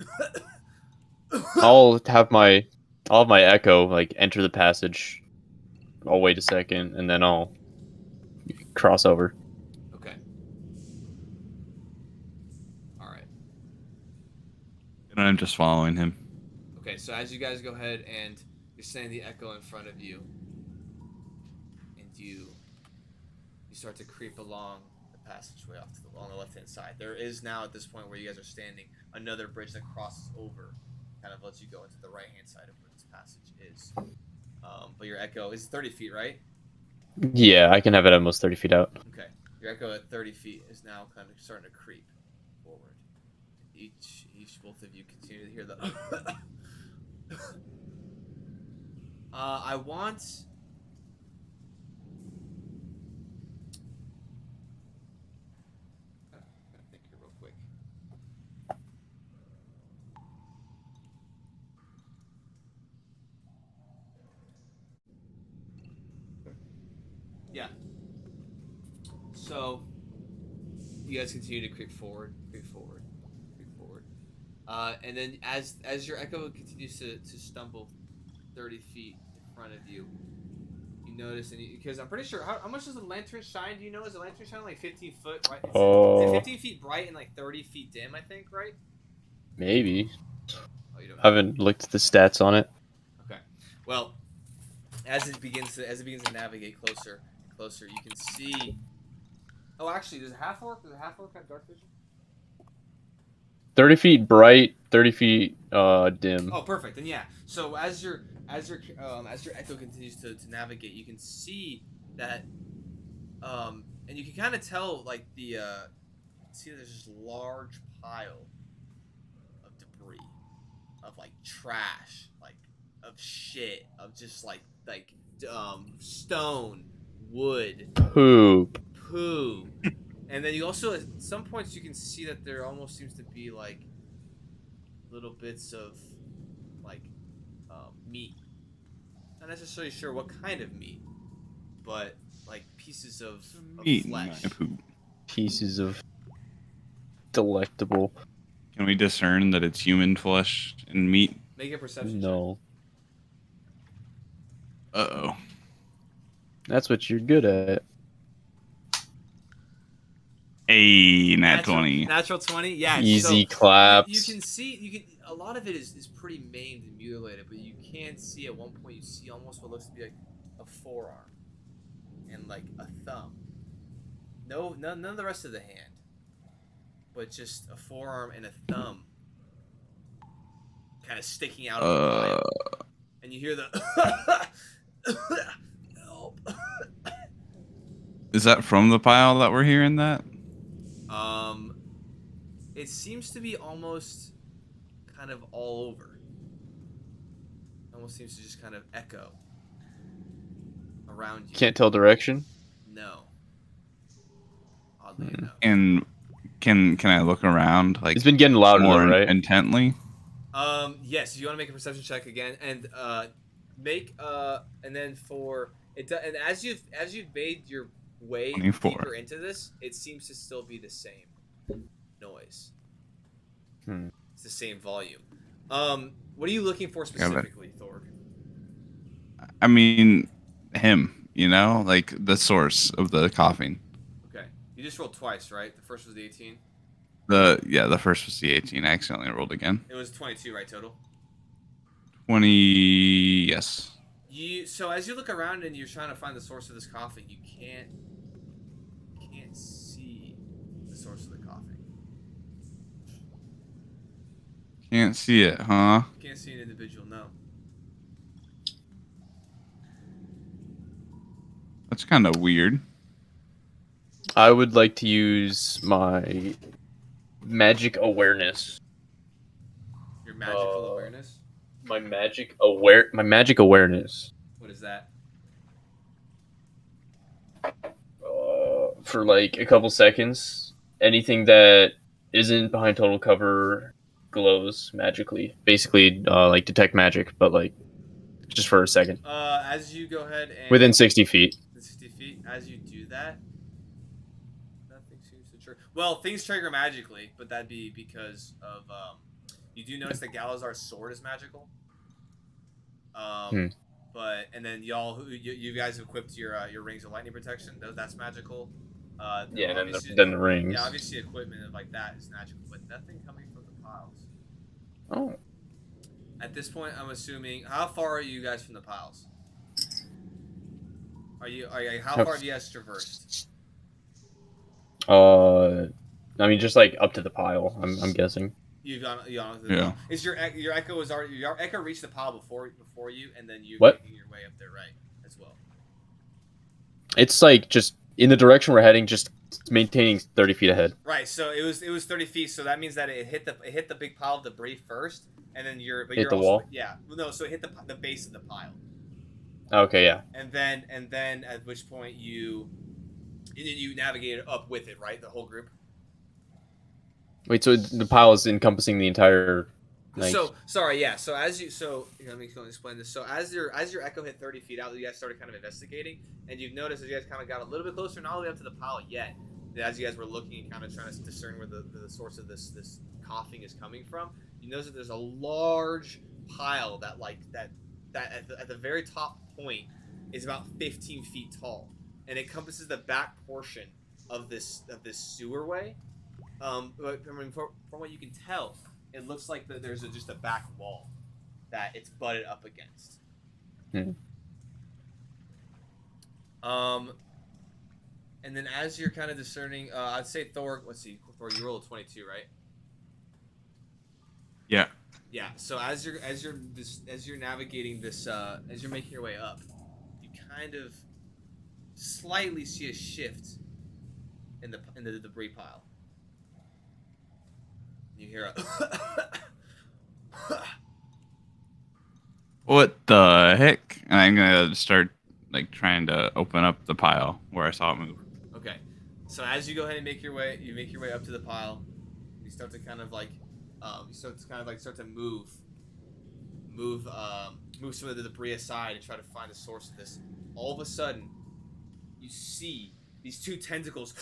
I'll have my echo like enter the passage. I'll wait a second and then I'll cross over. Okay. All right. And I'm just following him. Okay, so as you guys go ahead and you're sending the echo in front of you, and you start to creep along the passageway on the left-hand side. There is now at this point where you guys are standing another bridge that crosses over, kind of lets you go into the right-hand side of where this passage is. But your echo is 30 feet, right? Yeah, I can have it almost 30 feet out. Okay, your echo at 30 feet is now kind of starting to creep forward. Both of you continue to hear the. I want. I'm gonna think here real quick. Yeah. So, you guys continue to creep forward. And then as your echo continues to stumble 30 feet in front of you, you notice, because I'm pretty sure, how much does the lantern shine? Do you know? Is the lantern shine like 15 foot, right? Is it 15 feet bright and like 30 feet dim, I think, right? Maybe. Oh, you don't know. I haven't looked at the stats on it. Okay. Well, as it begins to navigate closer and closer, you can see. Oh, actually, does a half orc have dark vision? 30 feet bright, 30 feet dim. Oh, perfect. Then yeah. So as your echo continues to navigate, you can see that, and you can kind of tell like see there's this large pile of debris, of like trash, like of shit, of just like stone, wood, Poop. poo. And then you also, at some points, you can see that there almost seems to be like little bits of like meat. Not necessarily sure what kind of meat, but like pieces of Meat in flesh. my poop. Pieces of delectable. Can we discern that it's human flesh and meat? Make a perception No. Uh-oh. That's what you're good at. Hey, check. nat 20. Natural 20? Yeah. Easy so claps. You can see, a lot of it is pretty maimed and mutilated, but you can see at one point, you see almost what looks to be like a forearm and like a thumb. None of the rest of the hand, but just a forearm and a thumb kind of sticking out of the pile. And you hear the help. Is that from the pile that we're hearing that? It seems to be almost kind of all over. Almost seems to just kind of echo around you. Can't tell direction. No. Oddly enough. And can I look around like It's been getting louder, more though, right? intently? Yes, if you want to make a perception check again, and make and then for it, and as you've made your way 24. deeper into this, it seems to still be the same noise. It's the same volume. What are you looking for specifically, Thorg? I mean, him, you know, like the source of the coughing. Okay. You just rolled twice, right? The first was the 18. The first was the 18. I accidentally rolled again. It was 22, right, total? 20, yes. So as you look around and you're trying to find the source of this coughing, you can't see the source of the coughing. Can't see it, huh? You can't see an individual, no. That's kind of weird. I would like to use my magic awareness. Your magical awareness. My magic awareness. What is that? For like a couple seconds, anything that isn't behind total cover glows magically. Basically, like detect magic, but like just for a second. As you go ahead and Within 60 feet. 60 feet, as you do that, nothing seems to trigger. Well, things trigger magically, but that'd be because of you do notice that Galazar's sword is magical. But and then you guys equipped your rings of lightning protection. That's magical. Yeah, and then the rings. Yeah, obviously equipment like that is magical, but nothing coming from the piles. Oh. At this point, I'm assuming. How far are you guys from the piles? How far have you guys traversed? I mean, just like up to the pile. I'm guessing. You've gone to the Yeah. pile. Is your echo was already your echo reached the pile before you, and then you're What? making your way up there, right? As well. It's like just in the direction we're heading, just maintaining 30 feet ahead. Right. So it was 30 feet. So that means that it hit the big pile of debris first, and then Hit you're the also, wall? Yeah. Well, no. So it hit the base of the pile, Okay, yeah. and then at which point you navigated up with it, right? The whole group. Wait, so the pile is encompassing the entire. Like, So sorry, yeah. So as you let me go and explain this. So as your echo hit 30 feet out, you guys started kind of investigating, and you've noticed as you guys kind of got a little bit closer, not all the way up to the pile yet. As you guys were looking and kind of trying to discern where the source of this coughing is coming from, you notice that there's a large pile that at the very top point is about 15 feet tall, and it encompasses the back portion of this sewerway. But I mean, from what you can tell, it looks like there's just a back wall that it's butted up against. And then as you're kind of discerning, I'd say Thor. Let's see, Thor, you rolled a 22, right? Yeah. Yeah. So as you're navigating this, as you're making your way up, you kind of slightly see a shift in the debris pile. You hear a What the heck? And I'm gonna start like trying to open up the pile where I saw it move. Okay, so as you go ahead and make your way up to the pile, you start to kind of like, start to move some of the debris aside and try to find the source of this. All of a sudden, you see these two tentacles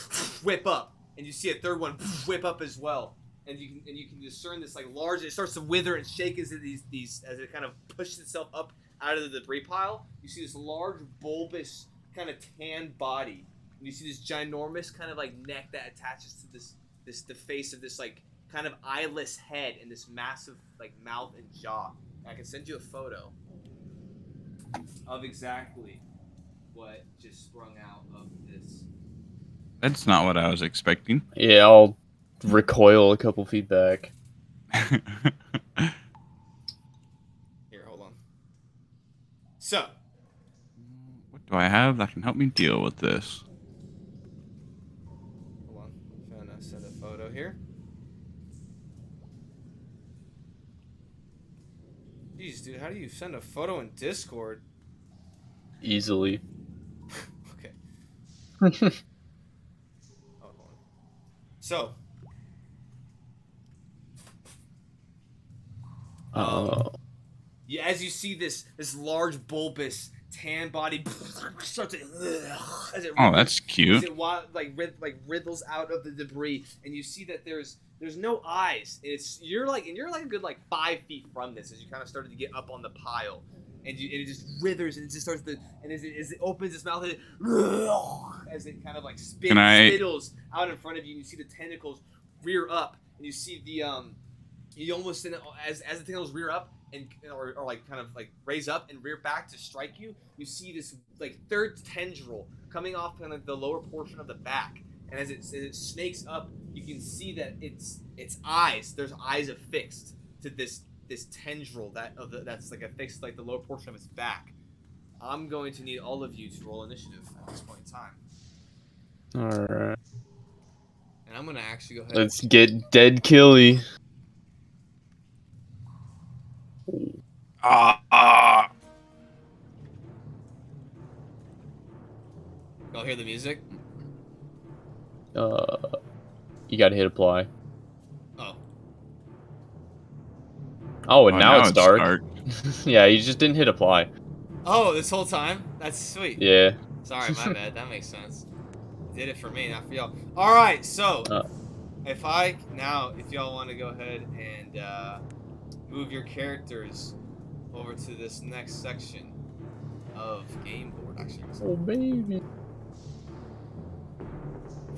whip up, and you see a third one whip up as well, and you can discern this like large. It starts to wither and shake as it kind of pushes itself up out of the debris pile. You see this large bulbous kind of tan body. And you see this ginormous kind of like neck that attaches to the face of this like kind of eyeless head and this massive like mouth and jaw. And I can send you a photo of exactly what just sprung out of this. That's not what I was expecting. yeah, I'll recoil a couple feet back. Here, hold on. So, What do I have that can help me deal with this? hold on. I'm trying to send a photo here. Jeez, dude, how do you send a photo in Discord? Easily. Okay. Oh, hold on. So, yeah, as you see this large bulbous tan body start to as it Oh, that's as cute. it wriggles out of the debris, and you see that there's no eyes. You're like a good like 5 feet from this as you kind of started to get up on the pile, and it just withers, and it just starts to, and as it opens its mouth, as it kind of like spittles out in front of you, and you see the tentacles rear up, and you see the you almost as the tentacles rear up and or like kind of like raise up and rear back to strike you. You see this like third tendril coming off kind of the lower portion of the back, and as it snakes up, you can see that its eyes. There's eyes affixed to this tendril that's like affixed like the lower portion of its back. I'm going to need all of you to roll initiative at this point in time. All right. And I'm gonna actually go ahead. Let's get dead killy. Y'all hear the music? You gotta hit apply. Oh. Oh, and now it's dark. Yeah, you just didn't hit apply. Oh, this whole time? That's sweet. Yeah. Sorry, my bad. That makes sense. Did it for me, not for y'all. All right, so if y'all want to go ahead and move your characters over to this next section of game board, actually. Oh baby.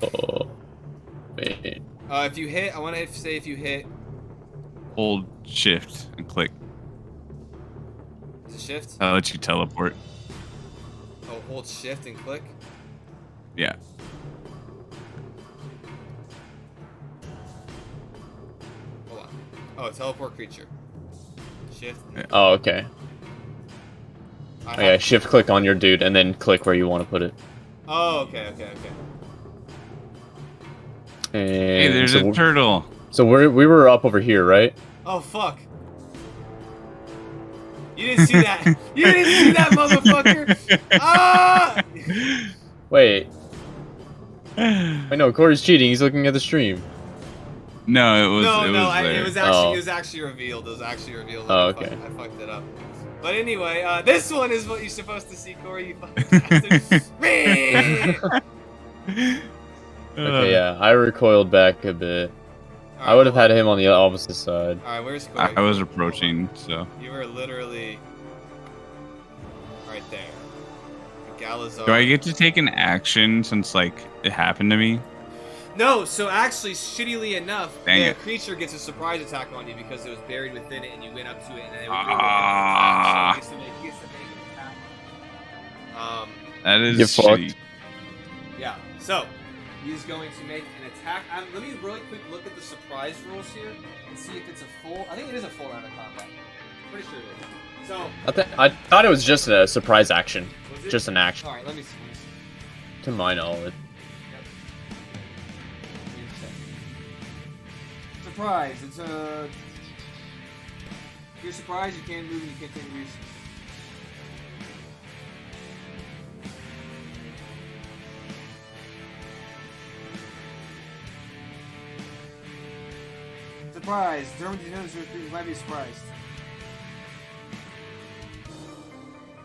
Oh man. If you hit, I want to say if you hit. Hold shift and click. Is it shift? I'll let you teleport. Oh, hold shift and click. Yeah. Hold on. Oh, teleport creature. Shift. Oh, okay. Yeah, shift click on your dude and then click where you want to put it. Oh, okay. And Hey, there's a turtle. So we were up over here, right? Oh, fuck. You didn't see that. You didn't see that, motherfucker. Ah! Wait. I know Corey's cheating. He's looking at the stream. No, it was. It was actually revealed. Oh, okay. I fucked it up. But anyway, this one is what you're supposed to see, Corey. You fucking bastard. Okay, yeah, I recoiled back a bit. Right, I would have had him on the opposite side. All right, where's Corey? I was approaching, so. You were literally right there. Galazar. Do I get to take an action since like it happened to me? No, so actually, shittily enough, Dang the it. creature gets a surprise attack on you because it was buried within it, and you went up to it, and it Ah. gets to make an attack. That is You're shitty. fucked. Yeah. So he's going to make an attack. Let me really quick look at the surprise rules here and see if it's a full. I think it is a full round of combat. Pretty sure it is. So I thought it was just a surprise action. was it? Just an action, All right, let me see. to my knowledge. Surprise! It's a. You're surprised. You can't move. And you can't take a risk. Surprise! Determined to notice you might be surprised.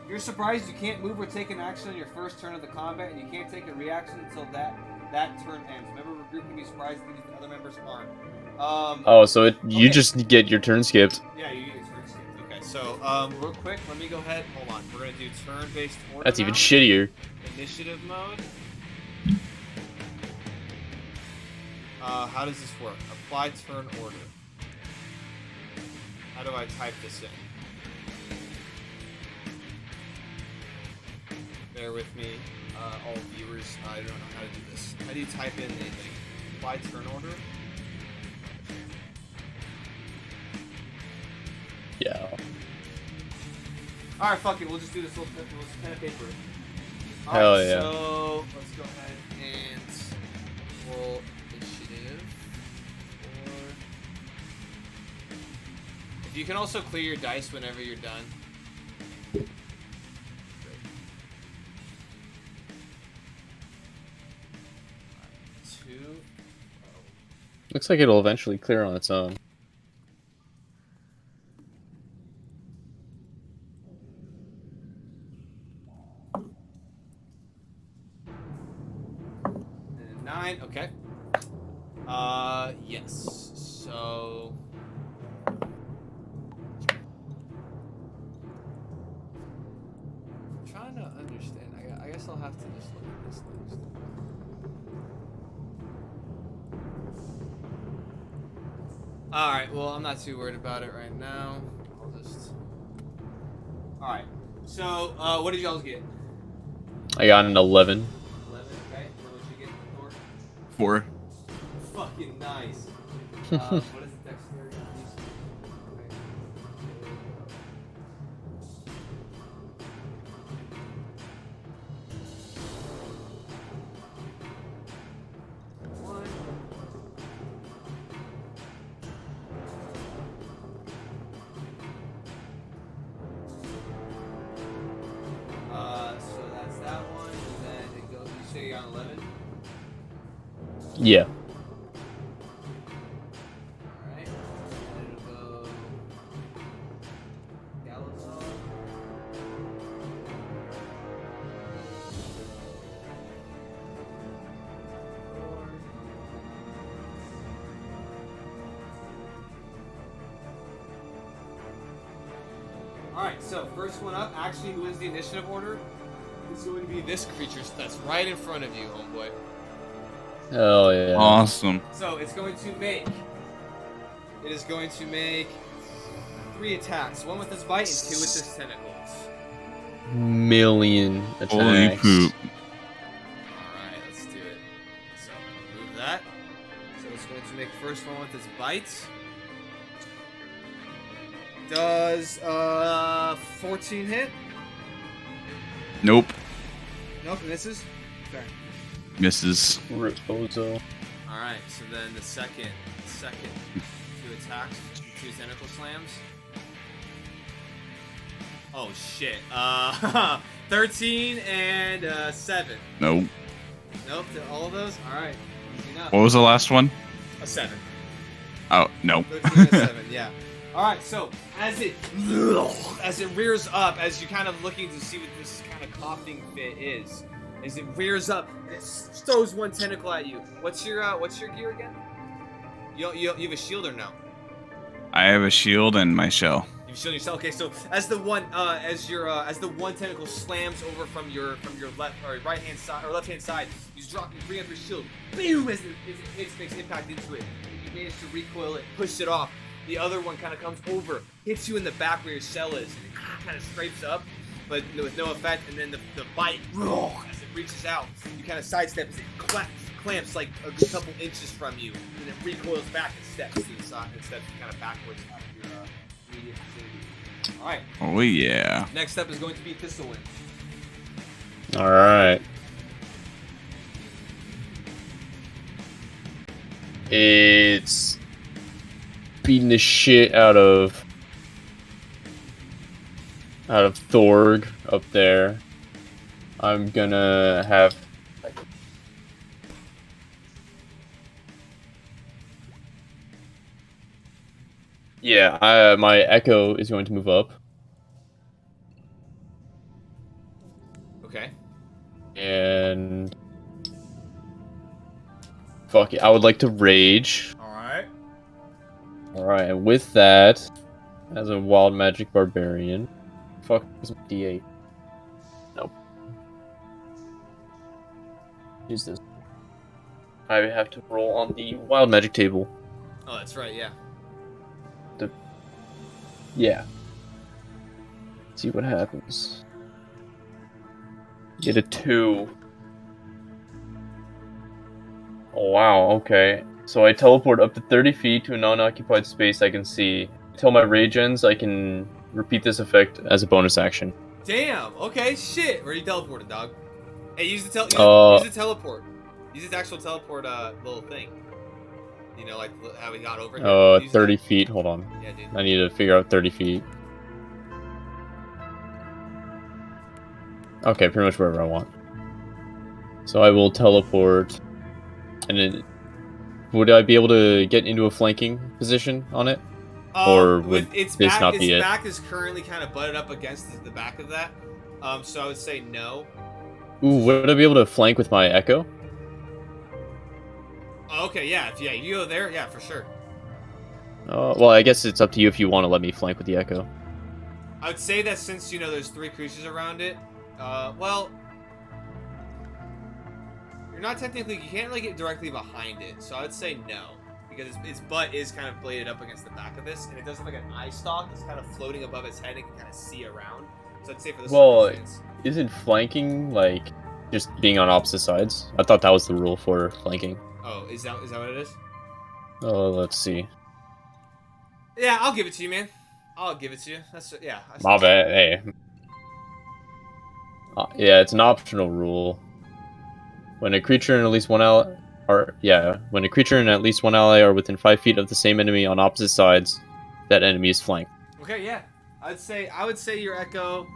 You're surprised you can't move or take an action on your first turn of the combat, and you can't take a reaction until that turn ends. Remember, a group can be surprised if the other members aren't. Oh, so you just get your turn skipped. Yeah, you get your turn skipped. Okay, so real quick, let me go ahead. Hold on, we're gonna do turn-based order. That's even now. shittier. Initiative mode. How does this work? Apply turn order. How do I type this in? Bear with me, all viewers. I don't know how to do this. How do you type in anything? Apply turn order? Yeah. Alright, fuck it. We'll just do this little pen and paper. Hell yeah. So, let's go ahead and roll initiative. If you can also clear your dice whenever you're done. Great. Two. Looks like it'll eventually clear on its own. And 9, okay. Yes. So have to just look at this next. Alright, well, I'm not too worried about it right now. I'll just... Alright, so, what did y'all get? I got an 11. 11, okay. What did you get, Thor? 4. Fucking nice. What is the dexterity on these? One. So that's that one, and then it goes. You say you're on 11. Yeah. Alright, and it'll go Galazar. Alright, so first one up, actually who is the initiative order? Is going to be this creature that's right in front of you, homeboy. Oh yeah. Awesome. So it's going to make. It is going to make 3 attacks. 1 with its bite and 2 with its tentacles. Million attacks. Holy poop. Alright, let's do it. So move that. So it's going to make the first one with its bite. Does 14 hit? Nope. Nope, misses. Okay. Misses. Ripozo. Alright, so then the second 2 attacks, 2 tentacle slams. Oh shit. 13 and 7. Nope. Nope, to all of those? Alright. Easy enough. What was the last one? A 7. Oh, nope. 13 and 7, yeah. Alright, so as it rears up, as you're kind of looking to see what this kind of coughing fit is, as it rears up, it throws 1 tentacle at you. What's your gear again? You have a shield or no? I have a shield and my shell. You have a shield yourself. Okay, so as the one as the one tentacle slams over from your left or right hand side or left hand side, you bring up your shield. Boom! As it makes impact into it, you manage to recoil it, push it off. The other one kind of comes over, hits you in the back where your shell is, and it kind of scrapes up, but with no effect. And then the bite, as it reaches out, you kind of sidestep as it clamps like a good couple inches from you, and it recoils back and steps to the side, and steps kind of backwards out of your immediate vicinity. All right. Oh yeah. Next up is going to be Thistlewind. All right. It's beating the shit out of Thorg up there. I'm gonna have my Echo is going to move up. Okay. And fuck it, I would like to rage. All right. Alright, and with that, as a wild magic barbarian, fuck is my D8. Nope. Use this. I have to roll on the wild magic table. Oh, that's right. Yeah. Yeah. See what happens. Get a 2. Oh wow, okay. So I teleport up to 30 feet to a non-occupied space I can see. Until my rage ends, I can repeat this effect as a bonus action. Damn. Okay. Shit. Where you teleported, dog? Hey, use the teleport. Use the actual teleport little thing. You know, like how we got over here. Use 30 that. feet. Hold on. Yeah, dude. I need to figure out 30 feet. Okay, pretty much wherever I want. So I will teleport, and then would I be able to get into a flanking position on it? Or would its this back, not be its it? back is currently kind of butted up against the back of that. So I would say no. Ooh, would I be able to flank with my Echo? Oh, okay, yeah, if you go there, yeah, for sure. Well, I guess it's up to you if you want to let me flank with the Echo. I would say that since there's 3 creatures around it, well, not technically. You can't really get directly behind it, so I would say no, because its butt is kind of bladed up against the back of this, and it does have like an eye stalk that's kind of floating above its head and can kind of see around. So I'd say for this circumstance. Isn't flanking like just being on opposite sides? I thought that was the rule for flanking. Oh, is that what it is? Oh, let's see. Yeah, I'll give it to you, man. I'll give it to you. That's yeah. My bad. Hey. Yeah, it's an optional rule. When a creature and at least one ally when a creature and at least one ally are within 5 feet of the same enemy on opposite sides, that enemy is flanked. Okay, yeah. I would say your Echo.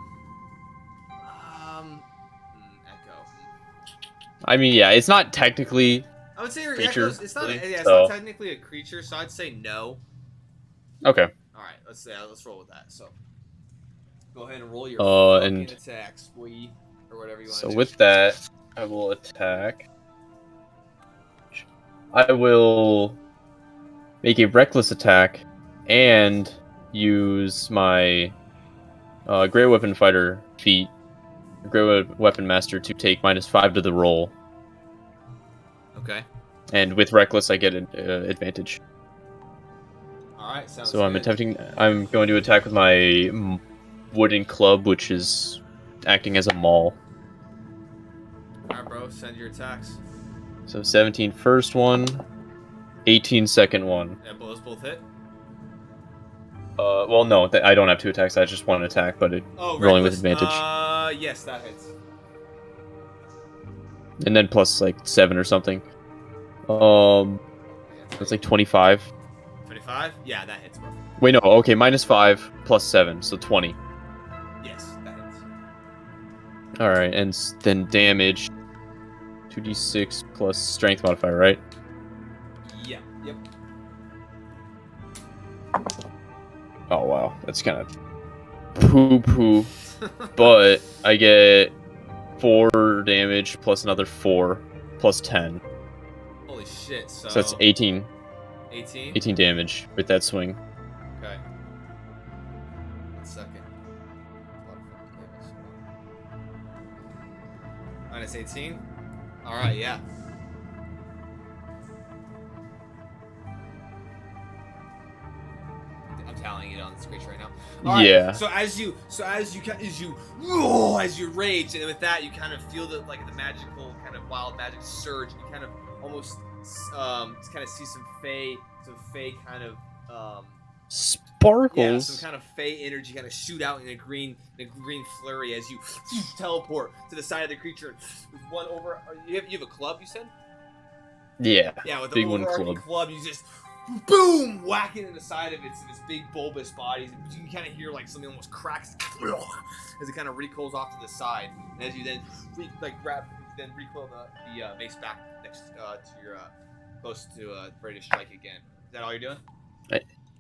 Echo. I mean, yeah, it's not technically. I would say your creature, Echo's. It's not. really, Yeah, it's so- not technically a creature, so I'd say no. Okay. All right, let's roll with that. So, go ahead and roll your and- fucking attacks, boy, or whatever you want. So to with that, I will attack. I will make a reckless attack and use my Grey Weapon Fighter feat, Grey Weapon Master, to take -5 to the roll. Okay. And with reckless, I get an advantage. All right. Sounds So good. I'm going to attack with my wooden club, which is acting as a maul. All right, bro. Send your attacks. So 17 first one, 18 second one. Yeah, both hit. Well, no, I don't have 2 attacks. I just 1 attack, but rolling with reckless. advantage. Yes, that hits. And then plus like 7 or something. That's like 25. 25. Yeah, that hits, bro. Wait, no. Okay, -5 plus 7, so 20. Yes, that hits. All right, and then damage. 2d6 plus strength modifier, right? Yeah. Yep. Oh wow, that's kind of poo. But I get 4 damage plus another 4 plus 10. Holy shit. So So that's 18. 18. 18 damage with that swing. Okay. 1 second. -18. All right. Yeah. I'm tallying it on the screen right now. All right, Yeah. So as you rage, and with that you kind of feel the magical kind of wild magic surge, and you kind of almost kind of see some fey kind of Sparkles. some kind of fey energy kind of shoot out in a green flurry as you teleport to the side of the creature. With one over, you have a club, you said? Yeah. Yeah, with Big the one overarching club. club, you just boom whack it in the side of its big bulbous body. You can kind of hear like something almost cracks as it kind of recoils off to the side, and as you then recoil the mace back next to your close to ready to strike again. Is that all you're doing?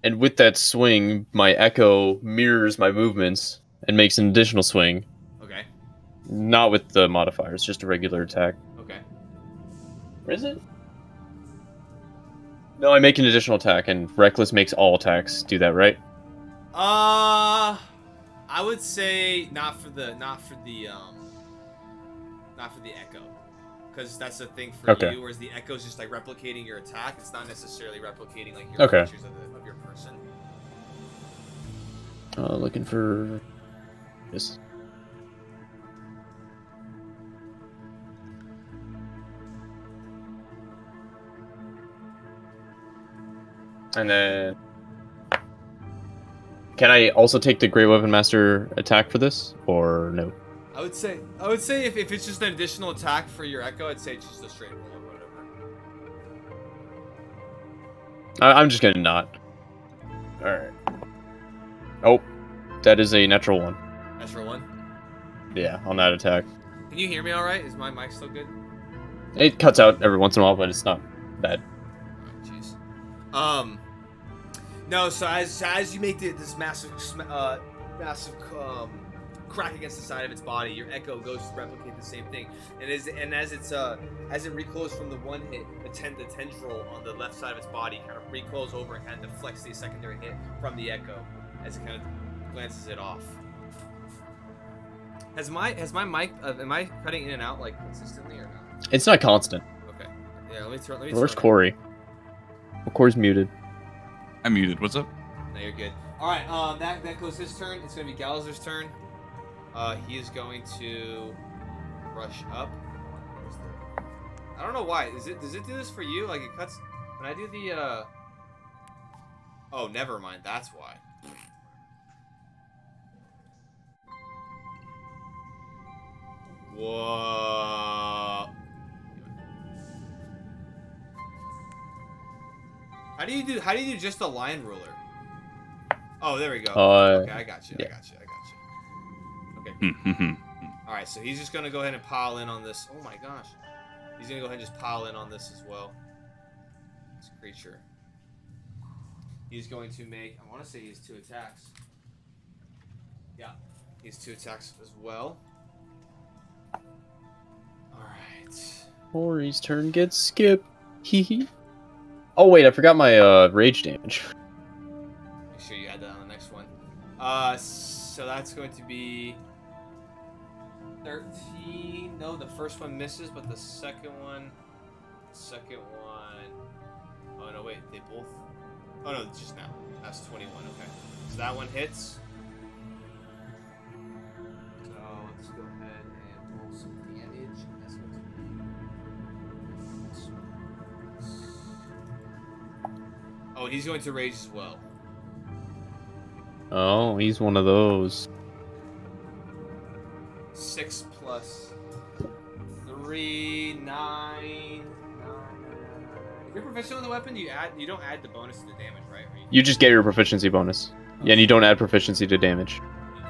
And with that swing, my echo mirrors my movements and makes an additional swing. Okay. Not with the modifiers, just a regular attack. Okay. Or is it? No, I make an additional attack, and reckless makes all attacks do that, right? I would say not for the echo, because that's the thing for Okay. you. Whereas the echo is just like replicating your attack. It's not necessarily replicating like your Okay. features of your person. Looking for this. And then, can I also take the Grey Weapon Master attack for this, or no? I would say if it's just an additional attack for your echo, I'd say it's just a straight roll or whatever. I'm just gonna not. All right. Oh, that is a natural 1. Extra 1. Yeah, on that attack. Can you hear me all right? Is my mic still good? It cuts out every once in a while, but it's not bad. Alright, jeez. No. So as you make this massive crack against the side of its body, your echo goes to replicate the same thing, and as it recoils from the one hit, the tendril on the left side of its body kind of recoils over and kind of deflects the secondary hit from the echo as it kind of glances it off. Has my mic am I cutting in and out like consistently or not? It's not constant. Okay. Yeah, let me turn. Where's Corey? Well, Corey's muted. I'm muted. What's up? No, you're good. All right. That goes his turn. It's gonna be Galazar's turn. He is going to rush up. I don't know why. Does it do this for you? Like it cuts when I do the. Oh, never mind. That's why. Whoa. How do you do just a line ruler? Oh, there we go. Okay, I got you. Yeah. I got you. Okay. All right, so he's just gonna go ahead and pile in on this. Oh my gosh. He's gonna go ahead and just pile in on this as well. This creature. He's going to make. I want to say he has 2 attacks. Yeah, he has 2 attacks as well. All right. Corey's turn gets skipped. Hee hee. Oh wait, I forgot my rage damage. Make sure you add that on the next one. So that's going to be 13. No, the first one misses, but the second one. Oh no, wait, they both. Oh no, just now. That's 21. Okay, so that one hits. So let's go ahead and roll some damage. That's going to be. Oh, and he's going to rage as well. Oh, he's one of those. 6 plus 3, 9. If you're proficient with the weapon, you don't add the bonus to the damage, right? Or You just get your proficiency bonus. Yeah, and you don't add proficiency to damage.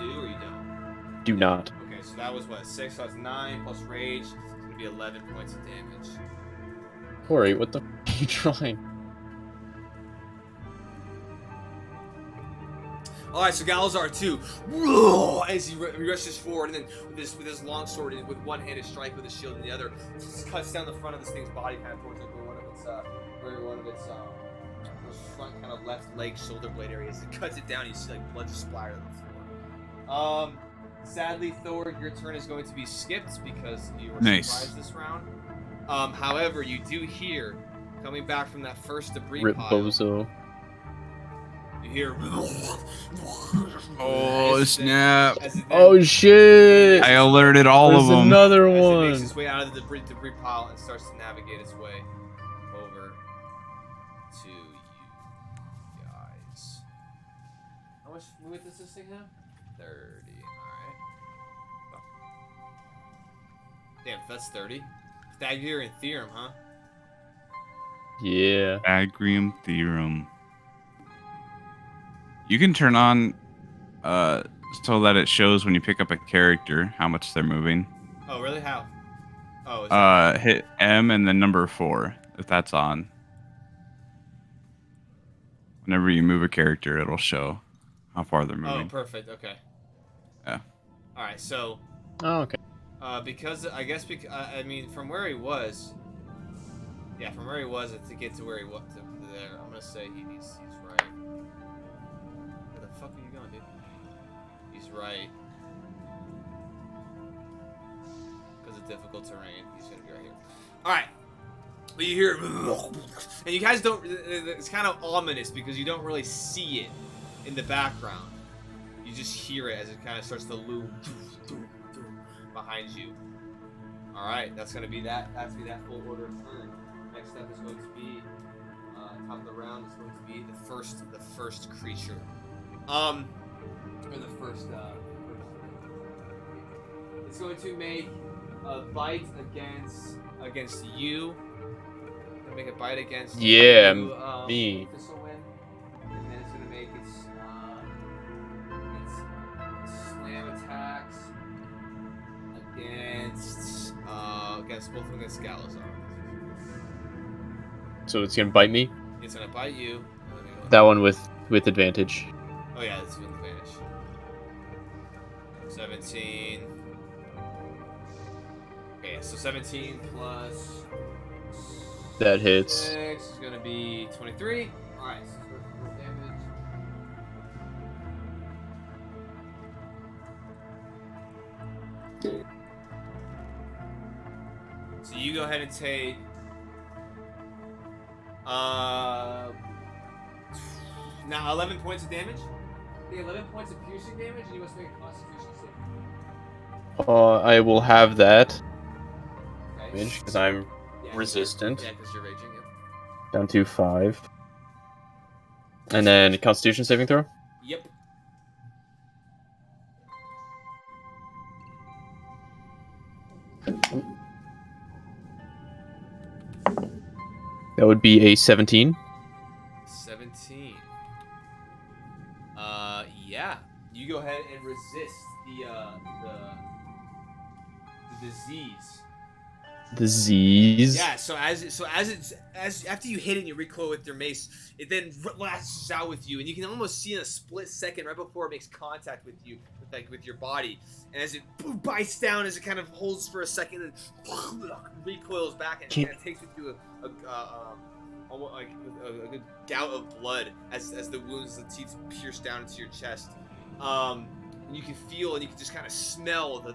you do or you don't? Do not. Okay, so that was what, 6, so that's 9 plus rage. It's gonna be 11 points of damage. Corey, what the f are you trying? Alright, so Galazar too, as he rushes forward, and then with his long sword, with one hand, strike with his shield in the other, just cuts down the front of this thing's body, kind of towards like where one of its front kind of left leg, shoulder blade areas. It cuts it down. You see like blood just splatter on the floor. Sadly, Thor, your turn is going to be skipped because you were surprised this round. However, you do hear coming back from that first debris Rip pile. bozo. You hear. Oh snap! Oh shit! I alerted all There's of them. another As it one. makes its way out of the debris pile and starts to navigate its way over to you guys. How much movement does this thing have? 30. Alright. Damn, that's 30. Pythagorean theorem, huh? Yeah. Agrium theorem. You can turn on so that it shows when you pick up a character how much they're moving. Oh, really? How? Oh, is that... Hit M and then number 4 if that's on. Whenever you move a character, it'll show how far they're moving. Oh, perfect. Okay. Yeah. All right. So, Oh, okay. because I guess I mean from where he was, yeah, from where he was to get to where he was to there, I'm gonna say he's right. Where the fuck are you going, dude? He's right. Because of difficult terrain, he's gonna be right here. All right. But you hear, and you guys don't. It's kind of ominous because you don't really see it in the background. You just hear it as it kind of starts to loom behind you. All right, that's gonna be that. That's gonna be that full order of turn. Next up is going to be top of the round is going to be the first creature. Or the first. It's going to make a bite against you. Make a bite against Yeah, you, me. Thistlewind, and then it's gonna make its slam attacks against both of them against Galazar. So it's gonna bite me? It's gonna bite you. That one with advantage. Oh yeah, that's with advantage. 17. Okay, so 17 plus. That hits. 6 is gonna be 23. Alright, so it's for damage. So you go ahead and take now 11 points of damage. Take 11 points of piercing damage, and you must make a Constitution save. I will have that Okay. damage because I'm Yeah, resistant. Yeah, because you're raging. Yep. Down to 5. And then Constitution saving throw. Yep. That would be a 17. 17. Yeah. You go ahead and resist the disease. Disease. Yeah. So as after you hit it and you recoil with your mace, it then lashes out with you, and you can almost see in a split second right before it makes contact with you, with your body, and as it bites down, as it kind of holds for a second and recoils back, and kind of takes with you almost like a good gout of blood as the wounds, the teeth pierce down into your chest. And you can feel and you can just kind of smell the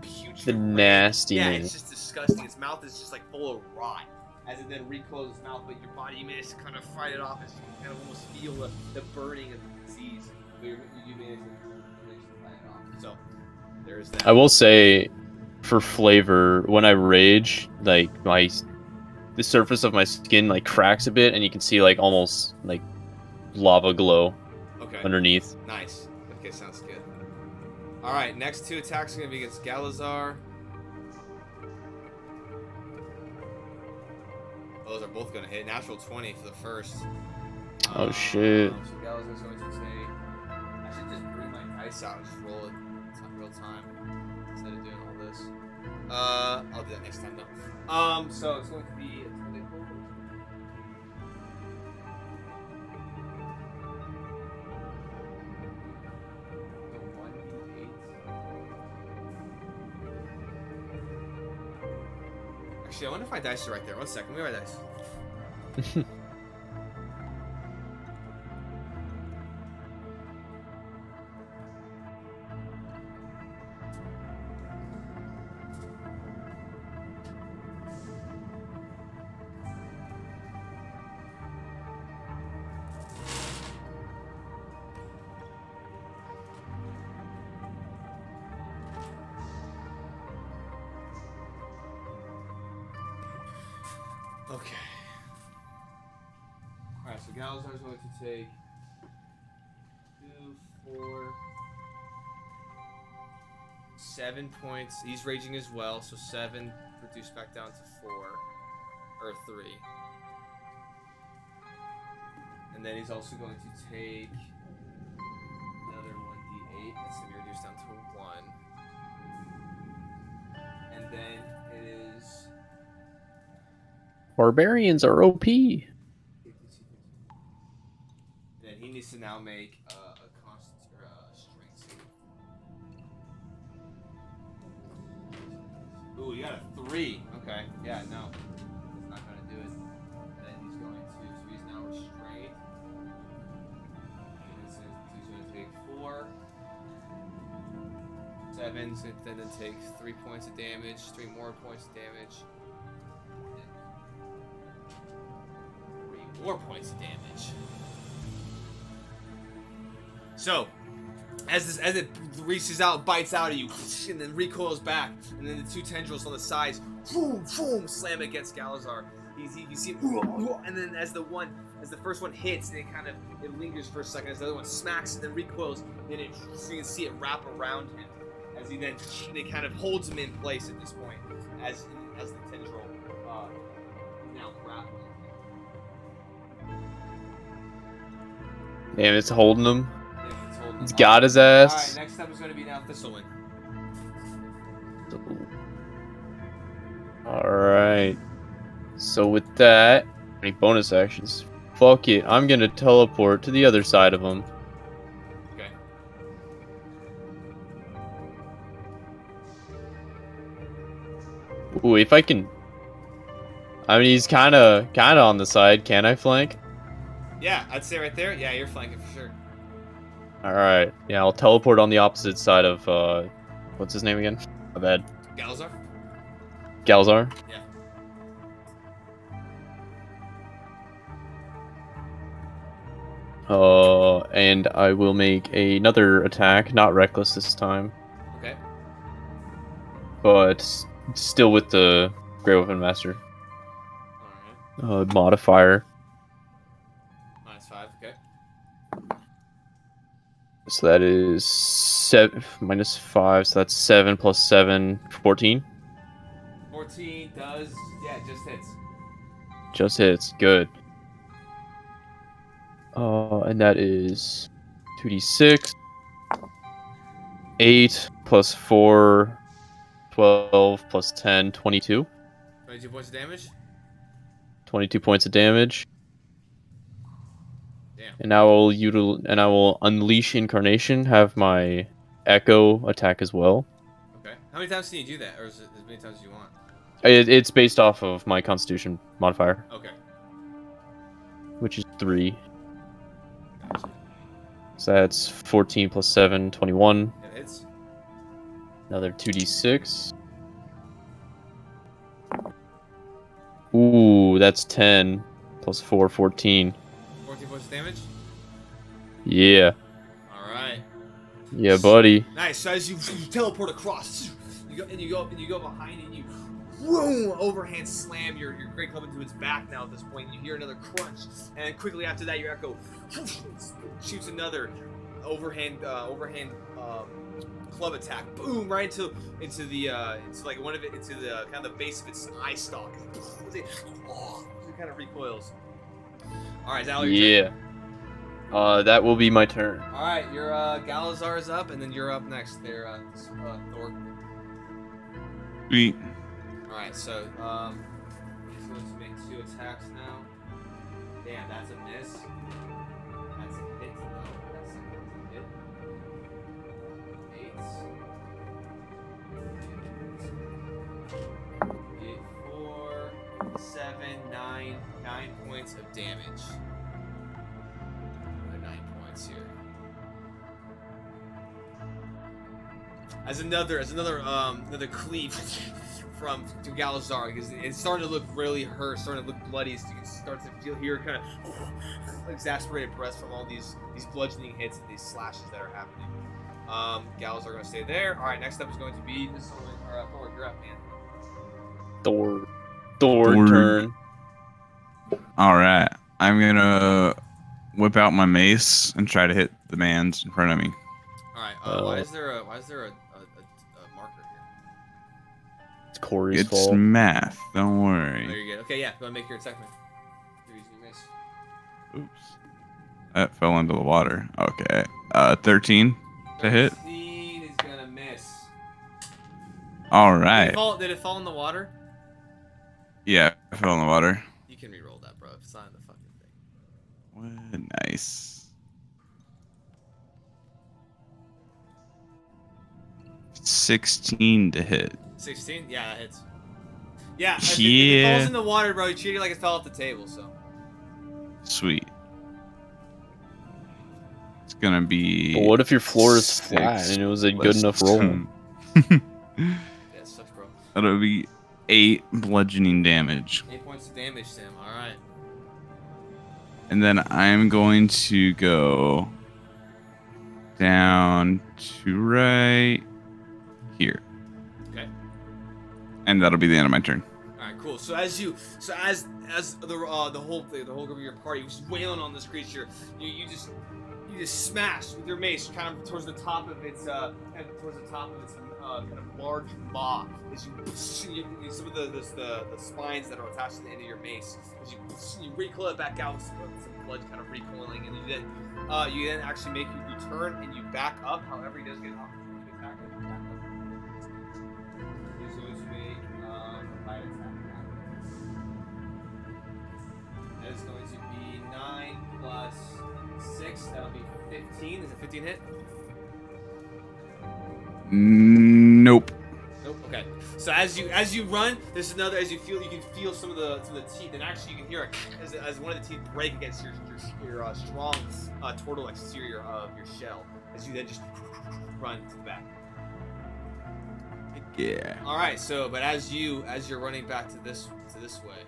putrid. The nastiness. Yeah, it's just disgusting. Its mouth is just like full of rot. As it then recloses its mouth, but your body, you manage to kind of fight it off, as you can kind of almost feel the burning of the disease. But you manage to fight it off. So there's that. I will say, for flavor, when I rage, like the surface of my skin like cracks a bit, and you can see like almost like lava glow underneath. Nice. Okay, sounds good. All right, next 2 attacks are gonna be against Galazar. Those are both gonna hit. Natural 20 for the first. Oh shit. So Galazar's going to take. I should just bring my dice out and just roll it. It's not real time instead of doing all this. I'll do that next time though. So it's going to be. Actually, I wonder if my dice are right there. 1 second, where are my dice? Okay. Alright, so Galazar's going to take 2, 4, 7 points. He's raging as well, so 7 reduced back down to 4. Or 3. And then he's also going to take another 1d8. That's going to be reduced down to 1. And then it is... Barbarians are OP. And then he needs to now make a strength save. Ooh, you got a 3. Okay, yeah, no. That's not going to do it. And then he's going to, so he's now restrained. And so he's going to take 4. 7, so then take 3 points of damage, 3 more points of damage. 3 more points of damage. So, as it reaches out, bites out at you, and then recoils back, and then the 2 tendrils on the sides, boom, boom, slam against Galazar. You see, and then as the first one hits, and it lingers for a second. As the other one smacks, and then recoils, so you can see it wrap around him. As he then, it kind of holds him in place at this point, as the tendril now grappling. Damn, it's holding him. Yeah, it's holding It's him. got his Alright, ass. next up is going to be now Thistlewind. Alright. So with that, any bonus actions? Fuck it, I'm gonna teleport to the other side of him. Okay. Ooh, if I can... I mean, he's kinda on the side. Can I flank? Yeah, I'd say right there. Yeah, you're flanking for sure. Alright. Yeah, I'll teleport on the opposite side of, what's his name again? My bad. Galazar? Galzar. Yeah. And I will make another attack, not reckless this time, Okay. but still with the Great Weapon Master Alright. modifier. -5, okay. So that is 7 -5, so that's 7 plus 7, 14. 14 does, yeah, it just hits. Just hits, good. And that is 2d6. 8 plus 4, 12 plus 10, 22. 22 points of damage. 22 points of damage. Damn. And I will unleash Incarnation, have my Echo attack as well. Okay. How many times can you do that? Or is it as many times as you want? It's based off of my Constitution modifier, Okay. which is 3. Gotcha. So that's 14 plus 7, 21. It hits. Another 2d6. Ooh, that's 10 plus 4, 14. 14 points of damage. Yeah. Alright. Yeah, buddy. Nice. So as you teleport across, you go behind and you boom, overhand slam your great club into its back now at this point. And you hear another crunch, and then quickly after that, your Echo shoots another overhand club attack. Boom! Right into like one of it into the kind of the base of its eye stalk. It kind of recoils. All right, Zal, your turn. Yeah. That will be my turn. All right, your Galazar is up, and then you're up next. There, Thor. Sweet. All right, so he's going to make 2 attacks now. Damn, that's a miss. That's a hit though. That's a hit. 8, 4, 7, 9 points of damage. 9 points here. As another cleave to Galazar, because it's starting to look really hurt, starting to look bloody. So you can start to hear kind of exasperated breaths from all these bludgeoning hits and these slashes that are happening. Galazar are going to stay there. All right, next up is going to be this one. Thor, you're up, man. Thor Thor. turn. All right. I'm gonna whip out my mace and try to hit the man's in front of me. All right. Why is there a marker here? It's Corey's It's fault. math. Don't Oh, worry. you're good. Okay, yeah. Go ahead and make your attack, man. You're using your mace. Oops. That fell into the water. Okay. 13 to hit. 13 is gonna miss. All right. Did it fall in the water? Yeah, it fell in the water. You can re-roll that, bro. It's not in the fucking thing. What? Nice. 16 to hit. 16? Yeah, that hits. Yeah, if it Yeah. falls in the water, bro, you treat it like it fell off the table, so. Sweet. It's gonna be. But what if your floor is 6 flat and it was a good plus enough roll? 2. Yeah, it sucks, bro. That'll be 8 bludgeoning damage. 8 points of damage, Sam. Alright. And then I'm going to go down to right here. Okay. And that'll be the end of my turn. Alright, cool. So as the whole group of your party was wailing on this creature, you just smash with your mace kind of towards the top of its kind of large maw. As you some of the spines that are attached to the end of your mace, as you recoil it back out with some blood kind of recoiling, and you then actually make your turn and you back up. However, he does get an opportunity to attack it. Back up. He's going to make a bite attack now. That is going to be 9 plus 6. That'll be 15. Is it 15 hit? Nope. Nope. Okay. So as you run, there's another. As you can feel some of the teeth, and actually you can hear as one of the teeth break against your strong turtle exterior of your shell. As you then just run to the back. Yeah. All right. So, but as you're running back to this way.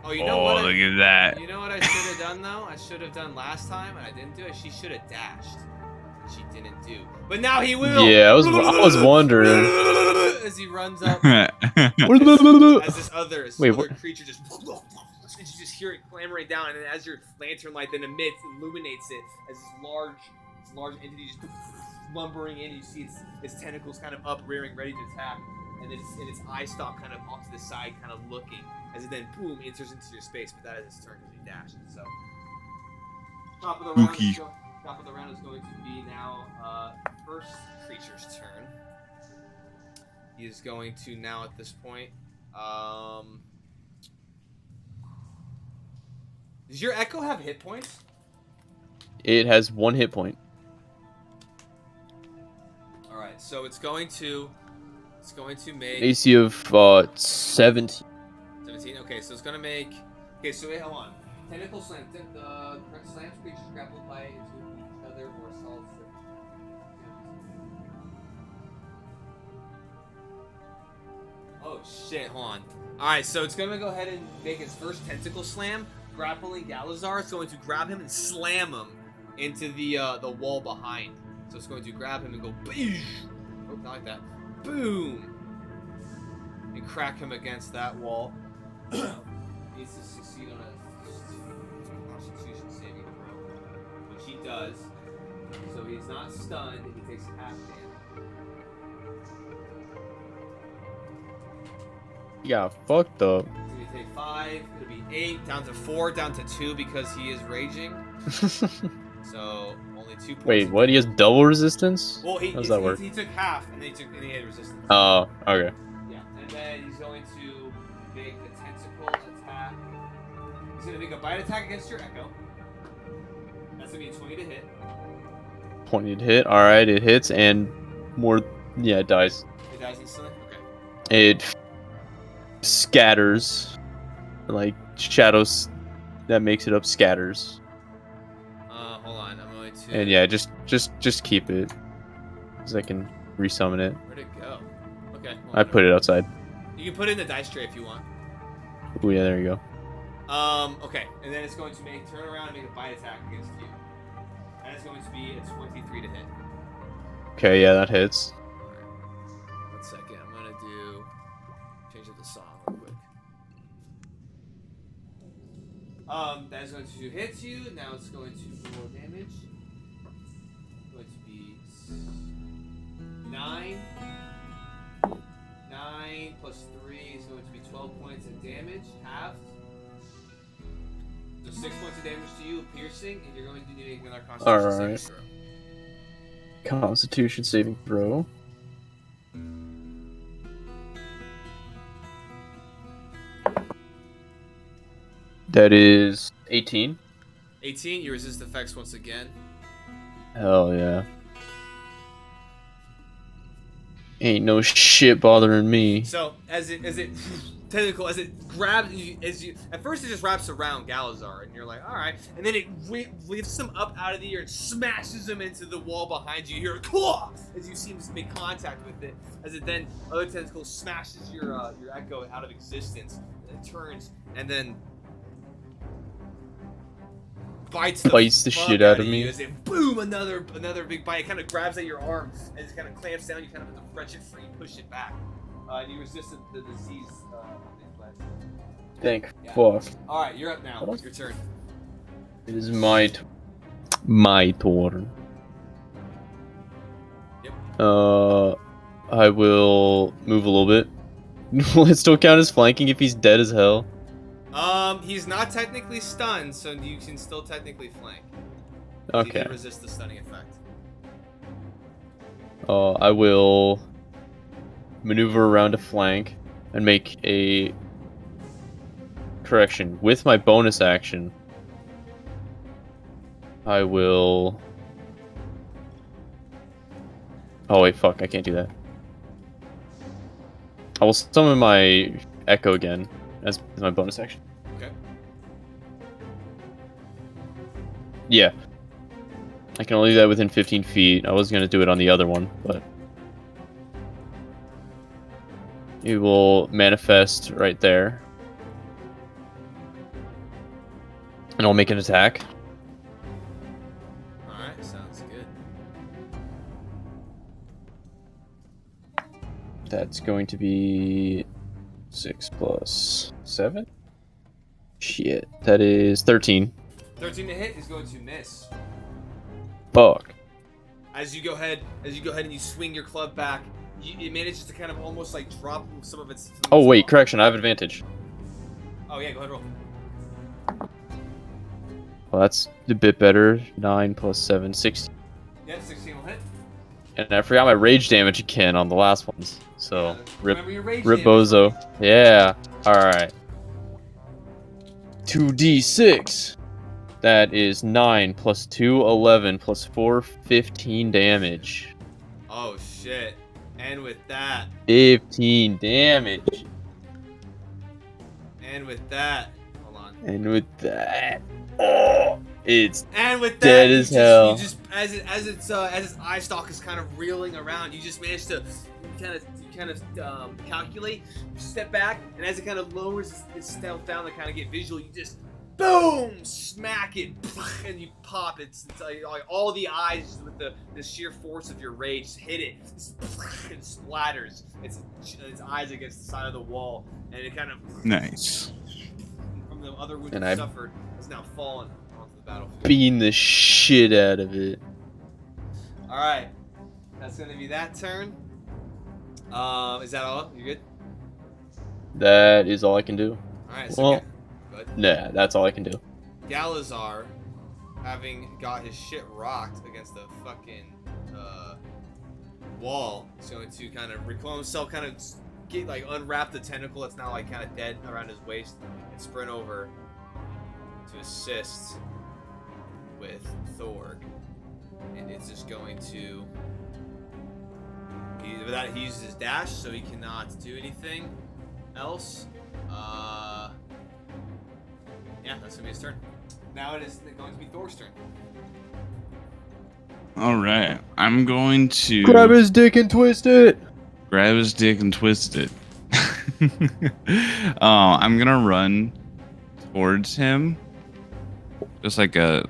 Oh, you know what? Look at that. You know what I should have done though? I should have done last time, and I didn't do it. She should have dashed. She didn't do. But now he will. Yeah, I was wondering. As he runs up. As this other creature just. And you just hear it clamoring down, and then as your lantern light then illuminates it, as this large entity just lumbering in, you see its tentacles kind of uprearing, ready to attack, and then its eye stalk kind of off to the side, kind of looking, as it then boom enters into your space. But that is its turn because he dashed. So top of the round is going to be now first creature's turn. He is going to now at this point. Does your Echo have hit points? It has 1 hit point. All right, so it's going to make AC of 17. 17. Okay, so it's going to make. Okay, so wait, hold on. Tentacle slam. The slams creatures grappled by into each other or solid. Oh shit! Hold on. All right, so it's going to go ahead and make its first tentacle slam. Grappling Galazar, it's going to grab him and slam him into the wall behind. So it's going to grab him and go, oh, not like that, boom, and crack him against that wall. Needs to succeed on a Constitution saving throw, which he does. So he's not stunned, and he takes half damage. Yeah, fucked up. So we take 5, it'll be 8, down to 4, down to 2 because he is raging. So only 2 points. Wait, what? He has double resistance? Well, how does that work? He took half, and then he had resistance. Oh, okay. Yeah, and then he's going to make a tentacle attack. He's going to make a bite attack against your Echo. That's going to be a 20 to hit. 20 to hit. Alright, it hits and more. Yeah, it dies. It dies instantly? Okay. It scatters. Like shadows that makes it up scatters. Hold on, I'm going to. And yeah, just keep it. Because I can resummon it. Where'd it go? Okay. I put it outside. You can put it in the dice tray if you want. Oh yeah, there you go. Okay, and then it's going to turn around and make a bite attack against you. And it's going to be a 23 to hit. Okay, yeah, that hits. Alright. 1 second, I'm going to change up the song real quick. That is going to hit you. Now it's going to do more damage. It's going to be 9. 9 plus 3 is going to be 12 points of damage, halved. So 6 points of damage to you, piercing, and you're going to need another Constitution saving throw. Constitution saving throw. That is 18. 18, you resist effects once again. Hell yeah. Ain't no shit bothering me. So as it grabs at first it just wraps around Galazar, and you're like, all right, and then it lifts him up out of the air and smashes him into the wall behind you. You're claw as you seem to make contact with it. As it then other tentacle smashes your Echo out of existence. And it turns and then bites the shit out of me. As it boom, another big bite. It kind of grabs at your arm and it kind of clamps down. You kind of have to wrench it free, push it back, and you resist the disease. Thank Yeah. fuck. All right, you're up now. Your turn. It is my turn. Yep. I will move a little bit. Will it still count as flanking if he's dead as hell? He's not technically stunned, so you can still technically flank. Okay. He did resist the stunning effect. I will maneuver around to flank and make a correction. With my bonus action, I will... Oh wait, fuck, I can't do that. I will summon my Echo again as my bonus action. Okay. Yeah. I can only do that within 15 feet. I was gonna do it on the other one, but it will manifest right there, and I'll make an attack. All right, sounds good. That's going to be 6 plus 7. Shit, that is 13. 13 to hit is going to miss. Fuck. As you go ahead and you swing your club back, it manages to kind of almost like drop some of its. Oh wait, correction. I have advantage. Oh yeah, go ahead, roll. Well, that's a bit better. 9 plus 7, 16. Yep, 16 will hit. And I forgot my rage damage again on the last ones. So Yeah, rip, remember your rage rip damage. bozo. Yeah. All right. 2d6. That is 9 plus 2, 11 plus 4, 15 damage. Oh shit! And with that, 15 damage. and with that, hold on. And with that, oh, it's And with that, dead as hell. You just as its eye stalk is kind of reeling around, you just manage to kind of calculate, step back, and as it kind of lowers its stealth down to kind of get visual, you just boom, smack it, and you pop it. It's like all the eyes with the sheer force of your rage just hit it, and splatters its eyes against the side of the wall, and it kind of Nice. from the other wound And it I- suffered has now fallen onto the battlefield. beating the shit out of it. All right, that's gonna be that turn. Is that all? You good? That is all I can do. All right. So Well- go ahead. Nah, that's all I can do. Galazar, having got his shit rocked against the fucking wall, is going to kind of reclaim himself, kind of get like unwrap the tentacle that's now like kind of dead around his waist, and sprint over to assist with Thorg, and it's just going to. He uses his dash, so he cannot do anything else. Yeah, that's gonna be his turn. Now it is going to be Thor's turn. All right. I'm going to Grab his dick and twist it. grab his dick and twist it. I'm gonna run towards him, just like a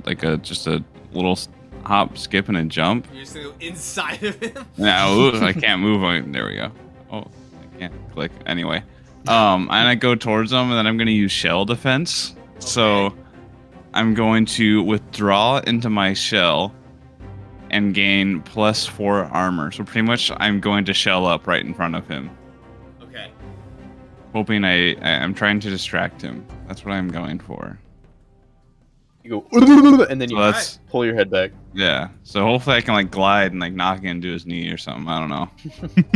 little hop, skip, and a jump. You're just gonna go inside of him. Now I can't move. There we go. Oh, I can't click. Anyway, and I go towards him, and then I'm gonna use shell defense. So Okay. I'm going to withdraw into my shell and gain +4 armor. So pretty much I'm going to shell up right in front of him, Okay. hoping I'm trying to distract him. That's what I'm going for. You go, and then you So that's pull your head back. yeah. So hopefully I can like glide and like knock into his knee or something. I don't know.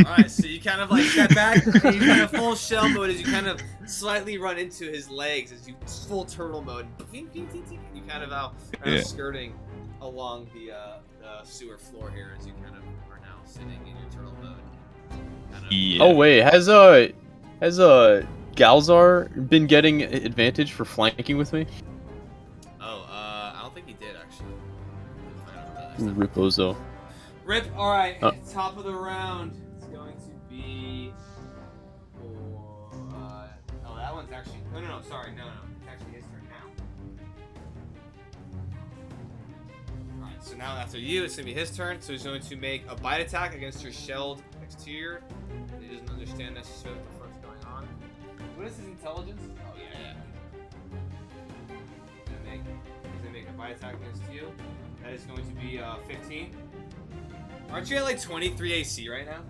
Alright, so you kind of like step back, and you kind of full shell mode as you kind of slightly run into his legs as you full turtle mode. And you kind of out Yeah. skirting along the sewer floor here as you kind of are now sitting in your turtle mode. Kind of, Yeah. Oh wait, has Galzar been getting advantage for flanking with me? I don't think he did actually. We'll find out about that next time. Ripozo. Rip, alright, Oh. top of the round. It's going to be for, oh, that one's actually, no, sorry, no, it's actually his turn now. Alright, so now after you, it's going to be his turn, so he's going to make a bite attack against your shelled exterior. He doesn't understand necessarily what the fuck's going on. What is his intelligence? Oh, yeah. He's gonna make a bite attack against you. That is going to be 15. Aren't you at like 23 AC right now?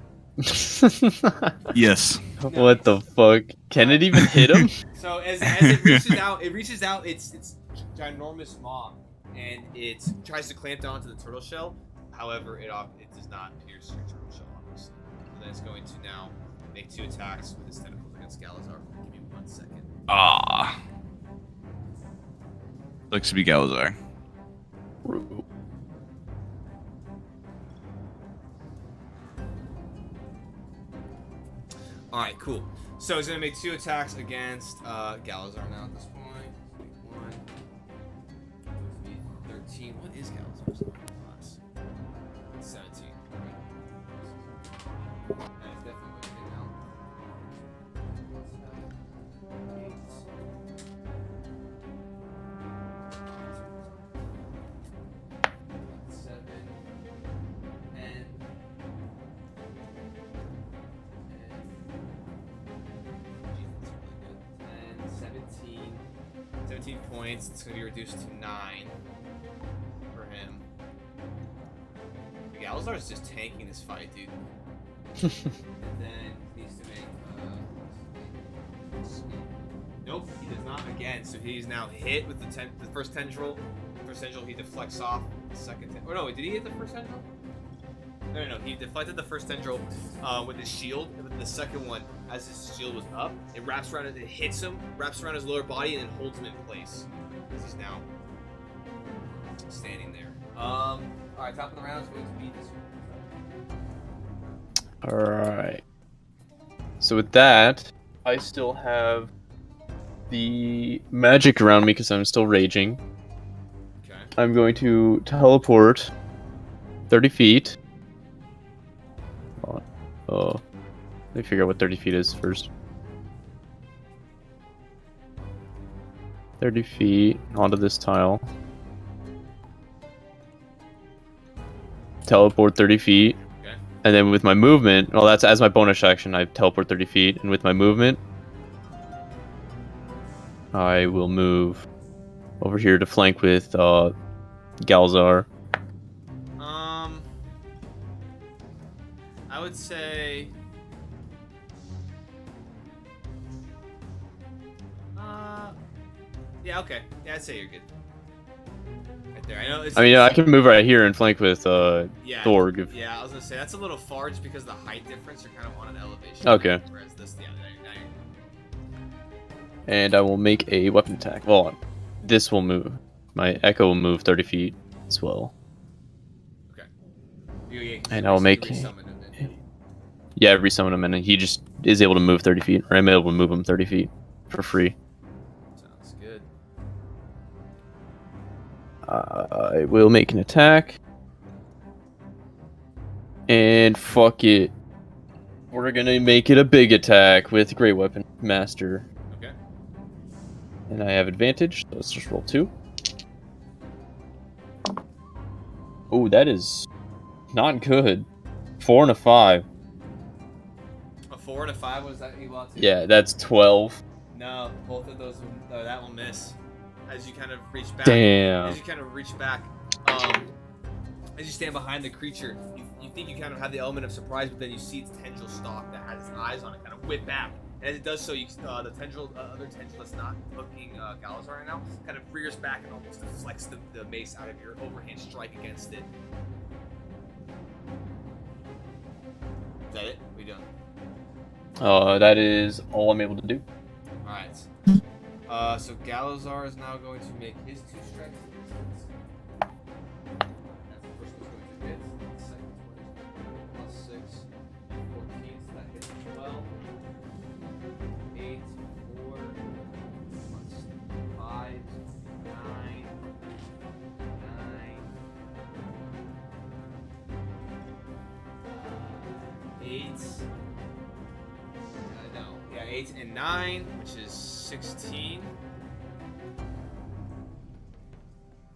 Yes. What the fuck? Can it even hit him? So as it reaches out its ginormous maw, and it tries to clamp down to the turtle shell. However, it does not pierce your turtle shell, obviously. So then it's going to now make 2 attacks with its tentacles against Galazar. Give me 1 second. Ah. Looks to be Galazar. Alright, cool. So he's gonna make 2 attacks against Galazar now at this point. 1, 13. What is Galazar's? 13 points. It's gonna be reduced to 9 for him. Galazar's just tanking this fight, dude. And then he needs to make. Nope, he does not again. So he's now hit with the first tendril. First tendril he deflects off. The second tendril. Oh no, did he hit the first tendril? No. He deflected the first tendril with his shield, and with the second one, as his shield was up, it wraps around it, hits him, wraps around his lower body, and then holds him in place. As he's now standing there. All right, top of the round is going to be this one. All right. So with that, I still have the magic around me because I'm still raging. Okay. I'm going to teleport 30 feet. Oh, let me figure out what 30 feet is first. 30 feet onto this tile. Teleport 30 feet. Okay. And then with my movement, well, that's as my bonus action, I teleport 30 feet. And with my movement, I will move over here to flank with Galzar. I would say. Yeah. Okay. Yeah, I'd say you're good. Right there. I know. I mean, I can move right here and flank with yeah, Thorg. If... Yeah, I was gonna say that's a little far just because of the height difference. You're kind of on an elevation. Okay. Whereas this, yeah, now you're And I will make a weapon attack. Well, this will move. My Echo will move 30 feet as well. okay. You And I'll make. Yeah, resummon him, and he just is able to move 30 feet, or I'm able to move him 30 feet for free. Sounds good. I will make an attack. And fuck it. We're gonna make it a big attack with Great Weapon Master. Okay. And I have advantage, so let's just roll 2. Oh, that is not good. 4 and a 5. A 4 and a 5 was that you want to? Yeah, that's 12. No, both of those. That will miss. As you kind of reach back. Damn. As you kind of reach back, as you stand behind the creature, you think you kind of have the element of surprise, but then you see its tendril stalk that has its eyes on it kind of whip back. And as it does so, you the tendril, other tendril that's not hooking Galazar right now, kind of rears back and almost deflects the mace out of your overhand strike against it. Is that it? We done? That is all I'm able to do. Alright. So Galazar is now going to make his 2 strikes. That's the first one's going to hit. The second one is plus 6, 14, so that hits 12. 8, 4, plus 5, 9, 8. No. Yeah, 8 and 9, which is 16.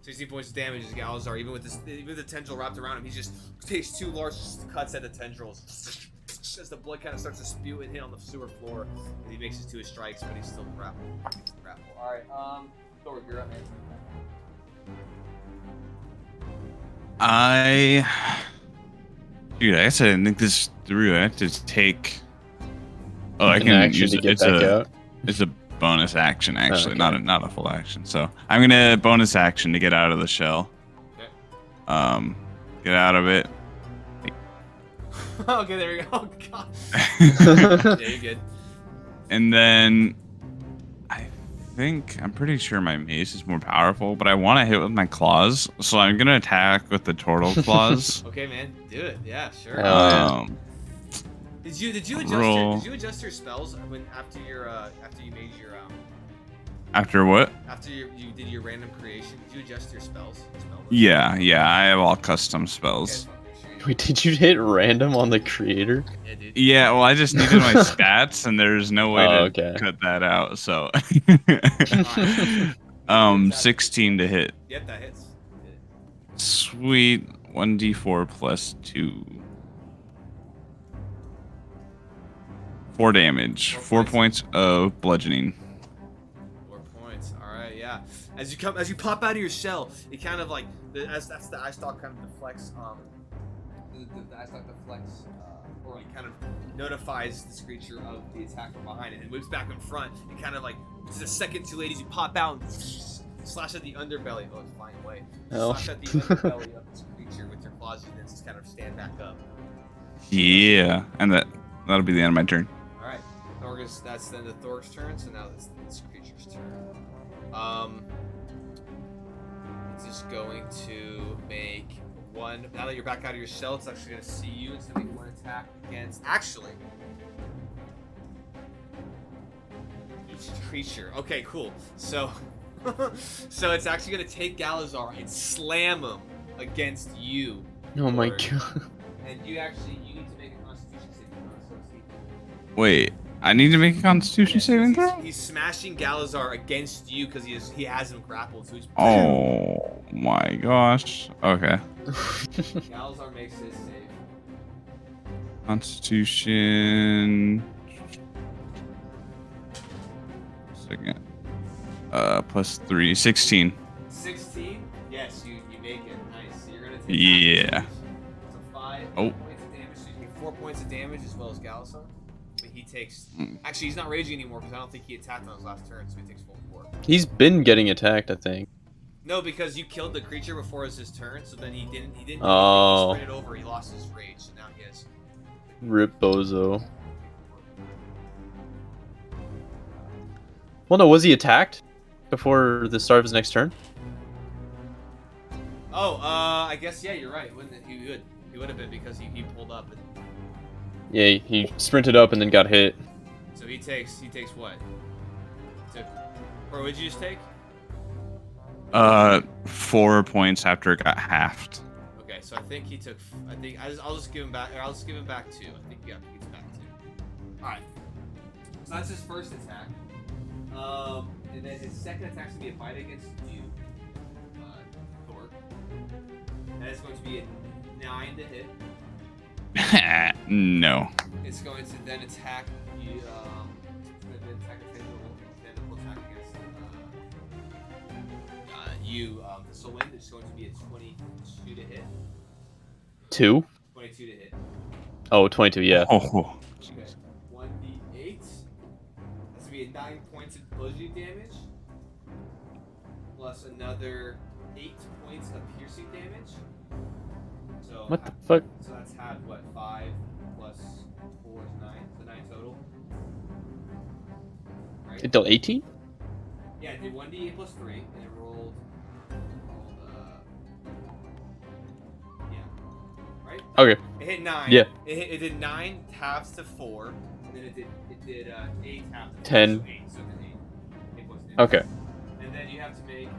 16 points of damage as Galazar, even with the tendril wrapped around him, he just takes 2 large cuts at the tendrils. As the blood kind of starts to spew and hit on the sewer floor, and he makes his 2 strikes, but he's still grappled. Alright, Thor, you're up, man. Dude, I guess I didn't think this through. I have to take. Oh, I An can action use to it. get back out. It's a bonus action, actually, okay. not a full action. So I'm gonna bonus action to get out of the shell. Okay. Get out of it. Okay, there we go. Oh, God. Yeah, you're good. And then I'm pretty sure my mace is more powerful, but I want to hit with my claws, so I'm gonna attack with the turtle claws. Okay, man, do it. Yeah, sure. Did you adjust your spells after you made your After what? After you did your random creation? Did you adjust your spells? Yeah, I have all custom spells. Okay, Wait, did you hit random on the creator? yeah, dude. Yeah, well, I just needed my stats, and there's no way to cut that out. So, 16 to hit. Yep, that hits. Sweet. 1d4 plus 2. 4 damage. 4 points of bludgeoning. 4 points. All right, yeah. As you pop out of your shell, it kind of like that's the eye stalk kind of deflects. The eye stalk deflects, or like kind of notifies this creature of the attack from behind it, and whips back in front. And kind of like just a second too late as you pop out and slash at the underbelly. Oh, it's flying away. Oh. Slash at the underbelly of this creature with your claws, and then just kind of stand back up. Yeah, and that'll be the end of my turn. All right, Thorgus. That's then the Thorg's turn. So now it's this creature's turn. It's just going to make one. Now that you're back out of your shell, it's actually going to see you. It's going to make one attack against. Actually, each creature. Okay, cool. So, so it's actually going to take Galazar and slam him against you. Oh my Thorg. god. And you need to make a Constitution saving throw. So see. Wait, I need to make a Constitution saving throw? He's smashing Galazar against you because he has him grappled. So he's. Oh my gosh. Okay. Galazar makes his save. Constitution. Second. +3. 16. 16? Yes, you make it. Nice. So you're gonna take Yeah. So 5 Oh. points of damage. So you take 4 points of damage as well as Galazar. But he takes. Mm. Actually, he's not raging anymore because I don't think he attacked on his last turn, so he takes full 4. He's been getting attacked, I think. No, because you killed the creature before it was his turn, so then he didn't. He Oh. spread it over. He lost his rage, so now he has. Rip Bozo. Well, no, was he attacked before the start of his next turn? Oh, I guess yeah, you're right. Wouldn't it? He would have been because he pulled up. And, Yeah, he sprinted up and then got hit. so he takes what? Or would you just take? 4 points after it got halved. Okay, so I think he took. I'll just give him back. I'll just give him back 2. I think he gets back 2. All right. So that's his first attack. And then his second attack's gonna be a bite against you, Thor. That is going to be a 9 to hit. No. It's going to then attack you. Then attack against you. This will win. It's going to be a 22 to hit. 2? 22 to hit. Oh, 22, yeah. Oh. Okay. 1d8. That's gonna be a 9 points of bludgeoning damage, plus another 8 points of piercing damage. So What the fuck? So that's half what? 5 plus 4 is 9. So 9 total. Right? It dealt 18? Yeah, it did 1d8 plus 3, and it rolled. Yeah. Right. Okay. It hit 9. Yeah. It did 9 halves to 4, and then it did 8 halves to 10. 4, so 8. So it did 8 points damage. Okay. And then you have to make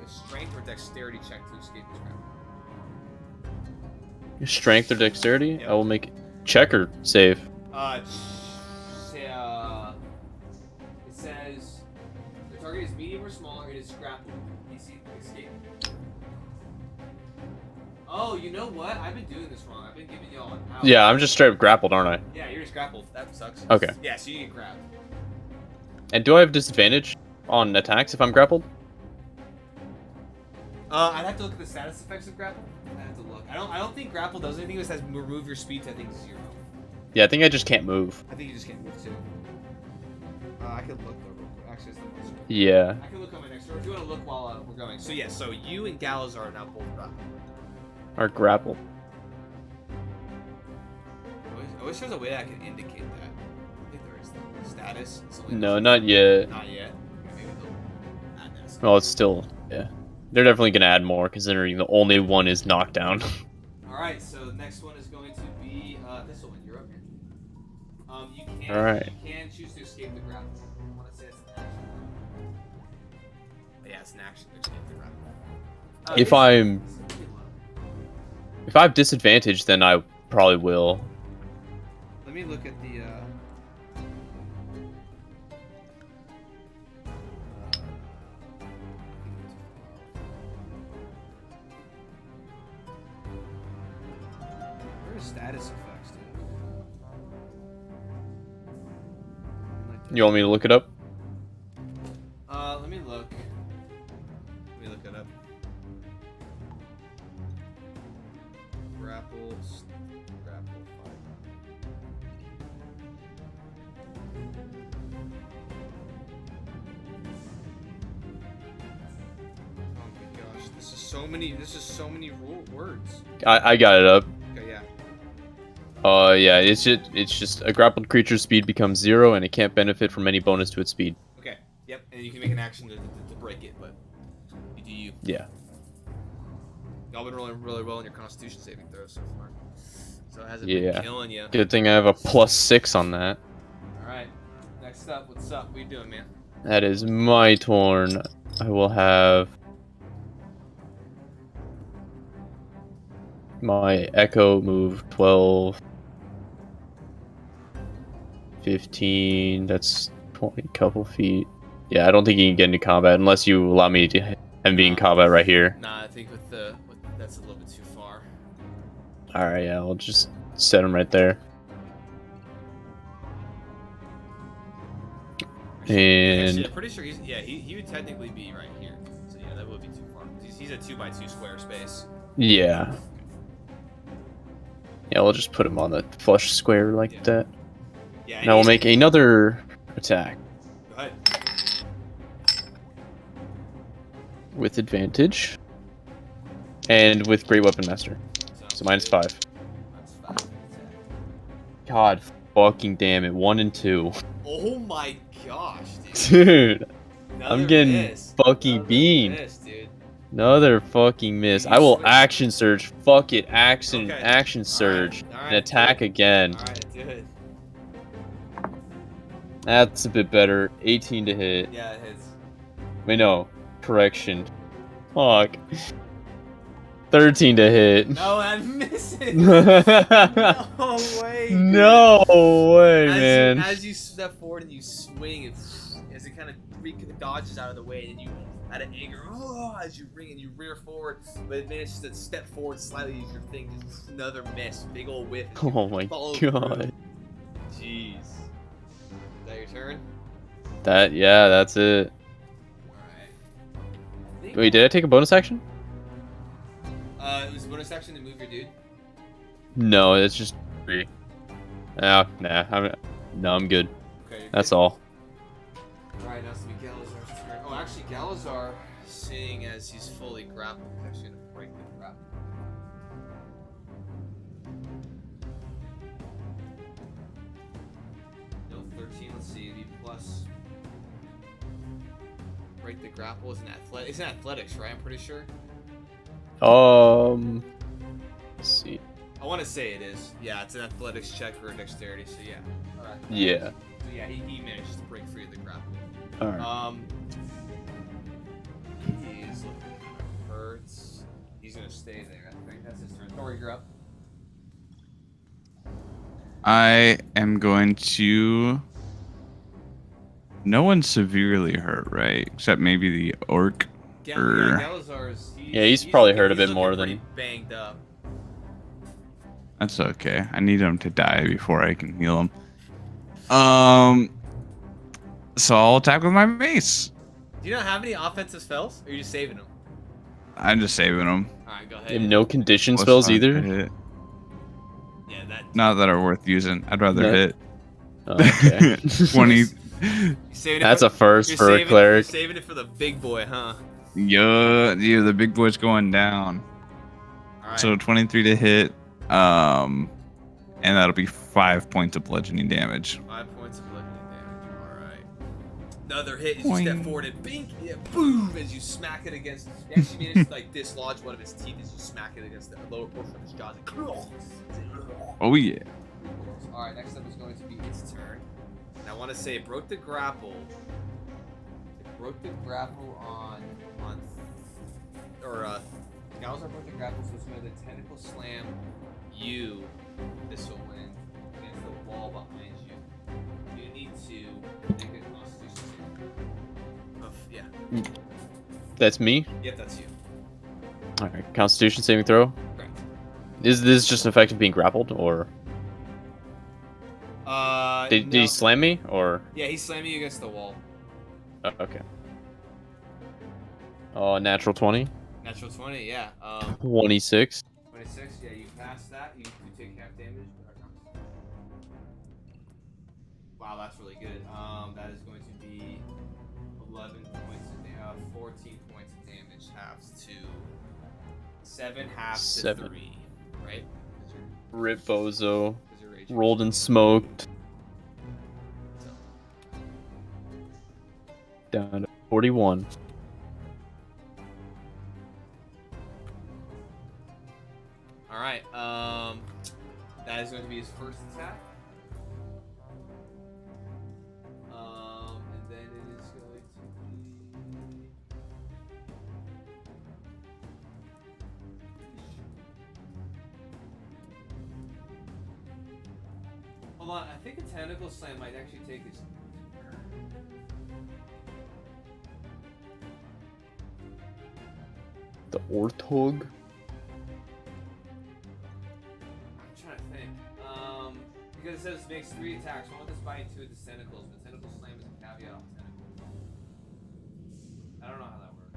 a strength or dexterity check to escape this round. Strength or dexterity? Yep. I will make check or save. It says the target is medium or smaller. It is grappled. DC escape. Oh, you know what? I've been doing this wrong. I've been giving y'all an out. Yeah, I'm just straight up grappled, aren't I? Yeah, you're just grappled. That sucks. Okay. Yeah, so you get grabbed. And do I have disadvantage on attacks if I'm grappled? I'd have to look at the status effects of grapple. I have to look. I don't think grapple does anything. It says remove your speed to I think 0. Yeah, I think I just can't move. I think you just can't move too. I could look though real quick. Actually, it's the most. Yeah. I can look on my next door. If you want to look while we're going. So yeah, so you and Gallows are now both grappled. Or grapple. I wish there was a way that I could indicate that. I think there is though. Status. It's only No, not yet. Not yet. Okay, maybe they'll add that. Well, it's still, yeah. They're definitely going to add more, considering the only one is knockdown. Alright, so the next one is going to be this one. You're up here. You can choose to escape the grapple. I want to say it's an action. Yeah, it's an action to escape the grapple. If I have disadvantage, then I probably will. Let me look at the where are status effects, dude? You want me to look it up? Let me look. grapple. Grapple 5. Oh my gosh, this is so many. This is so many words. I got it up. Okay, yeah. Yeah, it's just a grappled creature's speed becomes 0 and it can't benefit from any bonus to its speed. Okay. Yep. And you can make an action to break it, but you do you. Yeah. Y'all been rolling really well in your Constitution saving throws so far. So it hasn't Yeah. been killing you. Good thing I have a +6 on that. All right. Next up, what's up? What are you doing, man? That is my turn. I will have my Echo move 12, 15. That's 20 couple feet. Yeah, I don't think he can get into combat unless you allow me to have him be in combat right here. Nah, I think with that's a little bit too far. Alright, yeah, I'll just set him right there. And Actually, I'm pretty sure he would technically be right here. So yeah, that would be too far. He's a 2x2 square space. yeah. Yeah, we'll just put him on the flush square like Yeah. that. Yeah. Now we'll make another attack Go ahead. with advantage. And with Great Weapon Master. So -5. That's 5. God fucking damn it. 1 and 2. Oh my gosh, dude. Dude, Another I'm getting miss. fucking Another beamed. miss, dude. Another fucking miss. You I will switch. action surge. Fuck it. Okay. Action surge. Alright, And attack do it. again. Alright, do it. That's a bit better. 18 to hit. Yeah, it hits. Wait, no. Correction. Fuck. 13 to hit. No, I'm missing. No No way. dude. way, As man. as you step forward and you swing, as it kind of dodges out of the way, and you, out of anger, as you ring and you rear forward, but it manages to step forward slightly, use your thing, just another miss, big old whiff. as you Oh my follow through. god. Jeez. Is that your turn? Yeah, that's it. Alright. Wait, did I take a bonus action? It was a bonus action to move your dude. No, it's just 3. Oh, nah. I'm good. Okay. you're That's good. all. Alright, now it's gonna be Galazar's turn. Oh, actually, Galazar, seeing as he's fully grappled, is actually gonna break the grapple. No, 13. Let's see. V plus. Break the grapple is an athletic. It's an athletics, right? I'm pretty sure. Let's see. I want to say it is. Yeah, it's an athletics check or a dexterity. So yeah. Alright. Yeah. So yeah, he managed to break free of the grapple. Alright. He's looking kind of hurts. He's gonna stay there. I think that's his turn. Thor, you're up. I am going to. No one's severely hurt, right? Except maybe the orc. Galazar's. Yeah, he's probably hurt a bit looking more pretty than- banged up. That's okay. I need him to die before I can heal him. So I'll attack with my mace. Do you not have any offensive spells? Or are you just saving them? I'm just saving him. Alright, go You ahead. have no condition What's spells on either? hit? Yeah, that. Not that are worth using. I'd rather No. hit. Oh, okay. 20. You're saving it That's for, a first you're for a saving, cleric. You're saving it for the big boy, huh? Yeah, the big boy's going down. Alright. So 23 to hit. And that'll be 5 points of bludgeoning damage. 5 points of bludgeoning damage. Alright. Another hit as you step Boing. forward and bink! Yeah, boom! As you smack it against. You actually managed to like dislodge one of his teeth as you smack it against the lower portion of his jaws. Oh yeah. Alright, next up is going to be its turn. And I want to say it broke the grapple. It broke the grapple on. Galazar broke the grapple, so it's going to tentacle slam you. This will win against the wall behind you. You need to make a constitution save. Yeah. That's me? Yep, that's you. Alright, Constitution saving throw. Correct. Is this just an effect of being grappled, or did No. he slam me, or? Yeah, he's slamming you against the wall. Okay. Oh, natural 20. Natural 20, yeah. 26. 26, yeah, you pass. past that, you take half damage. Wow, that's really good. That is going to be 11 points of damage, 14 points of damage, halves to 7, halves to 7. 3, right? Rip Bozo. 'Cause you're raging. Rolled and smoked. So, Down to 41. all right. That is going to be his first attack. And then it is going to be. Hold on, I think a tentacle slam might actually take his turn. The Orthog. I'm trying to think. Because it says makes 3 attacks, one with his bite, 2 with his tentacles. But tentacle slam is a caveat on tentacles. I don't know how that works.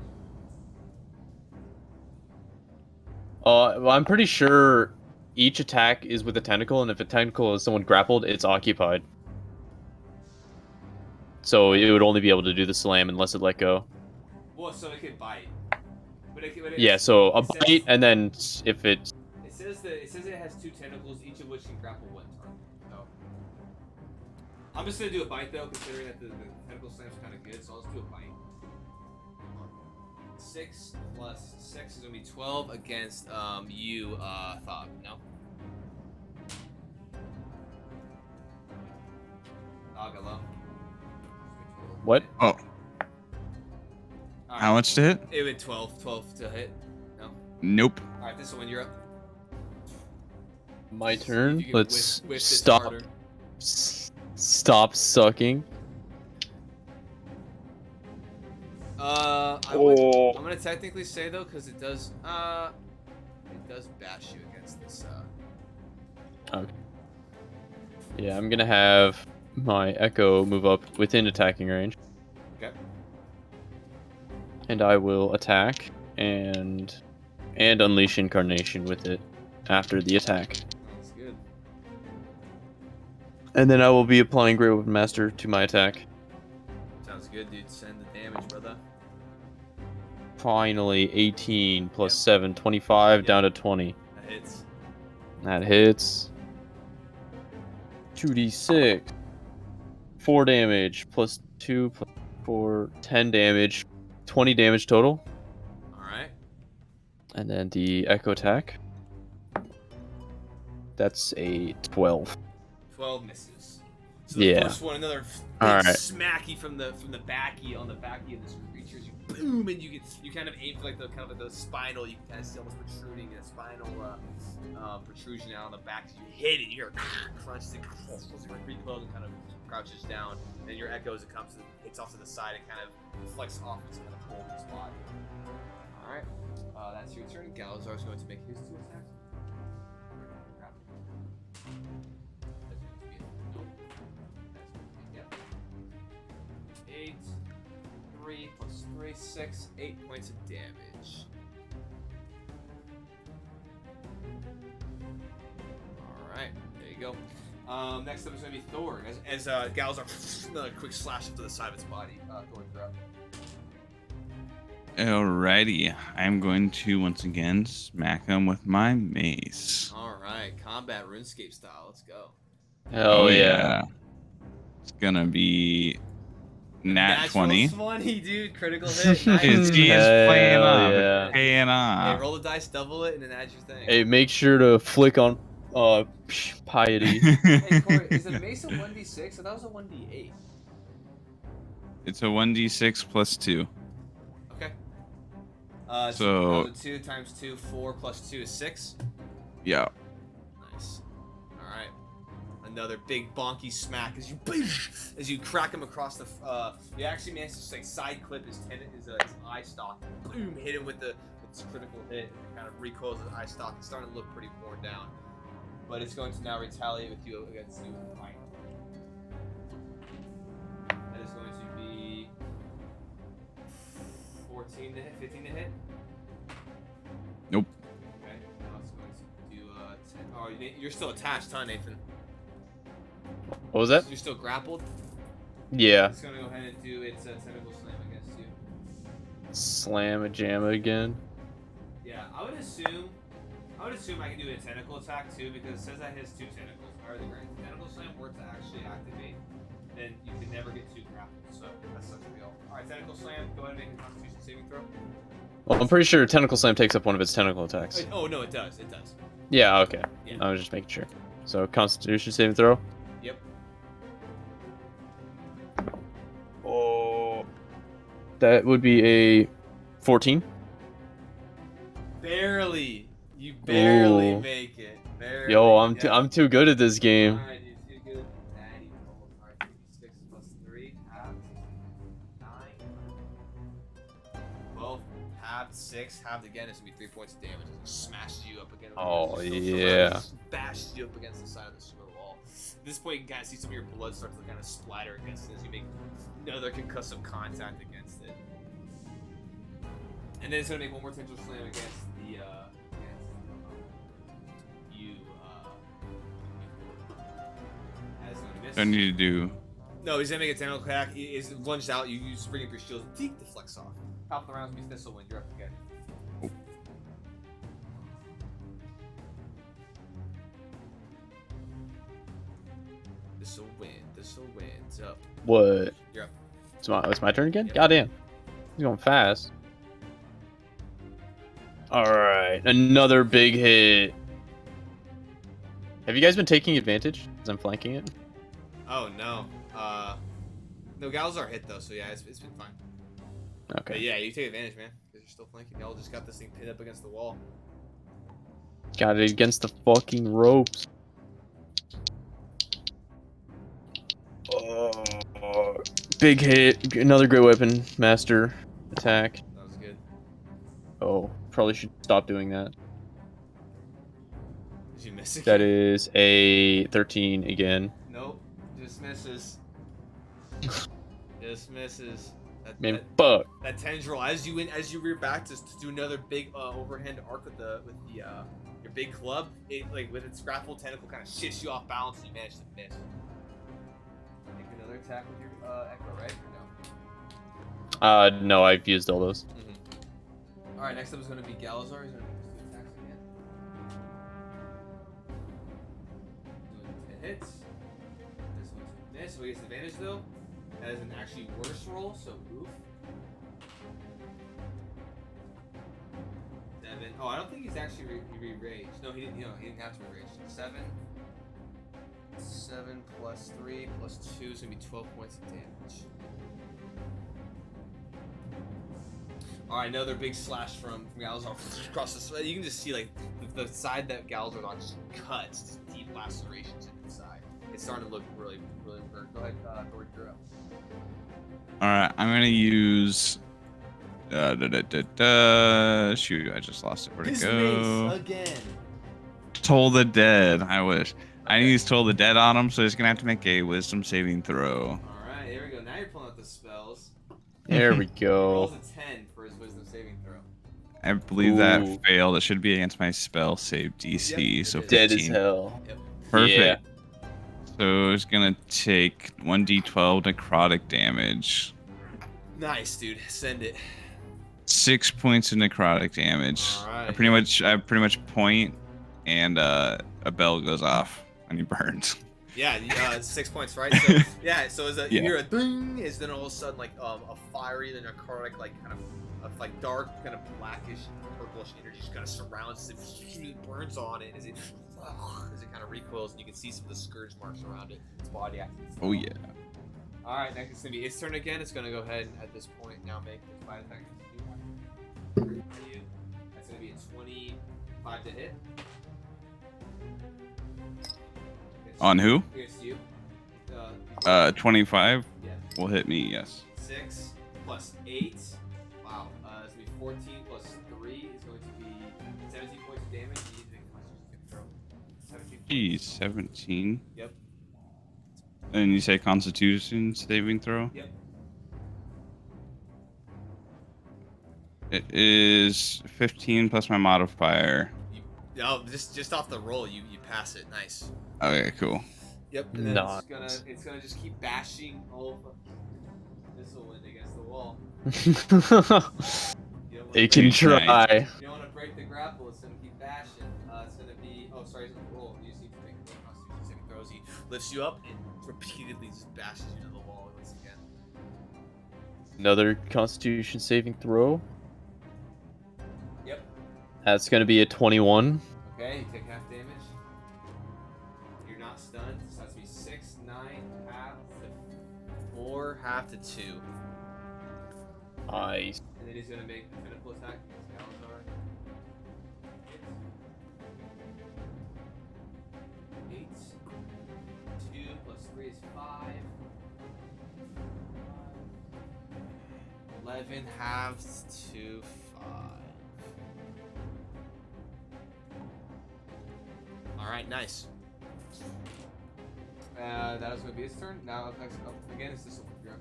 Well, I'm pretty sure each attack is with a tentacle, and if a tentacle is someone grappled, it's occupied. So it would only be able to do the slam unless it let go. Well, so it could bite. But Yeah, so a it says- bite, and then if it... It says it has 2 tentacles, each of which can grapple 1 target. So I'm just gonna do a bite though, considering that the tentacle slam's kind of good. So I'll just do a bite. 6 plus 6 is gonna be 12 against you, Thog. No. Thog, hello. What? Oh, All right. how much to hit? It went 12 to hit. No. Nope. All right, this one you're up. My turn? You can Let's whiff this stop. harder. Stop sucking. I'm gonna technically say though, because it does bash you against this. Okay. Yeah, I'm gonna have my Echo move up within attacking range. Okay. And I will attack and unleash Incarnation with it after the attack. That's good. And then I will be applying Great Weapon Master to my attack. Sounds good, dude. Send the damage, brother. Finally, 18 plus Yep. 7, 25, Yep. down to 20. That hits. That hits. 2d6. 4 damage, plus 2, plus 4, 10 damage. 20 damage total. Alright. And then the Echo attack. That's a 12. 12 misses. So the Yeah. first one, another big Alright. smacky from the backy on the backy of this creature. You boom, and you kind of aim for like the the spinal. You can kind of see almost protruding a spinal protrusion out on the back. So you hit it, you hear a crunch, it recoils and kind of crouches down. And then your Echo as it comes, hits off to the side and kind of flex off its kind of hold its body. All right, that's your turn. Galazar's going to make his 2 attacks. Crap. That's going to be nope. That's going to be 8, 3 plus 3, 6, 8 points of damage. Alright, there you go. Next up is going to be Thor. As Galazar, another quick slash up to the side of its body. Thor, you're up. Alrighty, I'm going to once again smack him with my mace. Alright, combat RuneScape style. Let's go. Hell yeah. It's gonna be nat Natural 20. 20, dude. Critical hit. Nice. He's Hell playing off. yeah. It's paying Hey, off. roll the dice, double it, and then add your thing. Hey, make sure to flick on piety. Hey, Corey, is a mace a 1d6? I thought it was a 1d8. It's a 1d6 plus 2. Okay. So- 2 times 2, 4 plus 2 is 6. Yeah. Nice. Alright. Another big bonky smack as you crack him across the. You actually manage to like side clip his his eye stalk. Boom! Hit him with its critical hit. And it kind of recoils his eye stalk. It's starting to look pretty worn down. But it's going to now retaliate with you against you with a fight. That is going to be 14 to hit, 15 to hit. Nope. Okay, now it's going to do you're still attached, huh, Nathan? What was that? You're still grappled? Yeah. It's gonna go ahead and do its tentacle slam against you. Slam a jam again. Yeah, I would assume I can do a tentacle attack too, because it says that has 2 tentacles. Or the grand tentacle slam were to actually activate, then you can never get 2 grappled. So that's such a deal. Alright, tentacle slam, go ahead and make a constitution saving throw. Well, I'm pretty sure Tentacle Slam takes up one of its tentacle attacks. Oh no, it does. It does. Yeah, okay. Yeah. I was just making sure. So, Constitution saving throw. Yep. Oh. That would be a 14. Barely. You barely Ooh. make it. Barely. Yo, I'm too good at this game. Alright, dude, too good. Daddy roll. Alright, 6 plus 3, half. 9. 12, half, 6, halved again. It's gonna be 3 points of damage. It smashed you up again. Oh, Just yeah. bashed you up against the side of the sewer wall. At this point, you can kind of see some of your blood start to kind of splatter against it as you make another concussive contact against it. And then it's gonna make one more tentacle slam against the you. As gonna miss. I need to do. No, he's gonna make a tentacle attack. He is lunged out. You just bring up your shield. Teek deflects off. Top of the round, be thistle when you're up again. This'll win. This'll wins up. What? You're up. It's my turn again? Yep. Goddamn. He's going fast. Alright, another big hit. Have you guys been taking advantage as I'm flanking it? Oh no. No, gals are hit though, so yeah, it's been fine. Okay. But yeah, you take advantage, man, because you're still flanking. Y'all just got this thing pinned up against the wall. Got it against the fucking ropes. Oh, big hit. Another great weapon master attack. That was good. Oh, probably should stop doing that. Did you miss it? That is a 13 again. Nope. Just misses. Just misses. Man, fuck. That tendril as you rear back to do another big overhand arc with your big club, it like with its grapple tentacle kind of shifts you off balance and you manage to miss. Make another attack with your echo, right? Or no. No, I've used all those. All right, next up is going to be Galazar. He's going to make his 2 attacks again. It hits. This one's a miss, so he gets advantage though. That is an actually worse roll, so oof. 7. Oh, I don't think he's actually re-raged. No, he didn't. He didn't have to re-rage. 7 plus 3 plus 2 is gonna be 12 points of damage. All right, another big slash from Galazar across the side. You can just see like the side that Galazar's on just cuts, just deep lacerations in the side. It's starting to look really, really burnt. Go ahead, Thor, you're up. All right, I'm gonna use. Shoot, I just lost it. Where'd it His go? mace again. Toll the Dead. I wish. I need to use Toll the Dead on him, so he's gonna have to make a Wisdom saving throw. All right, here we go. Now you're pulling out the spells. There we He rolls go. a 10 for his wisdom saving throw. I believe Ooh. that failed. It should be against my spell save DC. Yep, So it is. Dead as 15. hell. Yep. Perfect. Yeah. So it's gonna take 1d12 necrotic damage. Nice, dude. Send it. 6 points of necrotic damage. Alright. I pretty much point, and a bell goes off and he burns. Yeah, it's 6 points, right? So, yeah. So as you Yeah. hear a ding, is then all of a sudden like a fiery, then necrotic, like kind of like dark, kind of blackish, purplish energy just kind of surrounds it, burns on it as it kind of recoils, and you can see some of the scourge marks around it. Its body acting. Oh yeah. All right, next it's gonna be its turn again. It's gonna go ahead and at this point now make its fight attack. That's gonna be a 25 to hit. On who? Against you. 25 Yeah. will hit me. Yes. 6 plus 8. Wow. It's gonna be 14 plus 3 is going to be 17 points of damage. You need to make a constitution throw. 17 points. Geez, 17. Yep. And you say Constitution saving throw? Yep. It is 15 plus my modifier. No, just off the roll, you pass it. Nice. Okay, cool. Yep. And then Nice. it's gonna just keep bashing all of this will win against the wall. You don't wanna It can break- try. You don't want to break the grapple. It's gonna keep bashing. It's gonna be. Oh, sorry. It's a roll. You just need to make a Constitution saving throws. He lifts you up and repeatedly just bashes you to the wall once again. Another Constitution saving throw. Yep. That's gonna be a 21. Okay. You take half damage. You're not stunned. So that's be 6, 9, half to 4, half to 2. Nice. And then he's gonna make a pinnacle attack against Galazar. 8. 2 plus 3 is 5. 11 halves to 5. Alright, nice. That was gonna be his turn. Now up next up again is this one. You're up.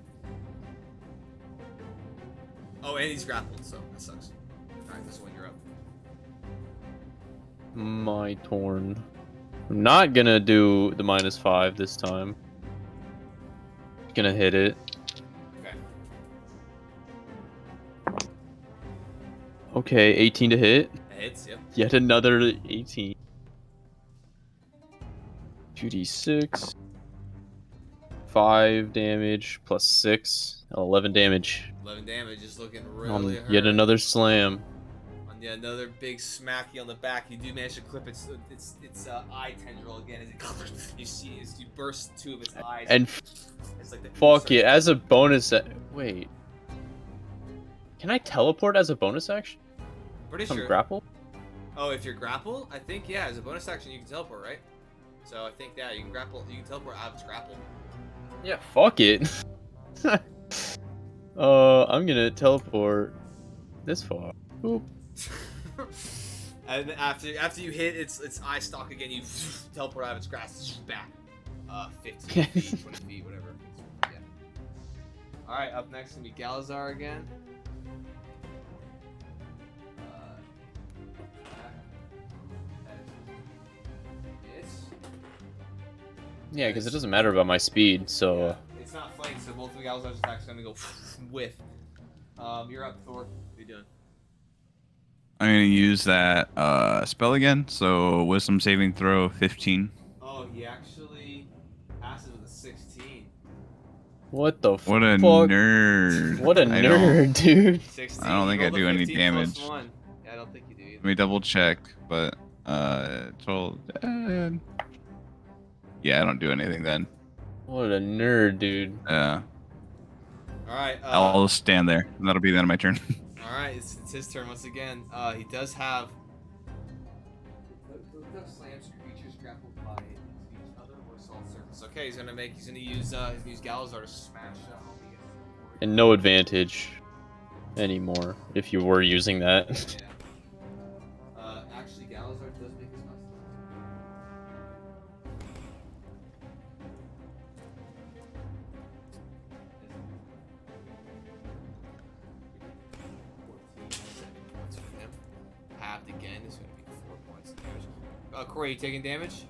Oh, and he's grappled, so that sucks. Alright, this one, you're up. My turn. I'm not gonna do the -5 this time. Gonna hit it. Okay. Okay, 18 to hit. That hits, yep. Yet another 18. 2d6. 5 damage plus 6. 11 damage. 11 damage, just looking On really hurt. yet another slam. On yet another big smacky on the back. You do manage to clip its eye tendril again. As it, you see, as you burst 2 of its eyes. And it's like the fuck it, as a bonus. Wait. Can I teleport as a bonus action? Pretty From sure. grapple? Oh, if you're grapple, I think yeah, as a bonus action you can teleport, right? So I think yeah, you can grapple. You can teleport out of its grapple. Yeah, fuck it. I'm gonna teleport this far. Boop. And after you hit its eye stalk again, you teleport out of its grasp back. 15 feet, 20 feet, whatever. Yeah. All right, up next will be Galazar again. Yeah, because it doesn't matter about my speed, so. Yeah, it's not flanked, so both of Galazar's attacks are gonna go whiff. You're up, Thor. What are you doing? I'm gonna use that spell again. So wisdom saving throw 15. Oh, he actually passes with a 16. What the What a fuck? nerd! What a I don't- nerd, dude. 16. I don't think You I rolled a do any 15 plus damage. 1. Yeah, I don't think you do either. Let me double check, but yeah, I don't do anything then. What a nerd, dude. Yeah, Alright, I'll just stand there. And that'll be the end of my turn. alright, it's his turn once again. He does have. Slams creatures grappled by each other or solid surface. Okay, he's gonna use Galazar to smash And no advantage anymore if you were using that. Yeah. Actually, Galazar does make his constitution. Halved again is going to be 4 points of damage. Corey, you taking damage?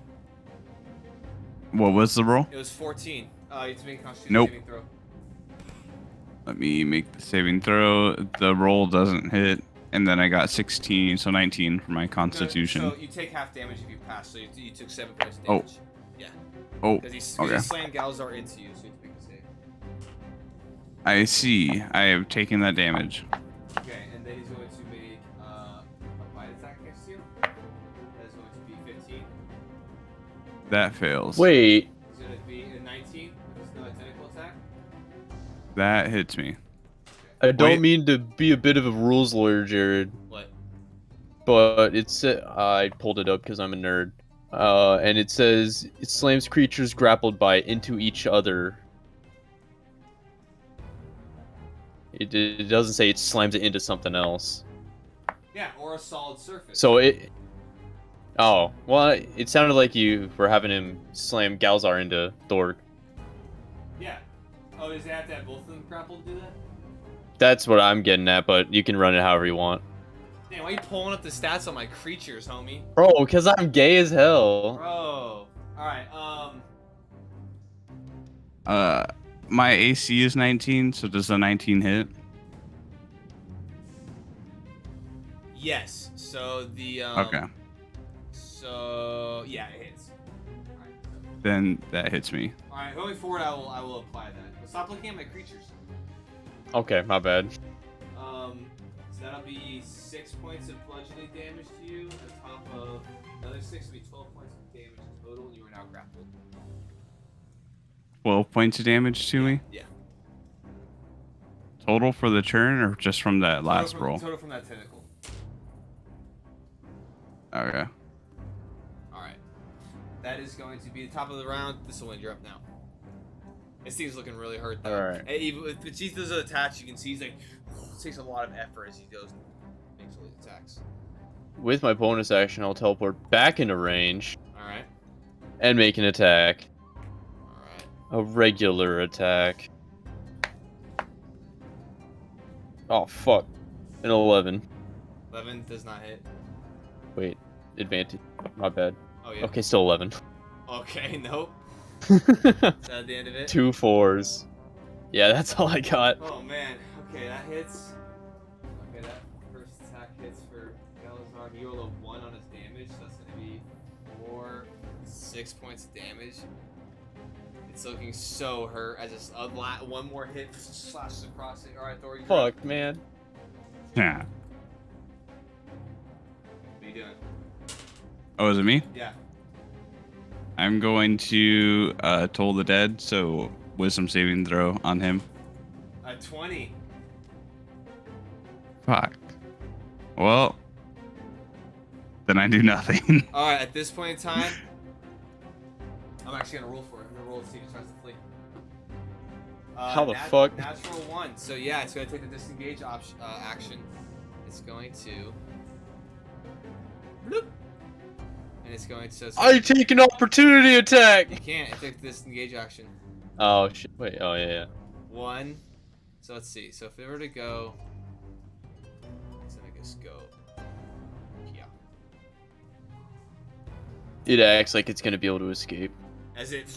What was the roll? It was 14. You have to make a constitution Nope. saving throw. Let me make the saving throw. The roll doesn't hit, and then I got 16, so 19 for my constitution. So you take half damage if you pass. So you took 7 points of Oh. damage. Yeah. Oh, Because he okay. slammed Galazar into you, so you have to make a save. I see. I have taken that damage. Okay, and then he's going to make a bite attack against you. That is going to be 15. That fails. Wait, He's going to be a 19 with his tentacle attack. That hits me. I don't Wait. mean to be a bit of a rules lawyer, Jared, What? but it's I pulled it up because I'm a nerd. And it says it slams creatures grappled by into each other. It doesn't say it slams it into something else. Yeah, or a solid surface. So it. Oh well, it sounded like you were having him slam Galzar into Thor. Yeah. Oh, does it have to have both of them grappled to do that? That's what I'm getting at, but you can run it however you want. Damn, why are you pulling up the stats on my creatures, homie? Bro, because I'm gay as hell. Bro. Alright, My AC is 19, so does the 19 hit? yes. So the, Okay. So, yeah, it hits. Alright, Then that hits me. Alright, going forward, I will apply that. But stop looking at my creatures. Okay, my bad. So that'll be 6 points of bludgeoning damage to you. On top of another 6 will be 12 points of damage total, and you are now grappled. 12 points of damage to me? Yeah. Total for the turn or just from that last roll? Total from that tentacle. Okay. Alright. That is going to be the top of the round. This will end you up now. This thing's looking really hurt though. Alright. And even with Vegeta's attacks, you can see he's like takes a lot of effort as he goes makes all these attacks. With my bonus action, I'll teleport back into range Alright. and make an attack. Alright. A regular attack. Oh, fuck. An 11. 11 does not hit. Wait. Advantage. My bad. Oh yeah. Okay, still 11. Okay, nope. Is that the end of it? 2 4s. Yeah, that's all I got. Oh man. Okay, that hits. Okay, that first attack hits for Galazar. You roll a 1 on his damage, so that's gonna be 4, 6 points of damage. It's looking so hurt as it's one more hit slashes across it. Alright, Thor, you're up. Fuck, man. Yeah. What are you doing? Oh, is it me? Yeah. I'm going to Toll the Dead, so wisdom saving throw on him. A 20. Fuck. Well, then I do nothing. Alright, at this point in time, I'm actually gonna roll for it. I'm gonna roll to see if it tries to flee. How the fuck? Natural 1. So yeah, it's gonna take the disengage action. It's going to. Bloop. And it's going to. I take an opportunity attack! You can't. It takes the disengage action. Oh, shit. Wait, oh, yeah. 1. So let's see. So if it were to go. Let's make us go. Yeah. It acts like it's gonna be able to escape. As it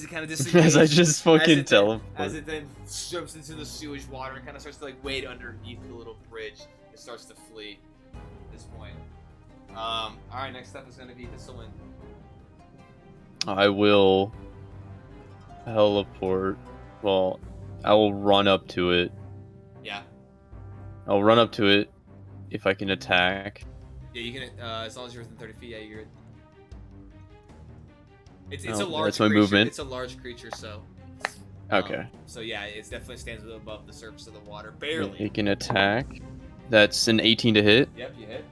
kind of disengages. As I just fucking teleport. As it then jumps into the sewage water and kind of starts to like wade underneath the little bridge. It starts to flee at this point. Alright, next up is going to be Thistlewind. I will teleport. Well, I will run up to it. Yeah. I'll run up to it if I can attack. Yeah, you can, as long as you're within 30 feet, yeah, you're good. It's Oh, a large that's my creature. movement. It's a large creature, so. Okay. So yeah, it definitely stands above the surface of the water. Barely. Make an attack. That's an 18 to hit. Yep, you hit.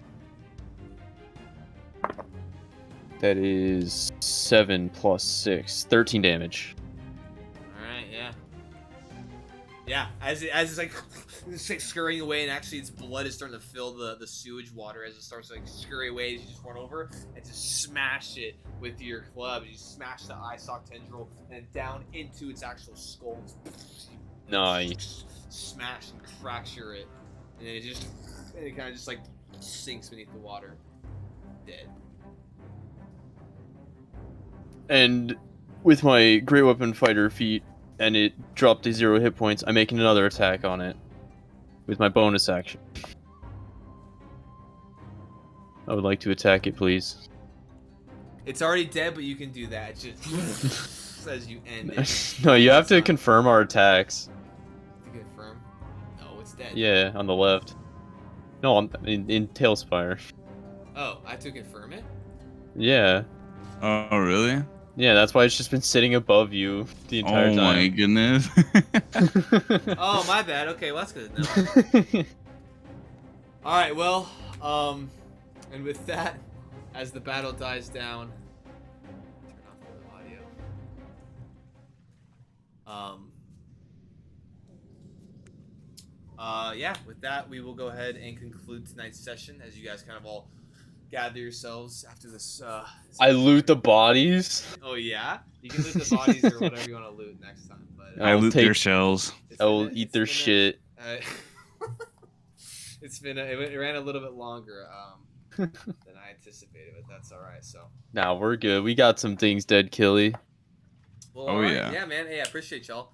That is 7 plus 6. 13 damage. Alright, yeah. Yeah, as it's like scurrying away, and actually its blood is starting to fill the sewage water as it starts to like scurry away. You just run over and just smash it with your club. You smash the eye sock tendril and down into its actual skull. Nice. Smash and fracture it, and then it kind of just like sinks beneath the water, dead. And with my Great Weapon Fighter feat, and it dropped to 0 hit points, I'm making another attack on it. With my bonus action. I would like to attack it, please. It's already dead, but you can do that. It just says you end it. No, you have to confirm our attacks. To confirm? No, it's dead. Yeah, on the left. No, in Tailspire. Oh, I have to confirm it? Yeah. Oh, really? Yeah, that's why it's just been sitting above you the entire Oh my time. goodness. Oh, my bad. Okay, well, that's good to know. Alright, well, and with that, as the battle dies down, turn off the audio. Yeah, with that, we will go ahead and conclude tonight's session as you guys kind of all gather yourselves after this, I loot the bodies. Oh, yeah? You can loot the bodies or whatever you want to loot next time, but... I I'll loot take- their shells. it's I will gonna- eat it's their gonna- shit. It's it ran a little bit longer than I anticipated, but that's all right. So. Nah, we're good. We got some things dead, Killy. Well, Oh, all right. yeah. Yeah, man. Hey, I appreciate y'all.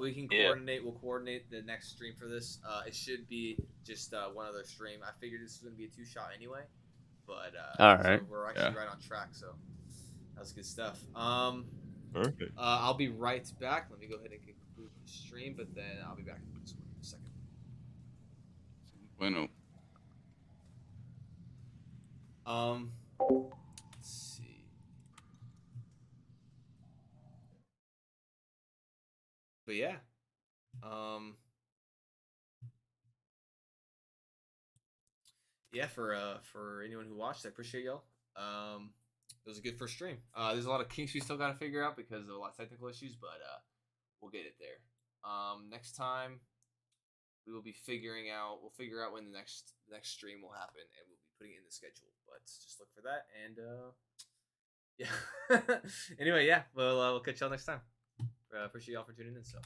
We can Yeah. coordinate. We'll coordinate the next stream for this. It should be just one other stream. I figured this was gonna be a 2-shot anyway, but All so right. we're actually Yeah. right on track. So that was good stuff. Perfect. I'll be right back. Let me go ahead and conclude the stream, but then I'll be back in just a second. Bueno. Let's see. But yeah, yeah, for anyone who watched, I appreciate y'all. It was a good first stream. There's a lot of kinks we still got to figure out because of a lot of technical issues, but we'll get it there. Next time we'll figure out when the next stream will happen, and we'll be putting it in the schedule. But just look for that, and yeah. Anyway, yeah, we'll catch y'all next time. Appreciate y'all for tuning in. So.